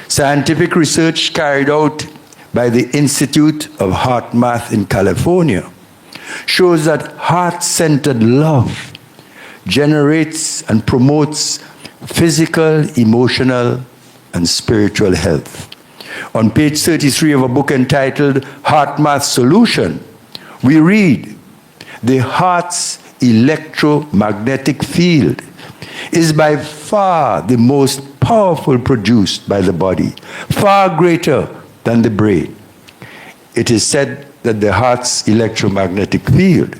Scientific research carried out by the Institute of Heart Math in California shows that heart-centered love generates and promotes physical, emotional, and spiritual health. On page 33 of a book entitled Heart Math Solution, we read, the heart's electromagnetic field is by far the most powerful produced by the body, far greater than the brain. It is said that the heart's electromagnetic field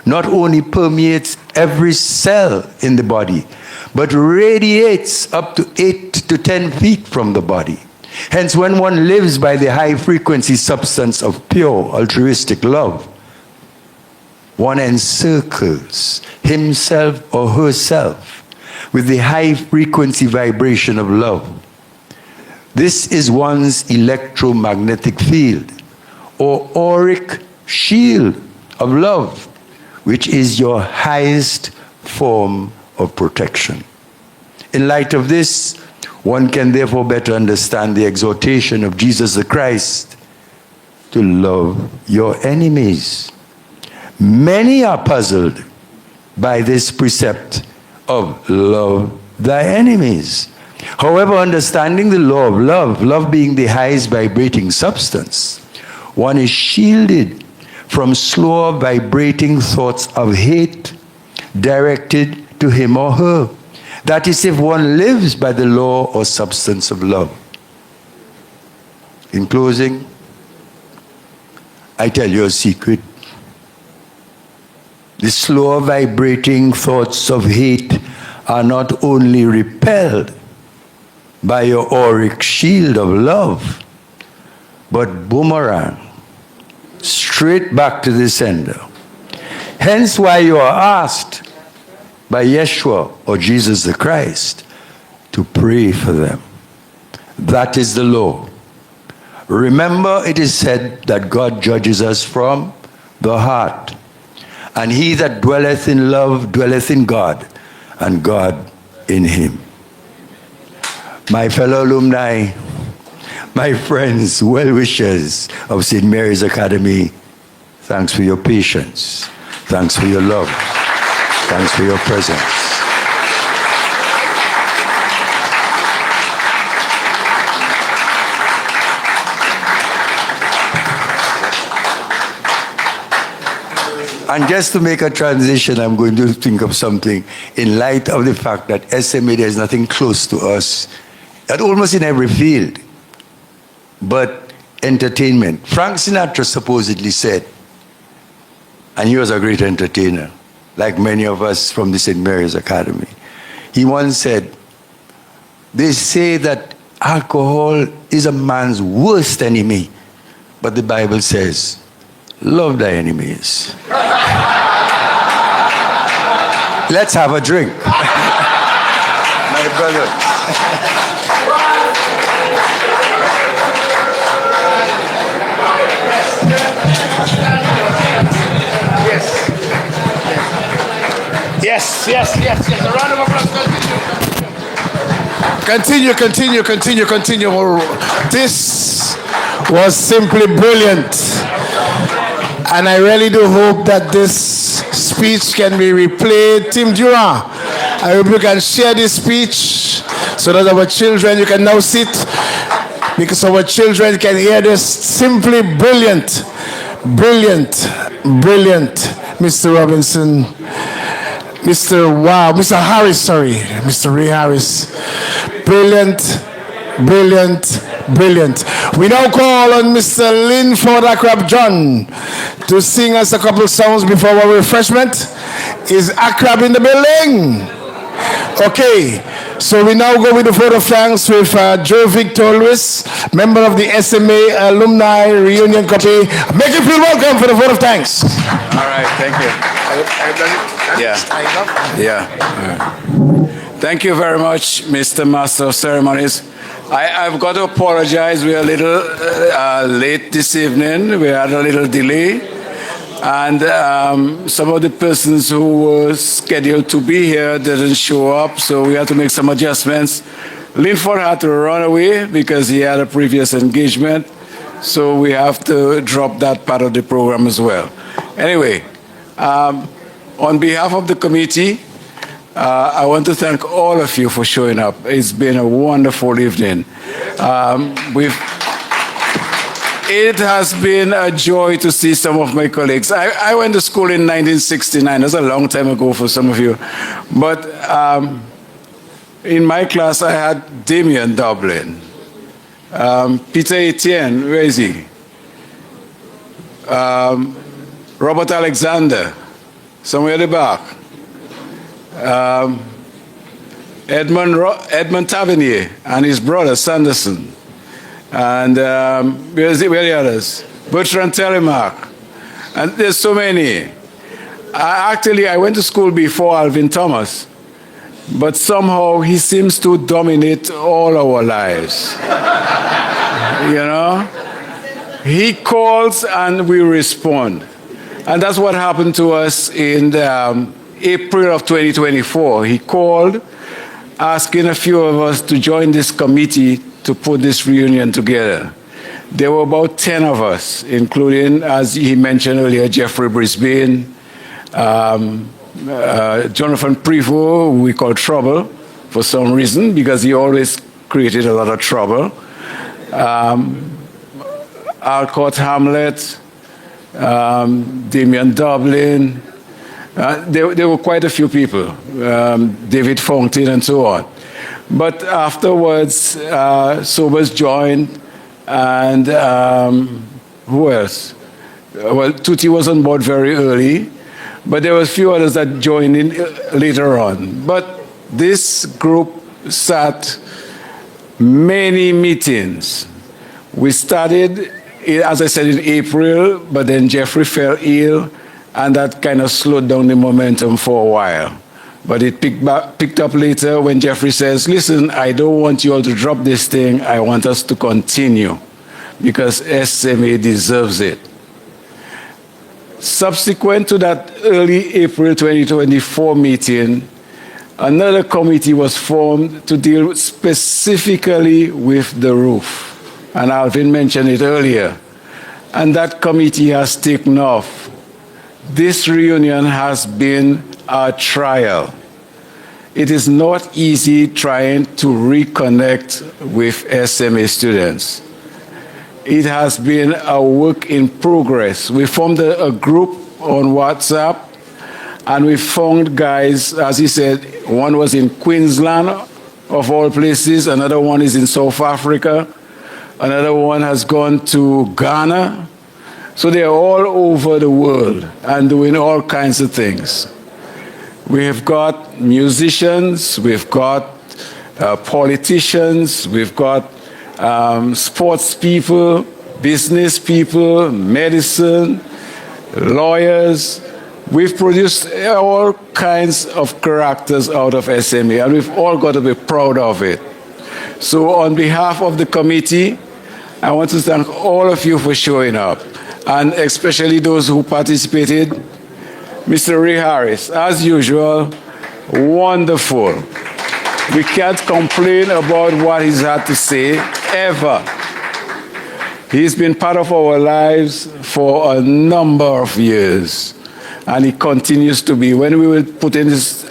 not only permeates every cell in the body, but radiates up to 8 to 10 feet from the body. Hence, when one lives by the high-frequency substance of pure altruistic love, one encircles himself or herself with the high-frequency vibration of love. This is one's electromagnetic field, or auric shield of love, which is your highest form of protection. In light of this, one can therefore better understand the exhortation of Jesus the Christ to love your enemies. Many are puzzled by this precept of love thy enemies. However, understanding the law of love, love being the highest vibrating substance, one is shielded from slower vibrating thoughts of hate directed to him or her. That is, if one lives by the law or substance of love. In closing, I tell you a secret. The slower vibrating thoughts of hate are not only repelled by your auric shield of love, but boomerang straight back to the sender. Hence why you are asked by Yeshua or Jesus the Christ to pray for them. That is the law. Remember, it is said that God judges us from the heart. And he that dwelleth in love dwelleth in God, and God in him. My fellow alumni, my friends, well-wishers of St. Mary's Academy, thanks for your patience. Thanks for your love. Thanks for your presence. And just to make a transition, I'm going to think of something in light of the fact that SMA, there's nothing close to us, at almost in every field, but entertainment. Frank Sinatra supposedly said, and he was a great entertainer, like many of us from the St. Mary's Academy. He once said, they say that alcohol is a man's worst enemy, but the Bible says, love thy enemies. Let's have a drink. My brother. Yes. A round of applause. Continue. This was simply brilliant. And I really do hope that this speech can be replayed. Tim Durant, I hope you can share this speech so that our children, you can now sit, because our children can hear this. Simply brilliant, Mr. Robinson. Mr. Ray Harris. Brilliant. We now call on Mr. Linford Akrab John to sing us a couple songs before our refreshment. Is Akrab in the building? Okay, so we now go with the vote of thanks with Joe Victor Lewis, member of the SMA Alumni Reunion Committee. Make you feel welcome for the vote of thanks. All right, thank you. Yeah. Thank you very much, Mr. Master of Ceremonies. I've got to apologize. We're a little late this evening. We had a little delay. And some of the persons who were scheduled to be here didn't show up, so we had to make some adjustments. Linford had to run away because he had a previous engagement, so we have to drop that part of the program as well. Anyway, on behalf of the committee, I want to thank all of you for showing up. It's been a wonderful evening. It has been a joy to see some of my colleagues. I went to school in 1969. That's a long time ago for some of you. But in my class, I had Damien Dublin, Peter Etienne, where is he? Robert Alexander, somewhere at the back. Edmund Tavernier and his brother Sanderson. And where are the others? Bertrand Telemark. And there's so many. I went to school before Alvin Thomas, but somehow he seems to dominate all our lives. You know? He calls and we respond. And that's what happened to us in April of 2024. He called, asking a few of us to join this committee to put this reunion together. There were about 10 of us, including, as he mentioned earlier, Jeffrey Brisbane, Jonathan Prevost, who we call Trouble for some reason, because he always created a lot of trouble. Alcott Hamlet, Damien Dublin. There were quite a few people, David Fountain and so on. But afterwards, Sobers joined, and who else? Well, Tutti was on board very early, but there were a few others that joined in later on. But this group sat many meetings. We started, as I said, in April, but then Jeffrey fell ill, and that kind of slowed down the momentum for a while. But it picked up later when Jeffrey says, listen, I don't want you all to drop this thing. I want us to continue because SMA deserves it. Subsequent to that early April 2024 meeting, another committee was formed to deal specifically with the roof. And Alvin mentioned it earlier. And that committee has taken off. This reunion has been a trial. It is not easy trying to reconnect with SMA students. It has been a work in progress. We formed a group on WhatsApp, and we found guys, as he said, one was in Queensland, of all places, another one is in South Africa, another one has gone to Ghana. So they're all over the world and doing all kinds of things. We have got musicians, we've got politicians, we've got sports people, business people, medicine, lawyers, We've produced all kinds of characters out of SMA, and we've all got to be proud of it. So on behalf of the committee, I want to thank all of you for showing up, and especially those who participated. Mr. Ray Harris, as usual, wonderful. We can't complain about what he's had to say, ever. He's been part of our lives for a number of years, and he continues to be. When we were putting this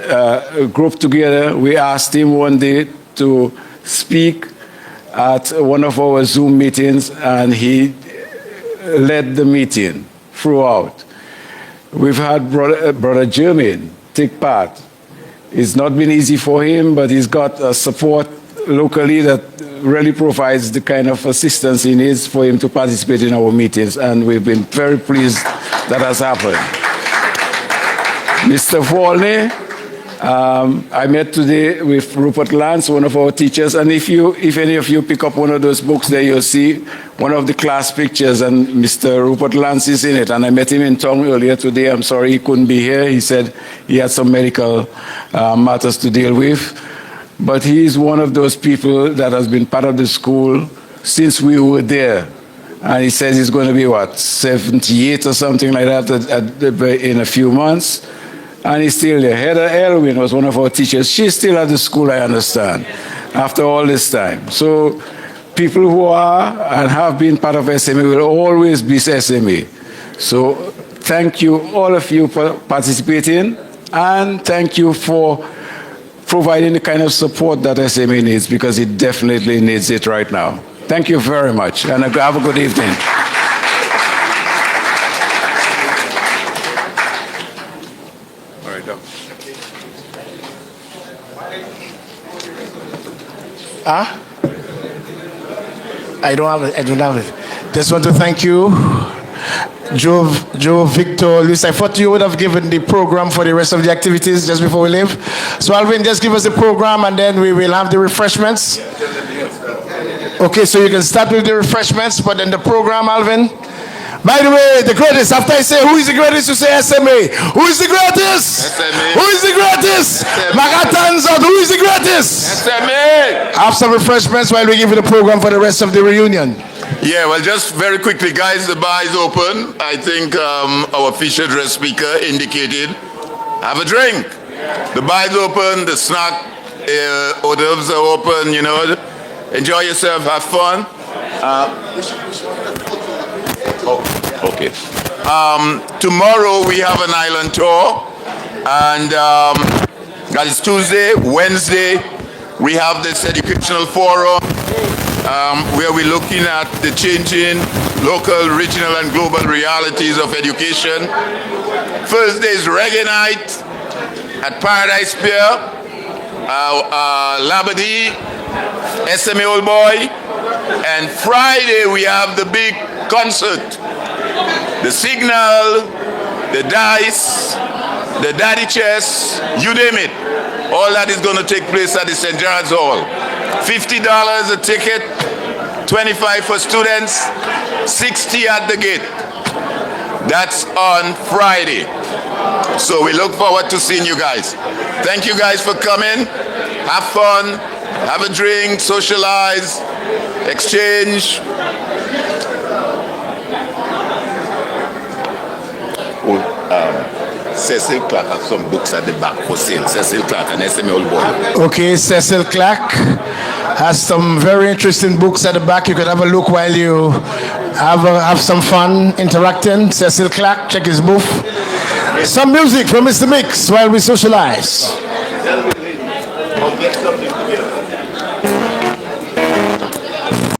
group together, we asked him one day to speak at one of our Zoom meetings, and he led the meeting throughout. We've had Brother Jermaine take part. It's not been easy for him, but he's got a support locally that really provides the kind of assistance he needs for him to participate in our meetings, and we've been very pleased that has happened. Mr. Volney, I met today with Rupert Lance, one of our teachers, and if any of you pick up one of those books there, you'll see one of the class pictures, and Mr. Rupert Lance is in it. And I met him in town earlier today. I'm sorry he couldn't be here. He said he had some medical matters to deal with. But he is one of those people that has been part of the school since we were there. And he says he's going to be, 78 or something like that in a few months. And he's still there. Heather Elwin was one of our teachers. She's still at the school, I understand, after all this time. So people who are and have been part of SMA will always be SMA. So thank you, all of you, for participating, and thank you for providing the kind of support that SMA needs, because it definitely needs it right now. Thank you very much, and have a good evening. I don't have it. Just want to thank you, Joe, Victor, Luis. I thought you would have given the program for the rest of the activities just before we leave. So Alvin, just give us the program and then we will have the refreshments. Okay, so you can start with the refreshments, but then the program, Alvin. By the way, the greatest, after I say who is the greatest, you say SMA. Who is the greatest? SMA. Who is the greatest? Magatanza, who is the greatest? SMA. Have some refreshments while we give you the program for the rest of the reunion. Yeah, well, just very quickly, guys, the bar is open. I think our official dress speaker indicated, have a drink. The bar is open, the snack hors d'oeuvres are open, you know. Enjoy yourself, have fun. Okay. Tomorrow we have an island tour, and that is Tuesday. Wednesday we have this educational forum where we're looking at the changing local, regional, and global realities of education. Thursday is Reggae Night at Paradise Pier, Labadee, SMA Old Boy, and Friday we have the big concert. The Signal, the Dice, the Daddy Chess, you name it. All that is going to take place at the St. Gerard's Hall. $50 a ticket, $25 for students, $60 at the gate. That's on Friday. So we look forward to seeing you guys. Thank you guys for coming. Have fun, have a drink, socialize, exchange. Cecil Clark has some books at the back for sale. Cecil Clark, an SMA Old Boy. Okay, Cecil Clark has some very interesting books at the back. You can have a look while you have some fun interacting. Cecil Clark, check his booth. Some music from Mr. Mix while we socialize. I'll get something together.